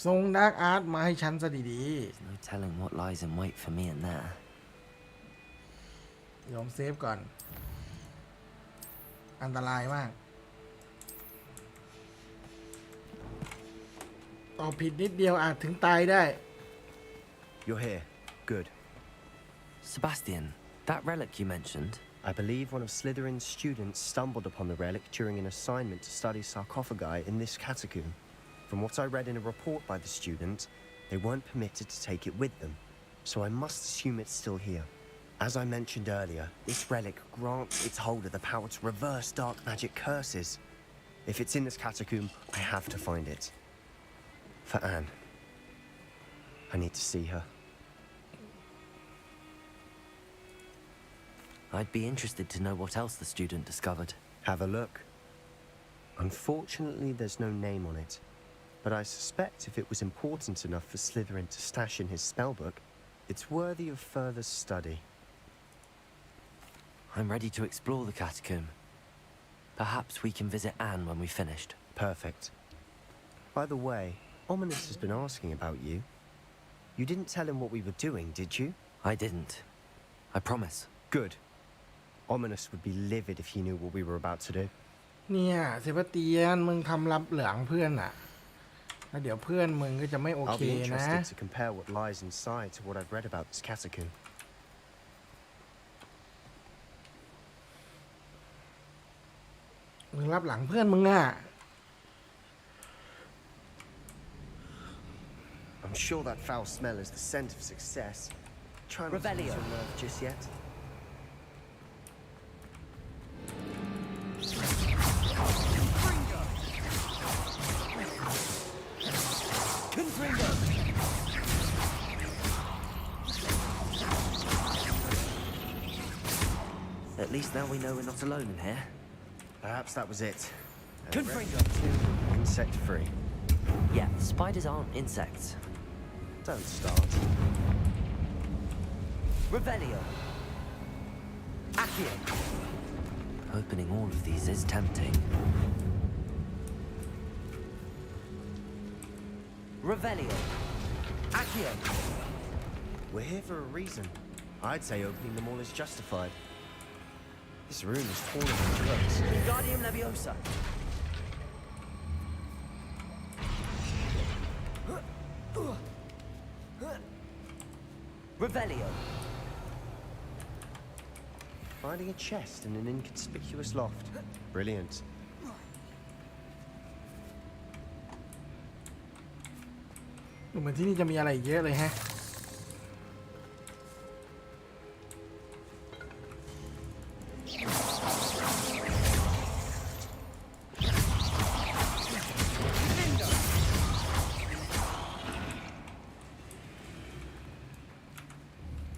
ส่งดาร์กอาร์ตมาให้ฉันซะดีๆ No telling what lies in wait for me in there. ยอมเซฟก่อนอันตรายมากตอบผิดนิดเดียวอาจถึงตายได้ You're here. Good. Sebastian, that relic you mentioned. I believe one of Slytherin's students stumbled upon the relic during an assignment to study sarcophagi in this catacomb. From what I read in a report by the student, they weren't permitted to take it with them, so I must assume it's still here. As I mentioned earlier, this relic grants its holder the power to reverse dark magic curses. If it's in this catacomb, I have to find it. For Anne. I need to see her. I'd be interested to know what else the student discovered. Have a look. Unfortunately, there's no name on it, but I suspect if it was important enough for Slytherin to stash in his spellbook, it's worthy of further study. I'm ready to explore the catacomb. Perhaps we can visit Anne when we've finished. Perfect. By the way, Ominous has been asking about you. You didn't tell him what we were doing, did you? I didn't. I promise. Good. Ominous would be livid if he knew what we were about to do. เนี่ยเซบาสเตียนมึงทำลับเหลืองเพื่อนอ่ะแล้วเดี๋ยวเพื่อนมึงก็จะไม่โอ I'll เค be นะ interested to compare what lies inside to what I've read about this catacomb. มึงรับหลังเพื่อนมึงอ่ะ I'm sure that foul smell is the scent of success. Try not to lose your nerve just yet. At least now we know we're not alone in here. Perhaps that was it. Confringo. Insect-free. Yeah, spiders aren't insects. Don't start. Revelio. Accio. Opening all of these is tempting. Revelio. Accio. We're here for a reason. I'd say opening them all is justified. This room is falling in close. Wingardium Leviosa. Revelio. Finding a chest in an inconspicuous loft. Brilliant. ดูเหมือนที่นี่จะมีอะไรเยอะเลยฮะ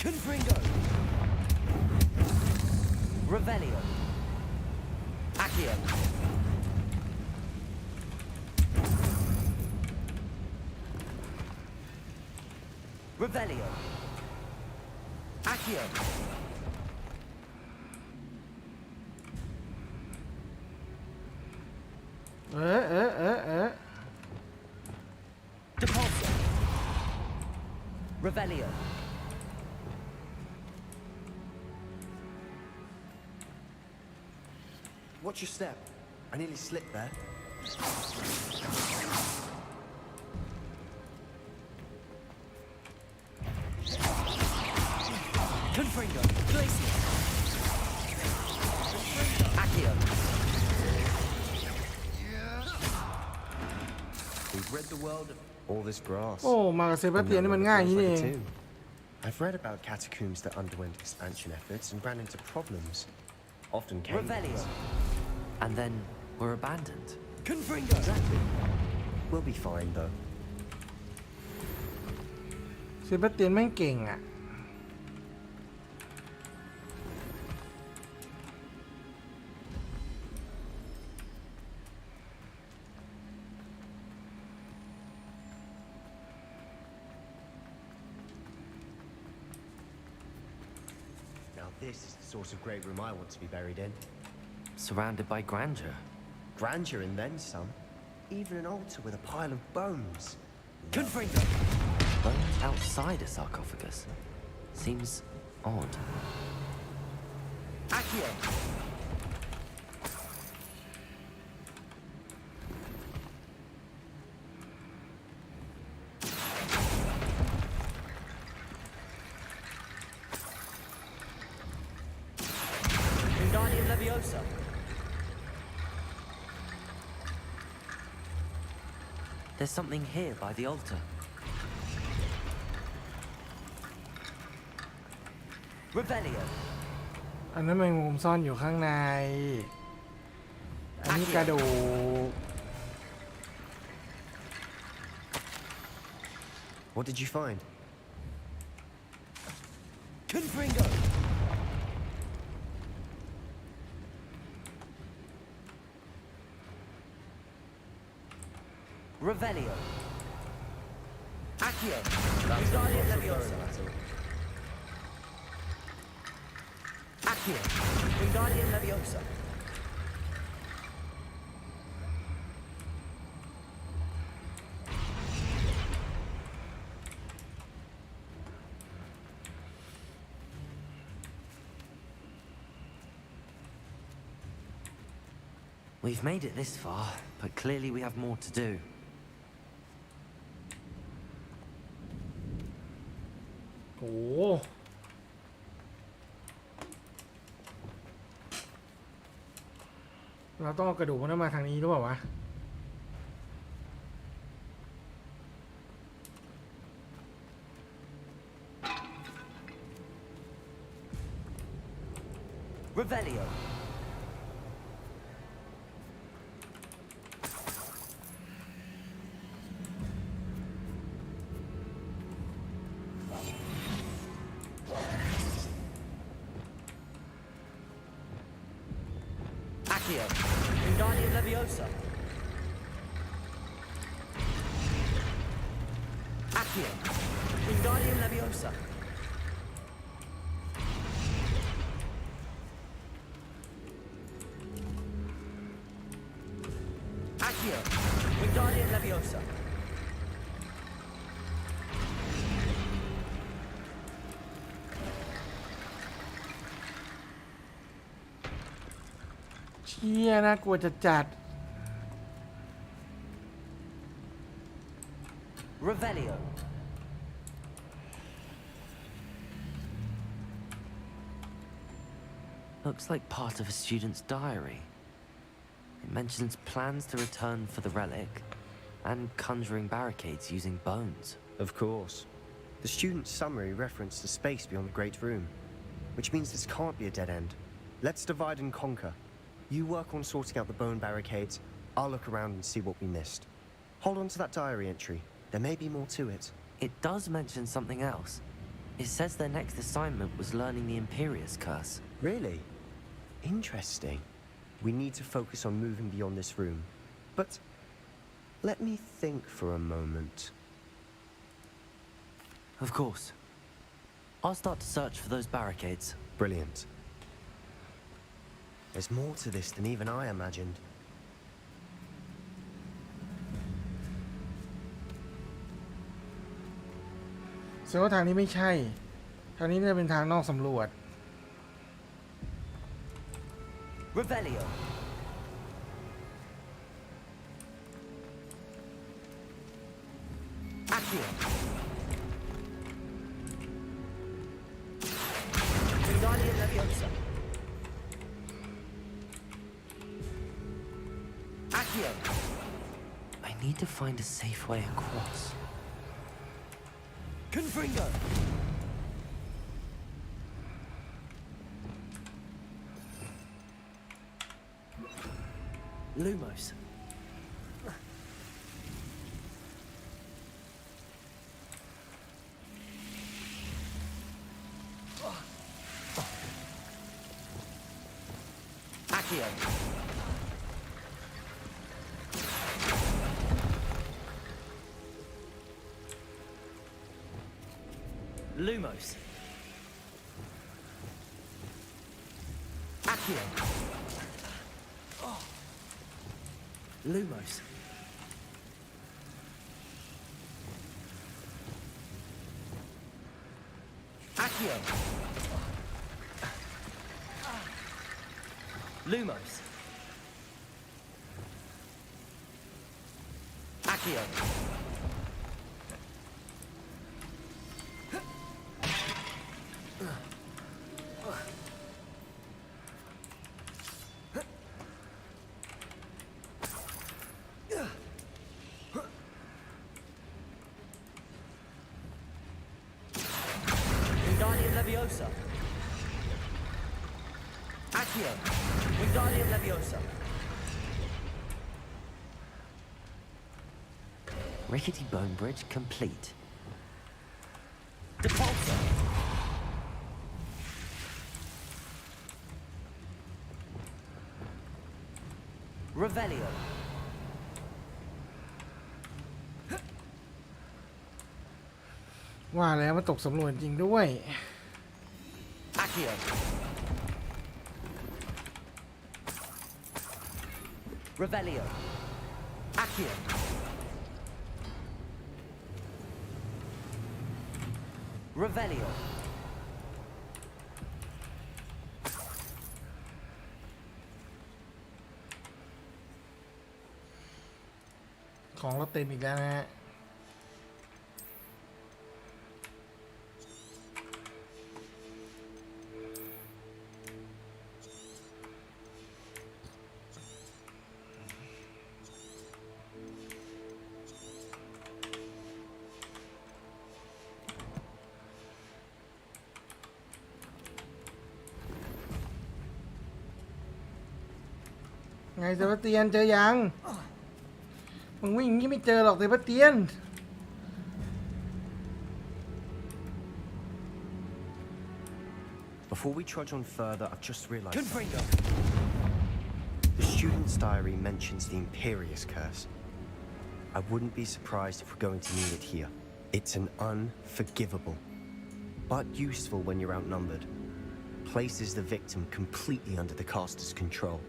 Confringo. Revelio. Accio. Revelio. Accio. Depulso. Revelio. Watch your step. I nearly slipped there. Confringo. Glacier. Accio. We've read the world of all this grass. โอ้มากับเซบาสเตียนนี่มันง่ายอย่างนี้เอง Like a tomb. I've read about catacombs that underwent expansion efforts and ran into problems. Often came. Revelio. And then were abandoned. Confringo! Exactly. We'll be fine, though. เซบาสเตียนแม่งเก่งอ่ะ Now this is the sort of great room I want to be buried in. Surrounded by grandeur. Grandeur and then some. Even an altar with a pile of bones. Confringo! Bones outside a sarcophagus. Seems odd. Accio! Wingardium Leviosa. There's something here by the altar. Revelio. อันนั้นแมงมุมซ่อนอยู่ข้างใน อันนี้กระดูก What did you find? Confringo. Revelio. Accio. Wingardium Leviosa. Accio. Wingardium Leviosa. We've made it this far, but clearly we have more to do. โอ้เราต้องเอากระดูกมันมาทางนี้หรือเปล่าวะ Revelio. Accio. Wingardium Leviosa. Accio. Wingardium Leviosa. Accio. Wingardium Leviosa.เชี่ยน่ากลัวจะจัด Revelio. Looks like part of a student's diary. It mentions plans to return for the relic and conjuring barricades using bones. Of course. The student's summary referenced the space beyond the Great Room, which means this can't be a dead end. Let's divide and conquer. You work on sorting out the bone barricades. I'll look around and see what we missed. Hold on to that diary entry. There may be more to it. It does mention something else. It says their next assignment was learning the Imperius Curse. Really? Interesting. We need to focus on moving beyond this room. But let me think for a moment. Of course. I'll start to search for those barricades. Brilliant. There's more to this than even I imagined. แสดงว่าทางนี้ไม่ใช่ ทางนี้น่าจะเป็นทางนอกสำรวจ Revelio. Accio. Wingardium Leviosa. Accio. I need to find a safe way across. Confringo. Lumos. Accio. Lumos. Accio. Lumos. Accio. Lumos. Accio. Wingardium Leviosa. Accio. Wingardium Leviosa. Rickety bone bridge complete. Depulso. Revelio. ว่าแล้วมันตกสำรวจจริงด้วย Accio. Revelio. Accio. Revelio. ของเราเต็มอีกแล้วนะฮะไงเซบาสเตียนเจอยังมึงวิ่งอย่างนี้ไม่เจอหรอกเซบาสเตียน Before we trudge on further, I've just realized... Confringo. The student's diary mentions the Imperious Curse. I wouldn't be surprised if we're going to need it here. It's an unforgivable, but useful when you're outnumbered. Places the victim completely under the caster's control.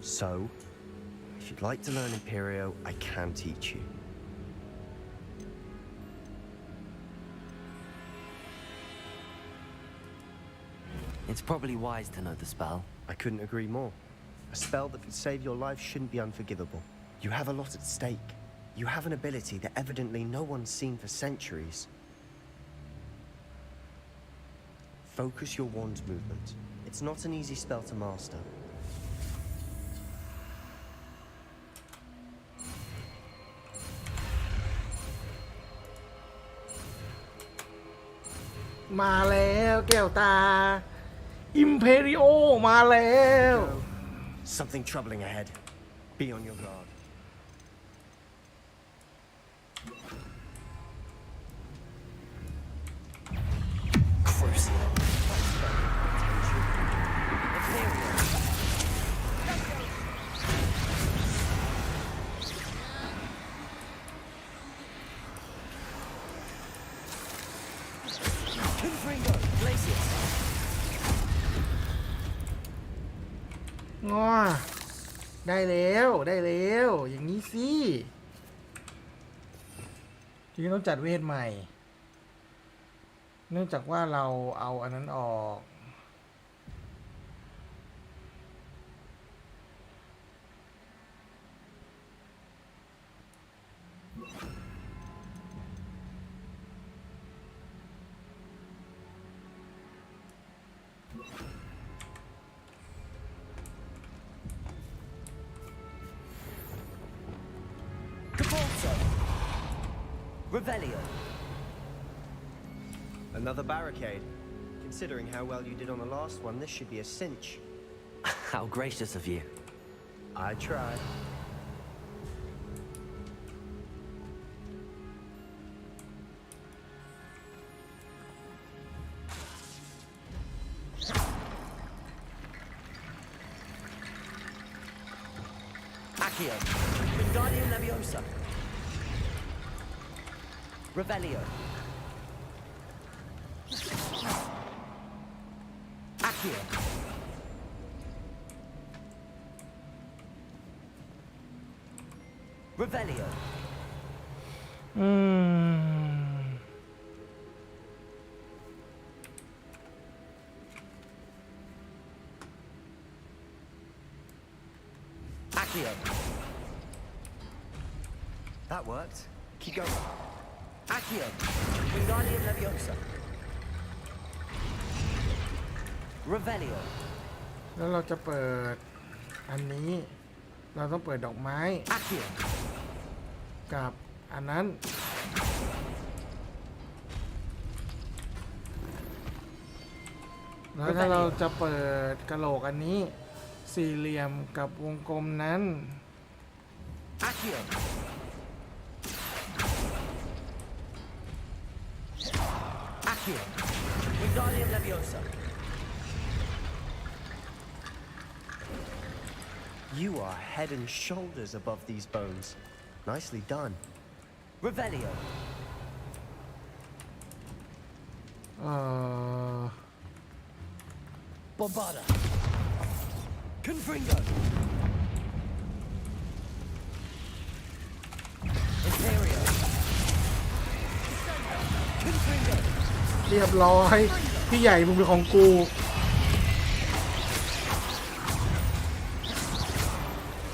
So, if you'd like to learn Imperio, I can teach you. It's probably wise to know the spell. I couldn't agree more. A spell that could save your life shouldn't be unforgivable. You have a lot at stake. You have an ability that evidently no one's seen for centuries. Focus your wand's movement. It's not an easy spell to master. มาแล้วแก้วตา Imperio มาแล้ว Something troubling ahead. Be on your guard. Crucial. Confringo. Glacius. งอได้แล้วได้แล้วอย่างนี้สิทีนี้ต้องจัดเวทใหม่เนื่องจากว่าเราเอาอันนั้นออก Depulso. Revelio. Another barricade. Considering how well you did on the last one, this should be a cinch. How gracious of you. I tried. Accio, Wingardium Leviosa. Revelio. Accio. Revelio. Accio. That worked. Keep going. Accio. Wingardium Leviosa. Revelio. แล้วเราจะเปิดอันนี้เราต้องเปิดดอกไม้ Accio. กับอันนั้นแล้วถ้าเราจะเปิดกระโหลกอันนี้สี่เหลี่ยมกับวงกลมนั้น Accio. Accio. Wingardium Leviosa. You are head and shoulders above these bones. Nicely done. Revelio. Bombarda. Confringo. Imperio. Confringo. เรียบร้อยพี่ใหญ่มึงเป็นของกู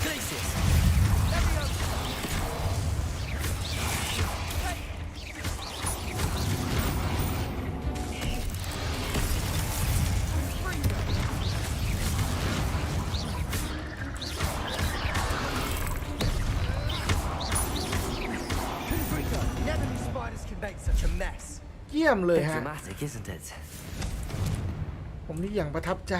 Glacius. Confringo. Never knew spiders could make such a mess. เยี่ยมเลย Bit ฮะ dramatic, isn't it? ผมนี่อย่างประทับใจ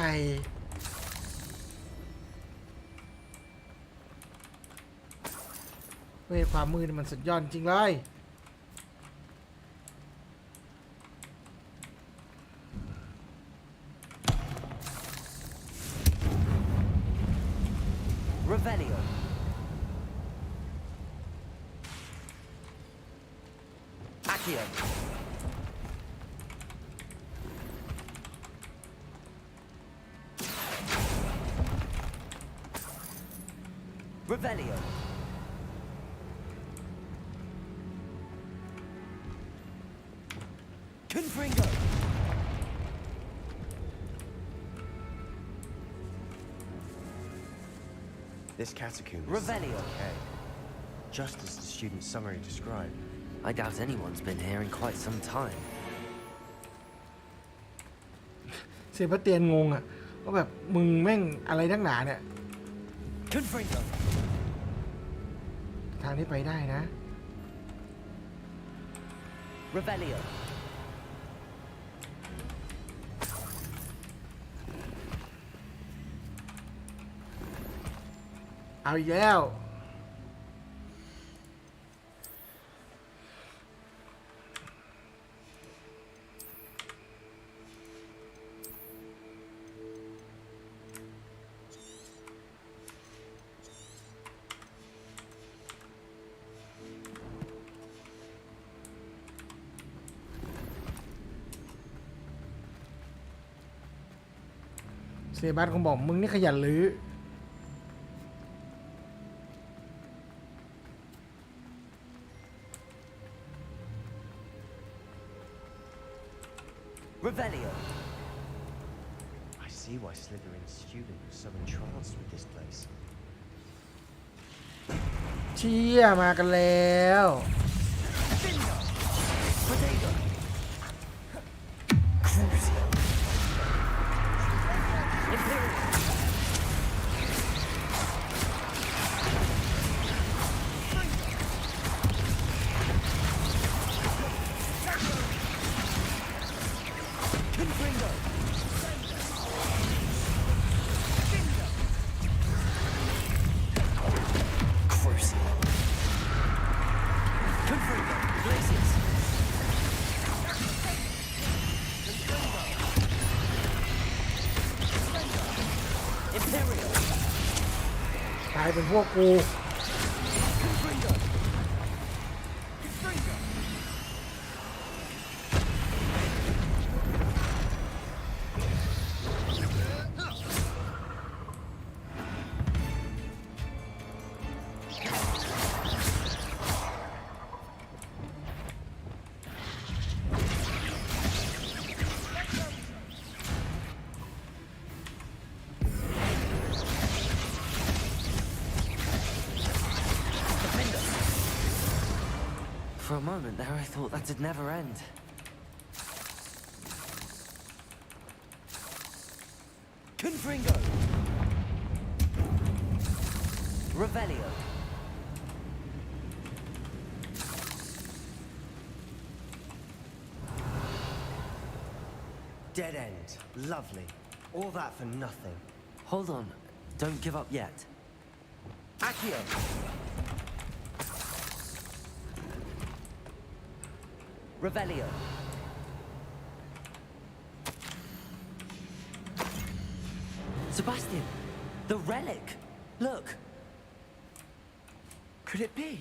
เฮ้ยความมือนี่มันสุดยอดจริงเลย Revelio. Accio. Revelio. Confringo. This catacomb is Revelio. okay, just as the student's summary described. I doubt anyone's been here in quite some time. เซบาสเตียนงงอ่ะว่าแบบมึงแม่งอะไรทั้งหนาเนี่ย Confringo. ทางที่ไปได้นะ Revelio. เอาอีกแล้วเซบาสคงบอกมึงนี่ขยันลื้อ Revelio. I see why Slytherin's student was so entranced with this place. เชี่ยมากันแล้ว Potato. Crucio. Imperial. Confringo. Imperial. กลายเป็นพวกกู For a moment there, I thought that'd never end. Confringo. Revelio. Dead end. Lovely. All that for nothing. Hold on. Don't give up yet. Accio. Revelio. Sebastian, the relic. Look. Could it be?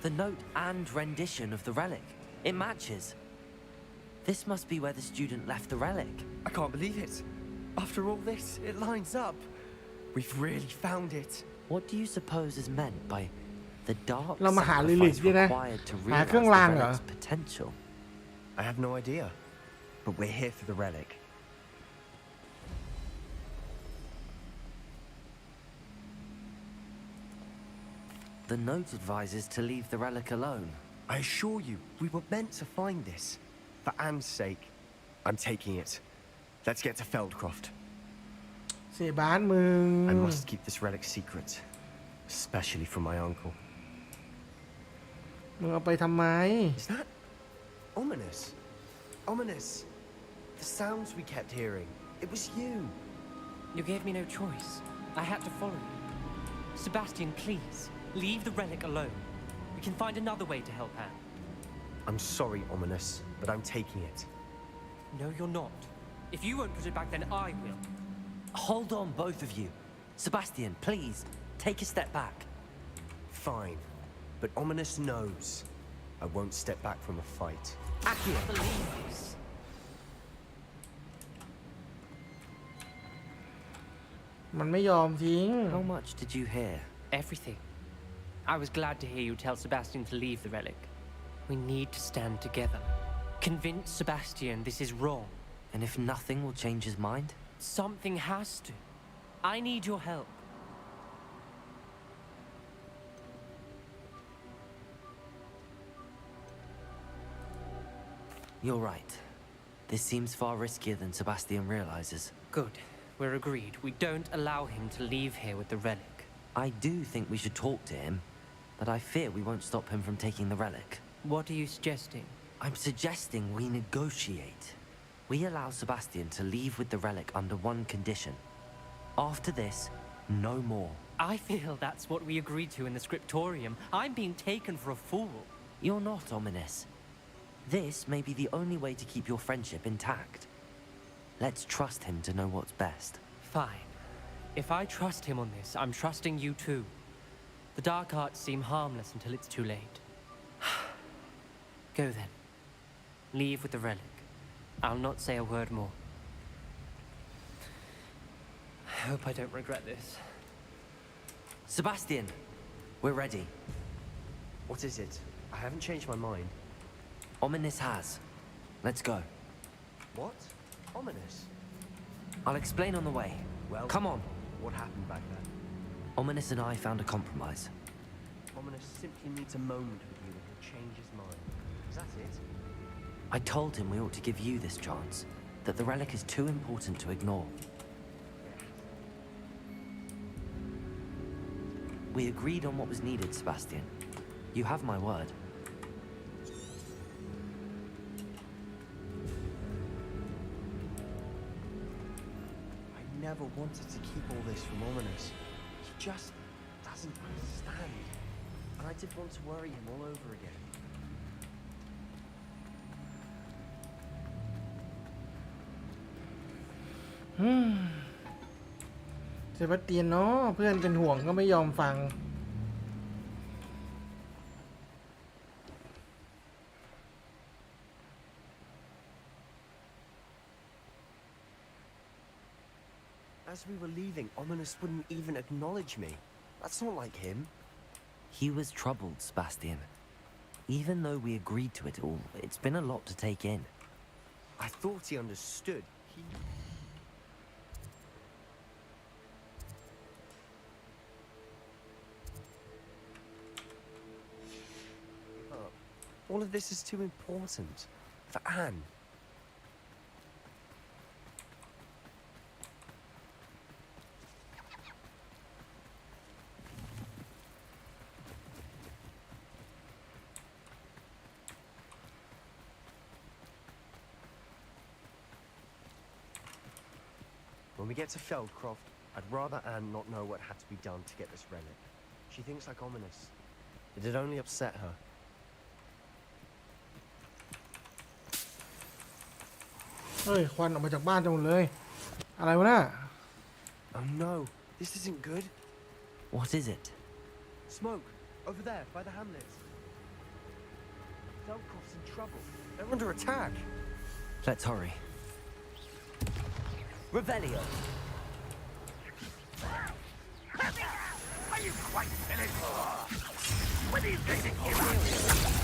The note and rendition of the relic. It matches. This must be where the student left the relic. I can't believe it. After all this, it lines up. We've really found it. What do you suppose is meant by the dark เรามาหาลิลิ sacrifice เนี่ยนะ required to หา realize เครื่อง the รางเหรอ relic's potential? I have no idea. But we're here for the relic. The note advises to leave the relic alone. I assure you, we were meant to find this. For Anne's sake, I'm taking it. Let's get to Feldcroft. เสียบ้านมึง I must keep this relic secret. Especially from my uncle. มึงเอาไปทำไม Is that ominous? Ominous. The sounds we kept hearing. It was you. You gave me no choice. I had to follow you. Sebastian, please, leave the relic alone. We can find another way to help Anne. I'm sorry, Ominous, but I'm taking it. No, you're not. If you won't put it back, then I will. Hold on, both of you. Sebastian, please, take a step back. Fine. But Ominous knows I won't step back from a fight. Accio. I believe this. มันไม่ยอมทิ้ง How much did you hear? Everything. I was glad to hear you tell Sebastian to leave the relic. We need to stand together. Convince Sebastian this is wrong. And if nothing will change his mind? Something has to. I need your help. You're right. This seems far riskier than Sebastian realizes. Good. We're agreed. We don't allow him to leave here with the relic. I do think we should talk to him, but I fear we won't stop him from taking the relic. What are you suggesting? I'm suggesting we negotiate. We allow Sebastian to leave with the relic under one condition. After this, no more. I feel that's what we agreed to in the scriptorium. I'm being taken for a fool. You're not, Ominous. This may be the only way to keep your friendship intact. Let's trust him to know what's best. Fine. If I trust him on this, I'm trusting you too. The dark arts seem harmless until it's too late. Go then. Leave with the relic. I'll not say a word more. I hope I don't regret this. Sebastian, we're ready. What is it? I haven't changed my mind. Ominous has. Let's go. What? Ominous? I'll explain on the way. Well, come on. What happened back then? Ominous and I found a compromise. Ominous simply needs a moment with you and he'll change his mind. Is that it? I told him we ought to give you this chance, that the relic is too important to ignore. We agreed on what was needed, Sebastian. You have my word. I never wanted to keep all this from Ominous. He just doesn't understand. And I did want to worry him all over again. เซบาสเตียนเนาะเพื่อนเป็นห่วงก็ไม่ยอมฟัง As we were leaving, Ominous wouldn't even acknowledge me. That's not like him. He was troubled, Sebastian. Even though we agreed to it all, it's been a lot to take in. I thought he understood. All of this is too important. For Anne. When we get to Feldcroft, I'd rather Anne not know what had to be done to get this relic. She thinks like Ominous. It'd only upset her. เฮ้ยควันออกมาจากบ้านจังหมดเลยอะไรวะน่ะ Oh no, this isn't good. What is it? Smoke, over there, by the hamlets. Feldcroft's in trouble. They're under attack. Let's hurry. Revelio. Are you quite finished? When are you going to give up?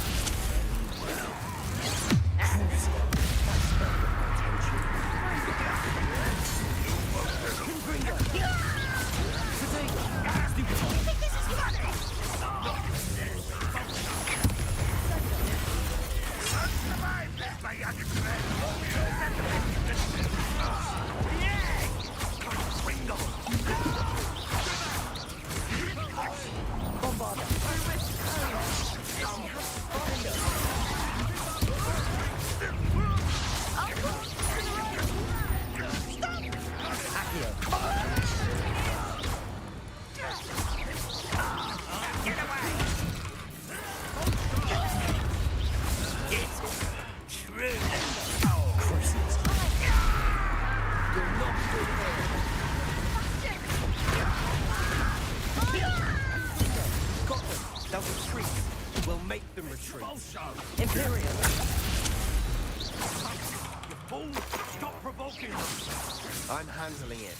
I'm handling it.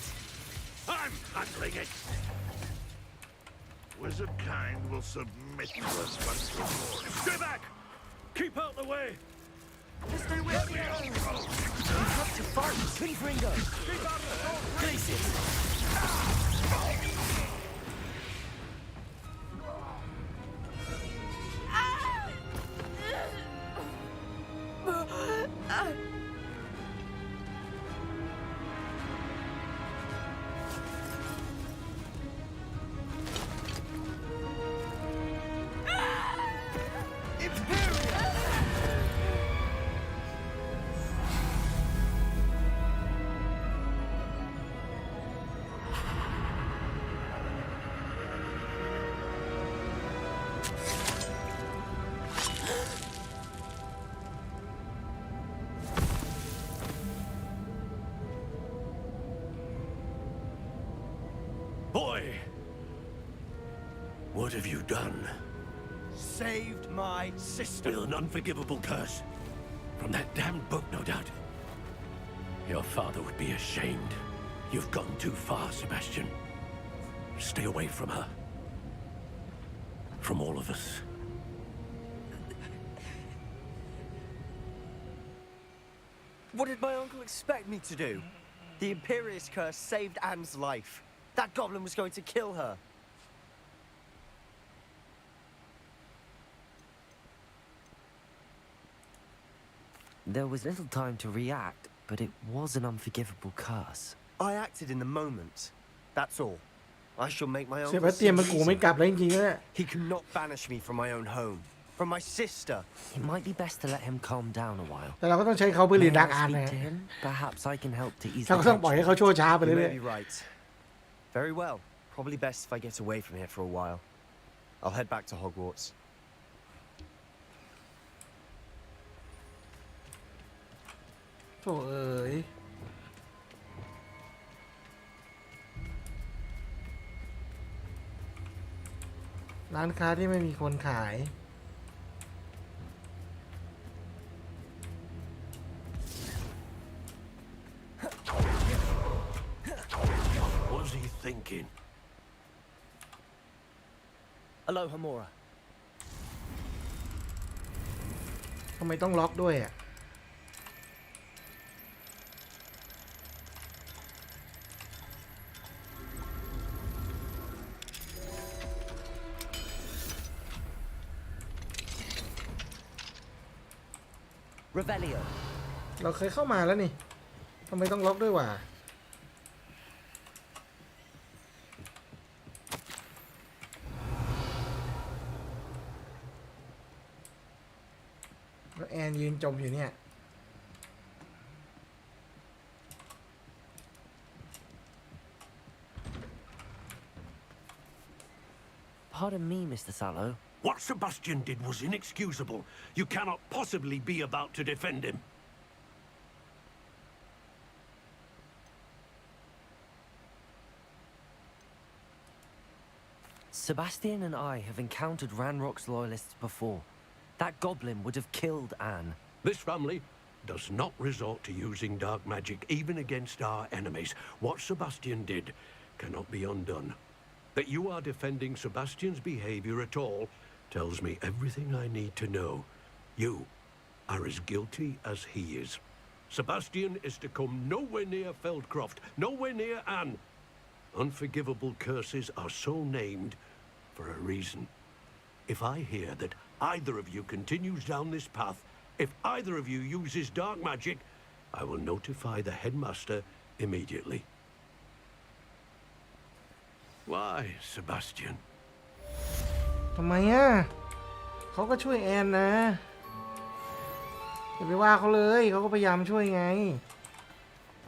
I'm handling it. Wizard kind will submit to us once more. Stay back! Keep out the way! Stay with me! You have to fight! Please, Ringo! Keep out of the door! Places! Boy! What have you done? Saved my sister. With an unforgivable curse. From that damned book, no doubt. Your father would be ashamed. You've gone too far, Sebastian. Stay away from her. From all of us. What did my uncle expect me to do? The Imperious curse saved Anne's life. That goblin was going to kill her. There was little time to react, but it was an unforgivable curse. I acted in the moment. That's all. I shall make my เซ uncle บาสเตียนมันกูไม่กลับแล้วจริงๆนะ He cannot banish me from my own home. From my sister. It might be best to let him calm down a while. แต่เราก็ต้องใช้เขาเพื่อเรียนดัก May I อ่าน speak นะ to him? Perhaps I can help to ease เรา the ก็ต้องปล่อยให้ tension. เขาชั่วช้าไป You เรื่อ may ย be right. Very well. Probably best if I get away from here for a while. I'll head back to Hogwarts. ๆโถ่เอ๋ย ร้านค้าที่ไม่มีคนขาย What was he thinking? Aloha Mora. ทำไมต้องล็อกด้วยอ่ะ Revelio. เราเคยเข้ามาแล้วนี่ ทำไมต้องล็อกด้วยวะแล้วแอนยืนจมอยู่เนี่ย Pardon me, Mr. Sallow. What Sebastian did was inexcusable. You cannot possibly be about to defend him. Sebastian and I have encountered Ranrock's loyalists before. That goblin would have killed Anne. This family does not resort to using dark magic even against our enemies. What Sebastian did cannot be undone. That you are defending Sebastian's behavior at all tells me everything I need to know. You are as guilty as he is. Sebastian is to come nowhere near Feldcroft, nowhere near Anne. Unforgivable curses are so named for a reason. If I hear that either of you continues down this path, if either of you uses dark magic, I will notify the headmaster immediately. Why, Sebastian? ทำไมอ่ะเขาก็ช่วยแอนนะอย่าไปว่าเขาเลยเขาก็พยายามช่วยไง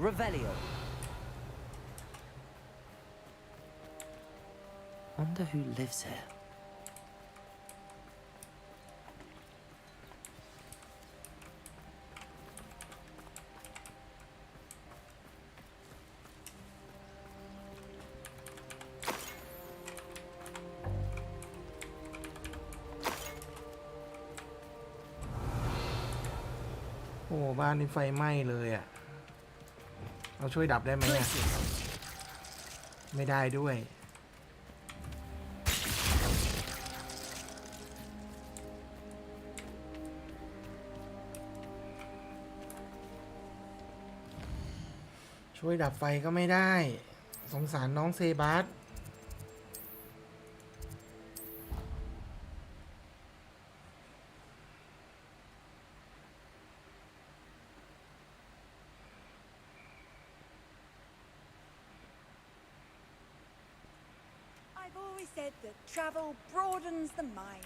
Revelio. Wonder who lives here.โอ้บ้านนี้ไฟไหม้เลยอ่ะเราช่วยดับได้ไหมอ่ะไม่ได้ด้วย ช่วยดับไฟก็ไม่ได้สงสารน้องเซบาสI've always said that travel broadens the mind.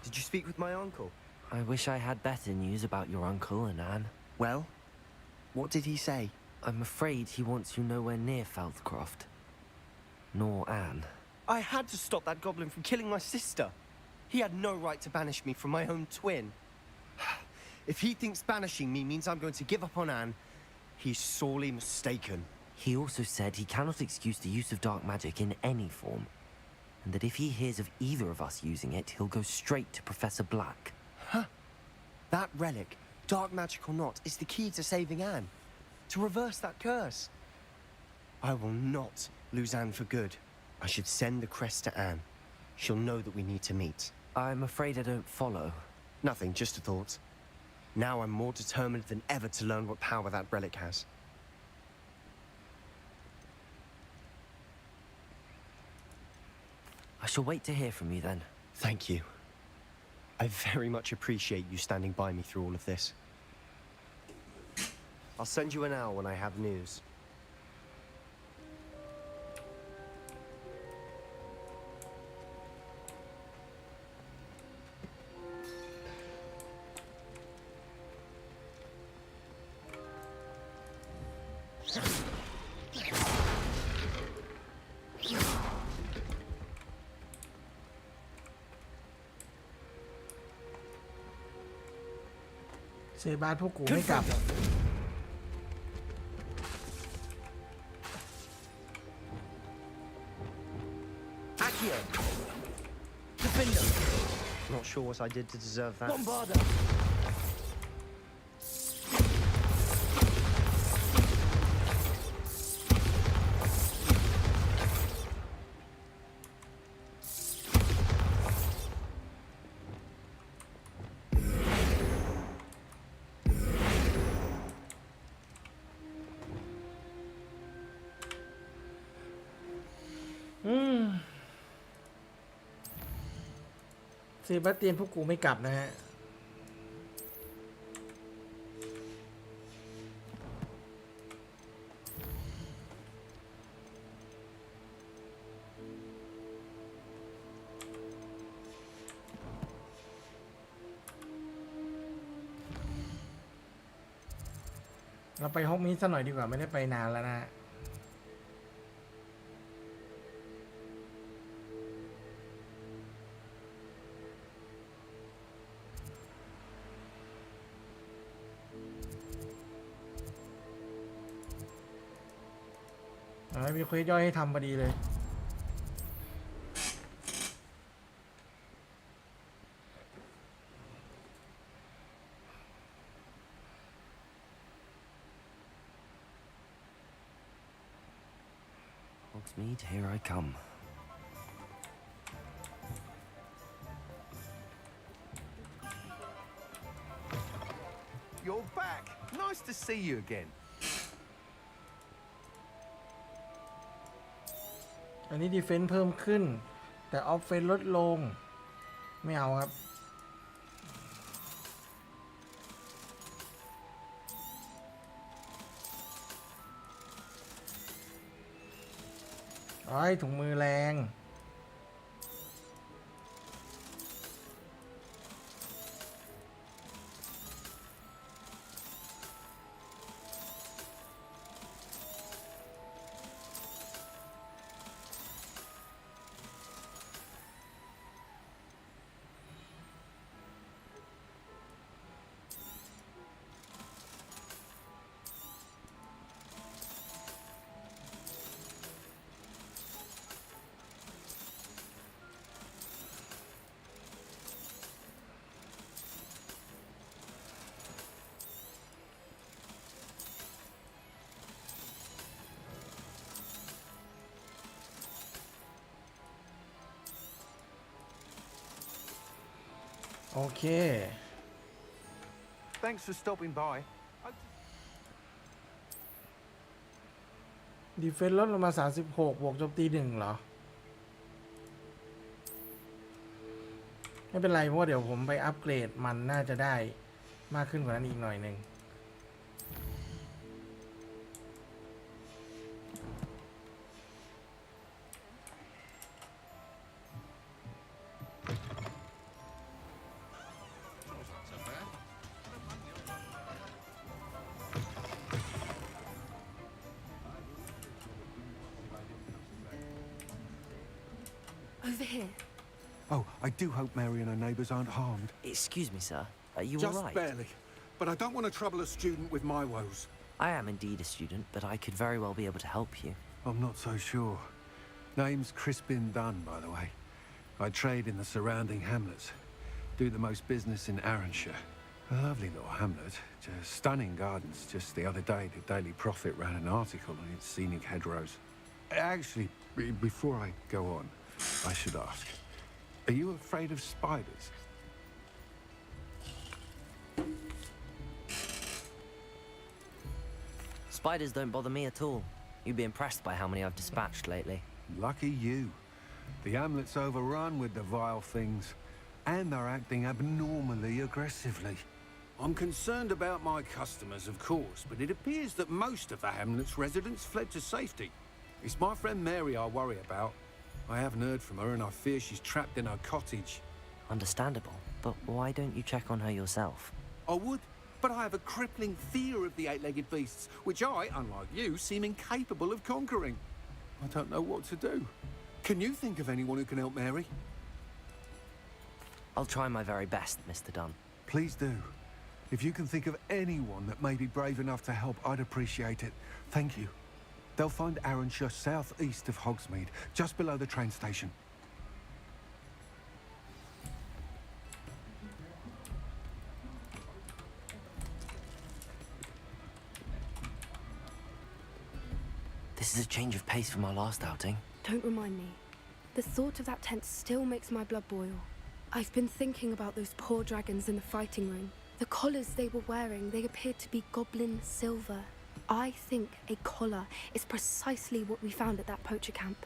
Did you speak with my uncle? I wish I had better news about your uncle and Anne. Well, what did he say? I'm afraid he wants you nowhere near Feldcroft. Nor Anne. I had to stop that goblin from killing my sister. He had no right to banish me from my own twin. If he thinks banishing me means I'm going to give up on Anne, he's sorely mistaken. He also said he cannot excuse the use of dark magic in any form, and that if he hears of either of us using it, he'll go straight to Professor Black. Huh? That relic, dark magic or not, is the key to saving Anne. To reverse that curse. I will not lose Anne for good. I should send the crest to Anne. She'll know that we need to meet. I'm afraid I don't follow. Nothing, just a thought. Now I'm more determined than ever to learn what power that relic has. I shall wait to hear from you then. Thank you. I very much appreciate you standing by me through all of this. I'll send you an hour when I have news. เซบาสพวกกูไม่กลับ Accio! Defender! Not sure what I did to deserve that. Bombarder!เซบาสเตียนพวกกูไม่กลับนะฮะเราไปห้องนี้สักหน่อยดีกว่าไม่ได้ไปนานแล้วนะมีเควสย่อยให้ทำพอดีเลย Hogsmeade, here I come. You're back. Nice to see you again. อันนี้ดีเฟนส์เพิ่มขึ้นแต่ออฟเฟนส์ลดลงไม่เอาครับไอ้ถุงมือแรงโอเค Thanks for stopping by. ดีเฟนส์ลดลงมา36บวกโจมตี1เหรอไม่เป็นไรเพราะว่าเดี๋ยวผมไปอัปเกรดมันน่าจะได้มากขึ้นกว่านั้นอีกหน่อยหนึ่งOver here. Oh, I do hope Mary and her neighbours aren't harmed. Excuse me, sir. Are you Just all right? barely. But I don't want to trouble a student with my woes. I am indeed a student, but I could very well be able to help you. I'm not so sure. Name's Crispin Dunn, by the way. I trade in the surrounding hamlets. Do the most business in Arranshire. A lovely little hamlet. Just stunning gardens. Just the other day, the Daily Prophet ran an article on its scenic hedgerows. Actually, before I go on, I should ask, are you afraid of spiders? Spiders don't bother me at all. You'd be impressed by how many I've dispatched lately. Lucky you. The hamlet's overrun with the vile things, and they're acting abnormally aggressively. I'm concerned about my customers, of course, but it appears that most of the hamlet's residents fled to safety. It's my friend Mary I worry about. I haven't heard from her, and I fear she's trapped in her cottage. Understandable, but why don't you check on her yourself? I would, but I have a crippling fear of the eight-legged beasts, which I, unlike you, seem incapable of conquering. I don't know what to do. Can you think of anyone who can help Mary? I'll try my very best, Mr. Dunn. Please do. If you can think of anyone that may be brave enough to help, I'd appreciate it. Thank you. They'll find Arrowshire southeast of Hogsmeade, just below the train station. This is a change of pace from our last outing. Don't remind me. The thought of that tent still makes my blood boil. I've been thinking about those poor dragons in the fighting ring. The collars they were wearing, they appeared to be goblin silver. I think a collar is precisely what we found at that poacher camp.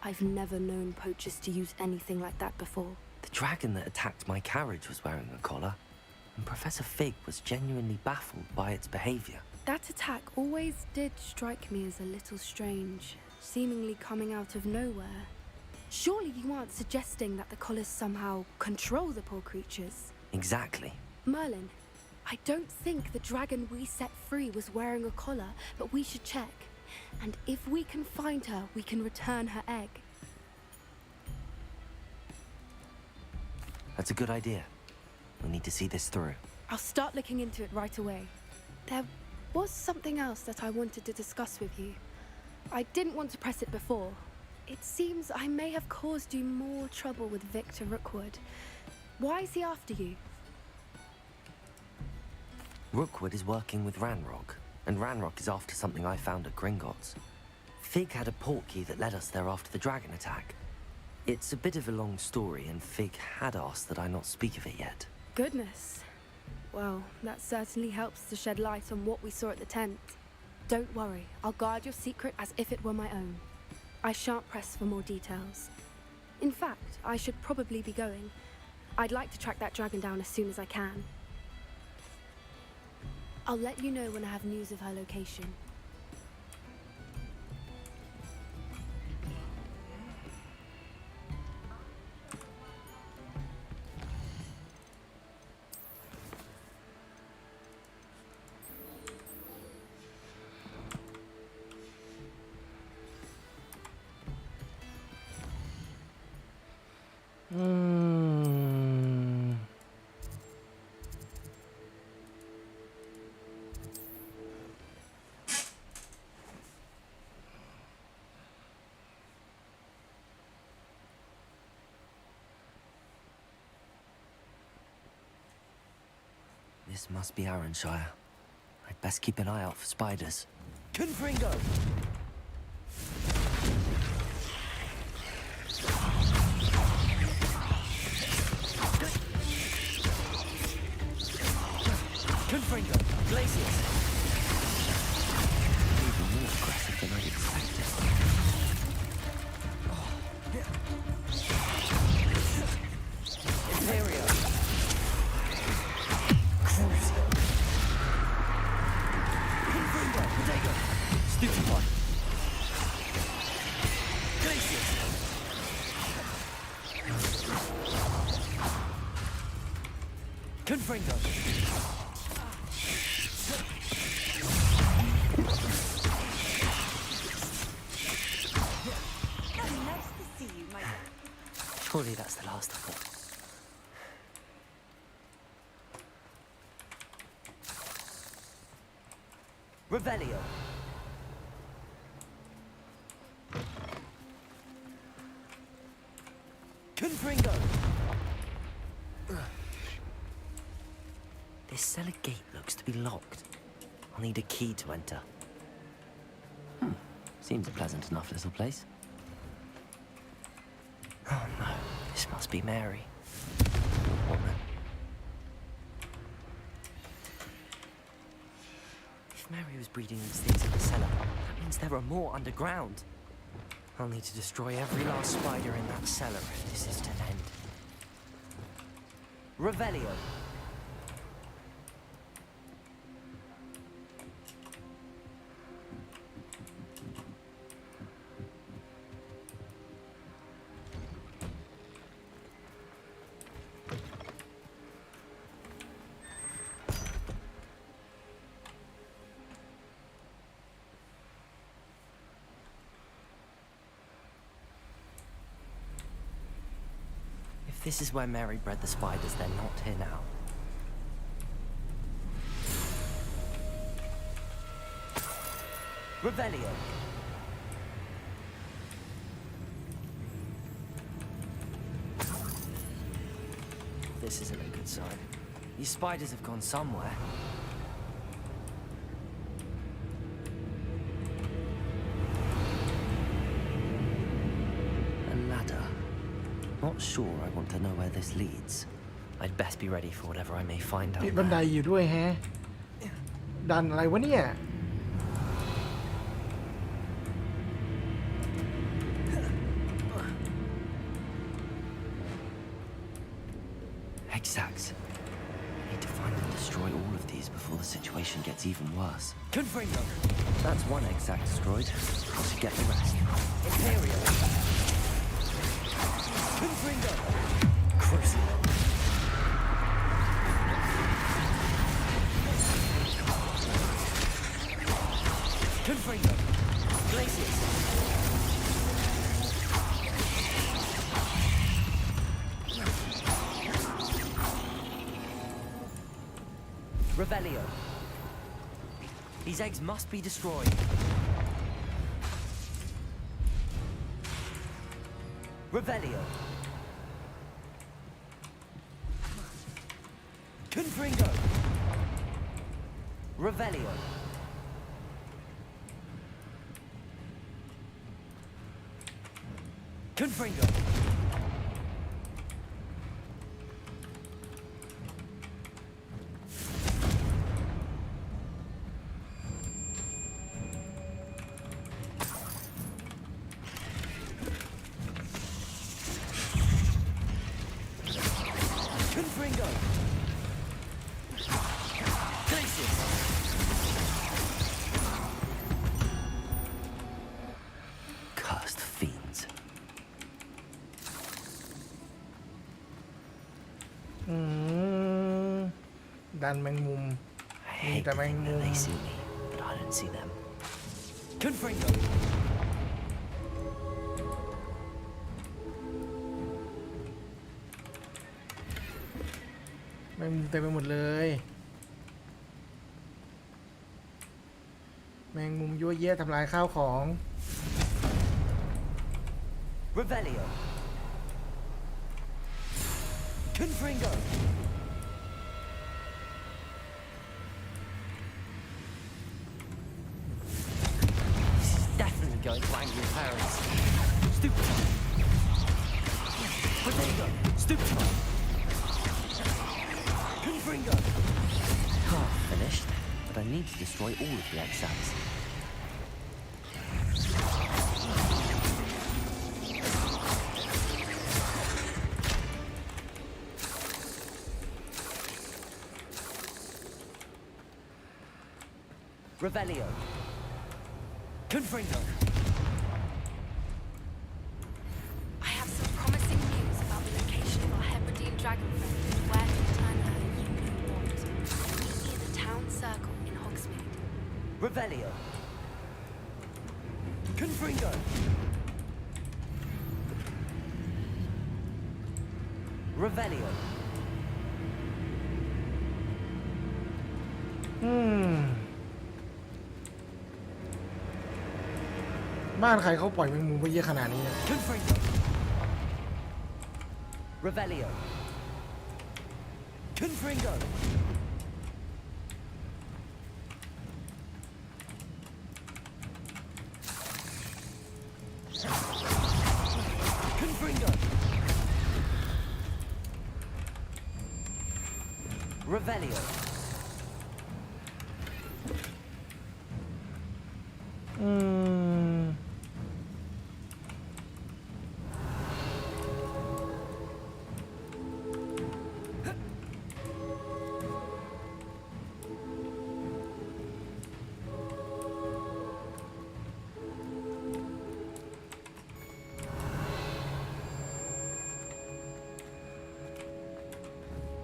I've never known poachers to use anything like that before. The dragon that attacked my carriage was wearing a collar, and Professor Fig was genuinely baffled by its behavior. That attack always did strike me as a little strange, seemingly coming out of nowhere. Surely you aren't suggesting that the collars somehow control the poor creatures? Exactly. Merlin, I don't think the dragon we set free was wearing a collar, but we should check. And if we can find her, we can return her egg. That's a good idea. We'll need to see this through. I'll start looking into it right away. There was something else that I wanted to discuss with you. I didn't want to press it before. It seems I may have caused you more trouble with Victor Rookwood. Why is he after you? Rookwood is working with Ranrock, and Ranrock is after something I found at Gringotts. Fig had a portkey that led us there after the dragon attack. It's a bit of a long story, and Fig had asked that I not speak of it yet. Goodness. Well, that certainly helps to shed light on what we saw at the tent. Don't worry, I'll guard your secret as if it were my own. I shan't press for more details. In fact, I should probably be going. I'd like to track that dragon down as soon as I can. I'll let you know when I have news of her location. This must be Arrowshire. I'd best keep an eye out for spiders. Confringo! Confringo! Glaciers! Even more aggressive than I expected. Imperio! Stupefy! Glaciers! Confringo! Nice to see you, my dear. Surely that's the last of them. Revelio! Confringo! This cellar gate looks to be locked. I'll need a key to enter. Seems a pleasant enough little place. Oh no, this must be Mary. Woman. If Mary was breeding these things in the cellar, that means there are more underground. I'll need to destroy every last spider in that cellar if this is to end. Revelio! this is where Mary bred the spiders, they're not here now. Revelio. This isn't a good sign. These spiders have gone somewhere. A ladder. Not sure I want to know where this leads. I'd best be ready for whatever I may find out. มีบันไดอยู่ด้วยแฮะดันอะไรวะเนี่ย Exact. I need to find and destroy all of these before the situation gets even worse. Confringo. That's one exact destroyed. I should get the rest. Imperial. Confringo. Crucible. Confringo. Glaciers. Revelio. These eggs must be destroyed. Revelio. Confringo. Revelio. Confringo. Confringo. Glacius. Cursed fiends. ดันแมงมุมมีแต่แมงมุม They see me, but I don't see them. Confringo. แมงมุมเต็มไปหมดเลยแมงมุมยั่วเยี่ยทำลายข้าวของ Revelio. Confringo. This is definitely going to angry parents. Stupid. Revelio. Stupid. Confringo. Half finished, but I need to destroy all of the exams. Revelio. Confringo. I have some promising news about the location of our Hebridean dragon friend and where to return her you know what. Meet me at the town circle in Hogsmeade. Revelio. Confringo. Revelio. บ้านใครเขาปล่อยแมงมุมไปเยอะขนาดนี้เนี่ย Confringo. Revelio. Confringo. Confringo. Revelio.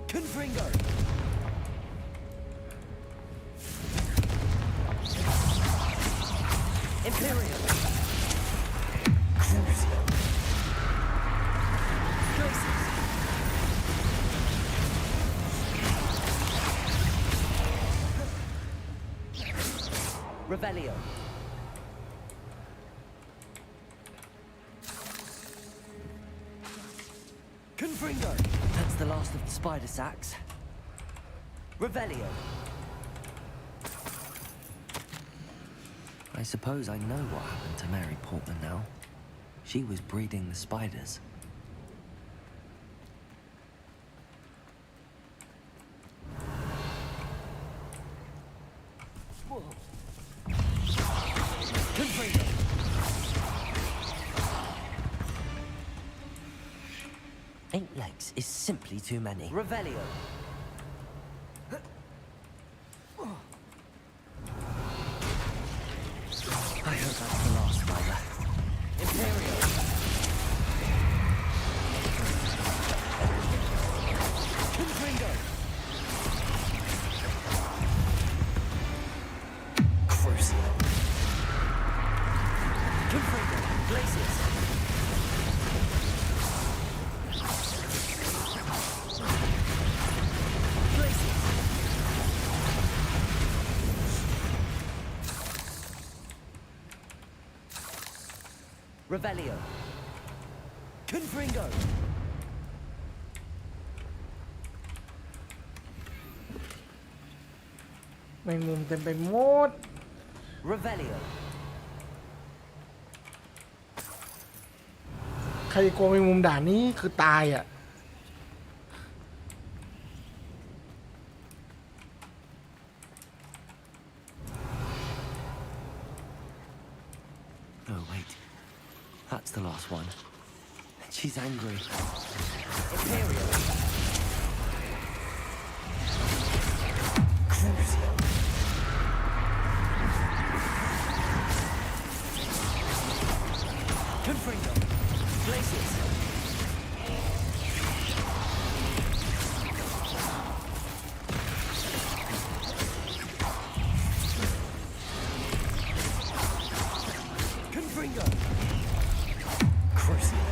'Confringo. Imperial. Crucial. Graces. Revelio. Confringo. That's the last of the spider sacks. Revelio. I suppose I know what happened to Mary Portman now. She was breeding the spiders. Confringo. Eight legs is simply too many. Revelio. I hope that's the last spider. Imperio. Confringo. Crucio. Confringo. Glacius. Revelio. Confringo. แมงมุมเต็มไปหมด Revelio. ใครกลัวแมงมุมด่านนี้คือตายอ่ะ Oh, wait. That's the last one. She's angry. Imperial. Crucio. Confringo. Glacius. Confringo. Crucio.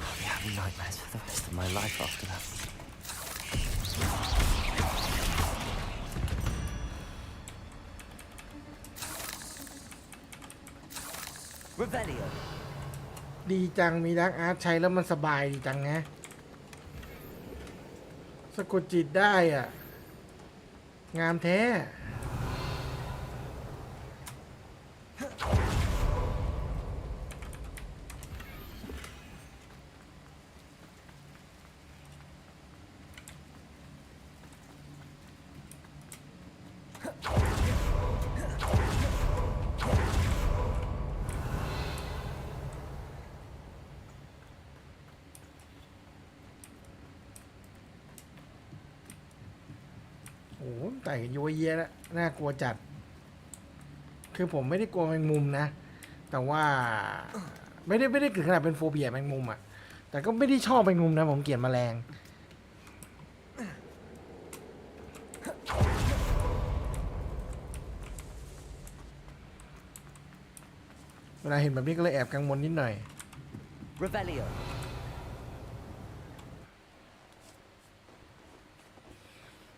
I'll be having nightmares for the rest of my life after that. Revelio. ดีจังมีดักอาร์ตใช้แล้วมันสบายดีจังนะสะกดจิตได้อ่ะ งามแท้ โอ้โหไต่กันโยเยะแล้วน่ากลัวจัด คือผมไม่ได้กลัวแมงมุมนะ แต่ว่าไม่ได้ถึงขนาดเป็นโฟเบียแมงมุมอ่ะ แต่ก็ไม่ได้ชอบแมงมุมนะผมเกลียดแมลง เวลาเห็นแบบนี้ก็เลยแอบกังวลนิดหน่อย Revelio.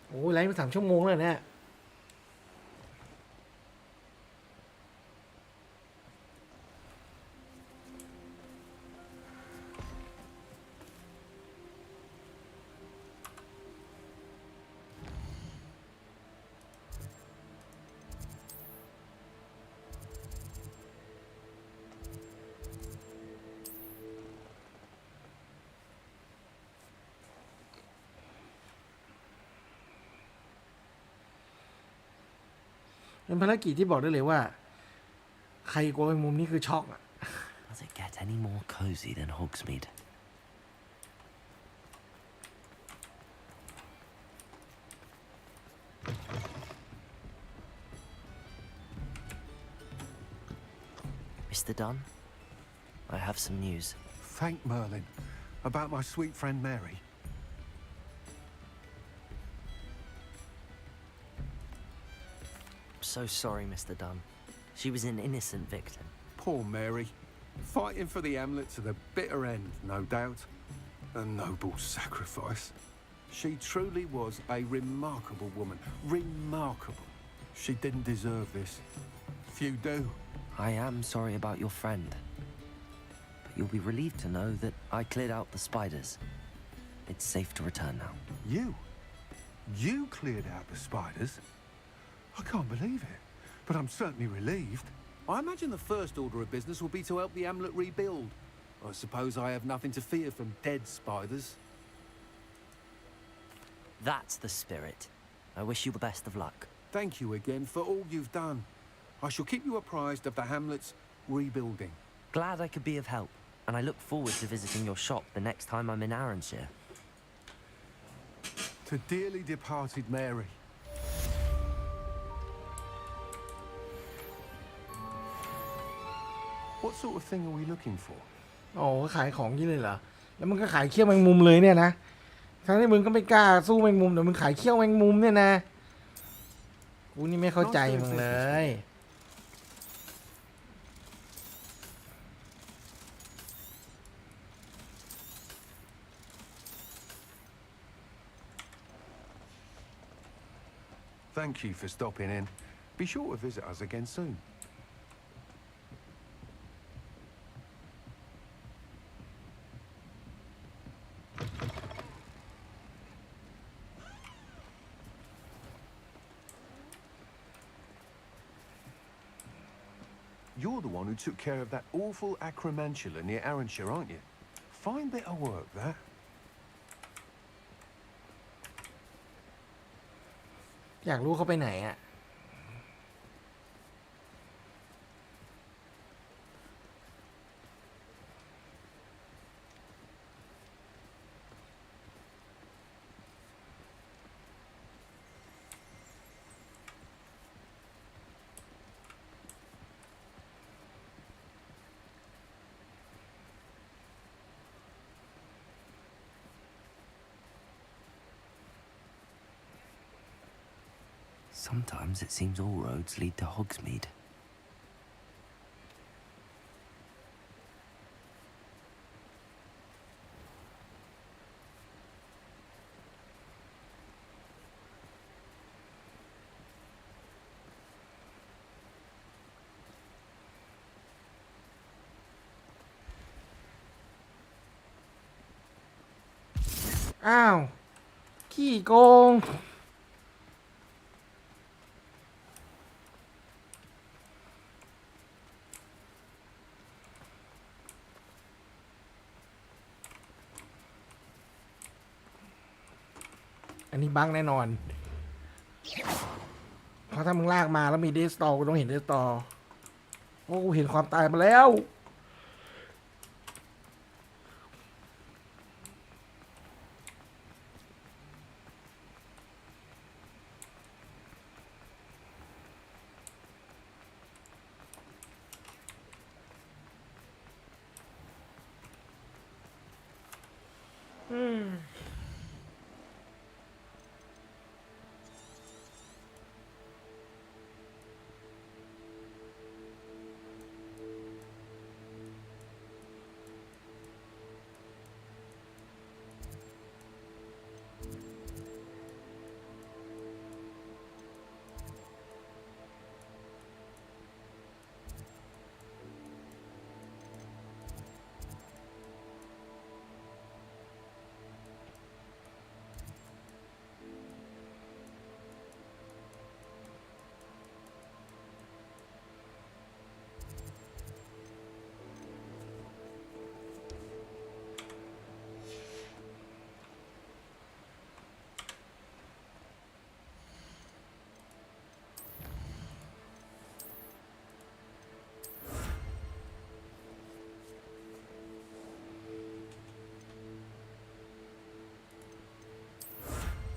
โอ้ยไลฟ์มา3 ชั่วโมงแล้วเนี่ย เป็นภารกิจที่บอกได้เลยว่า ใครกลัวแมงมุมนี่คือช็อกอ่ะ Does it get any more cozy than Hogsmeade? Mr. Dunn, I have some news. Thank Merlin. About my sweet friend Mary. So sorry, Mr. Dunn. She was an innocent victim. Poor Mary. Fighting for the Hamlet to the bitter end, no doubt. A noble sacrifice. She truly was a remarkable woman. Remarkable. She didn't deserve this. Few do. I am sorry about your friend. But you'll be relieved to know that I cleared out the spiders. It's safe to return now. You? You cleared out the spiders? I can't believe it. But I'm certainly relieved. I imagine the first order of business will be to help the amulet rebuild. I suppose I have nothing to fear from dead spiders. That's the spirit. I wish you the best of luck. Thank you again for all you've done. I shall keep you apprised of the hamlet's rebuilding. Glad I could be of help, and I look forward to visiting your shop the next time I'm in Arranshire. To dearly departed Mary. What sort of thing are we looking for? โอ้ขายของยี่เลยเหรอแล้วมึงก็ขายเขี้ยวแมงมุมเลยเนี่ยนะทั้งที่มึงก็ไม่กล้าสู้แมงมุมแต่มึงขายเขี้ยวแมงมุมเนี่ยนะกูนี่ไม่เข้าใจมึงเลยThank you for stopping in. Be sure to visit us again soon. You're the one who took care of that awful acromantula near Arranshire, aren't you? Fine bit of work, that. อยากรู้เขาไปไหนอ่ะSometimes it seems all roads lead to Hogsmeade. Ow! ขี้โกงอันนี้บั๊กแน่นอนเพราะถ้ามึงลากมาแล้วมีเดสตอร์กูต้องเห็นเดสตอร์โอ้กูเห็นความตายมาแล้ว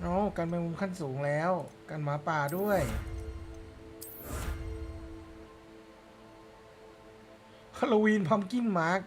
โอ้การแมงมุมขั้นสูงแล้วการหมาป่าด้วยฮาโลวีนพัมกินมาร์ก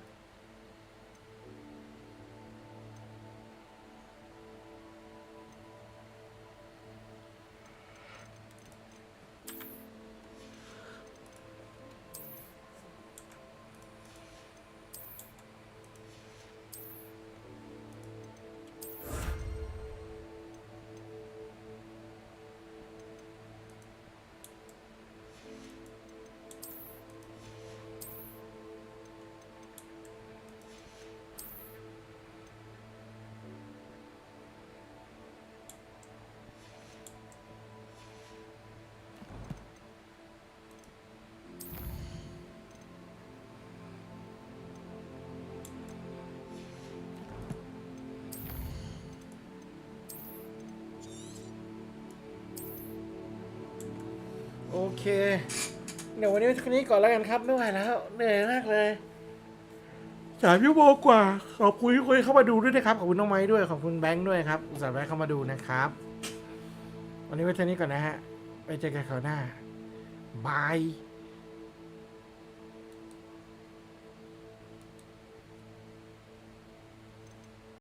โอเคเดี๋ยววันนี้แค่นี้ก่อนแล้วกันครับไม่ไหวแล้วเหนื่อยมากเลย3 ชั่วโมงกว่าขอบคุณที่คุยเข้ามาดูด้วยนะครับขอบคุณน้องไม้ด้วยขอบคุณแบงค์ด้วยครับอุตส่าห์แวะเข้ามาดูนะครับวันนี้ไว้เท่านี้ก่อนนะฮะไปเจอกันคราวหน้าบาย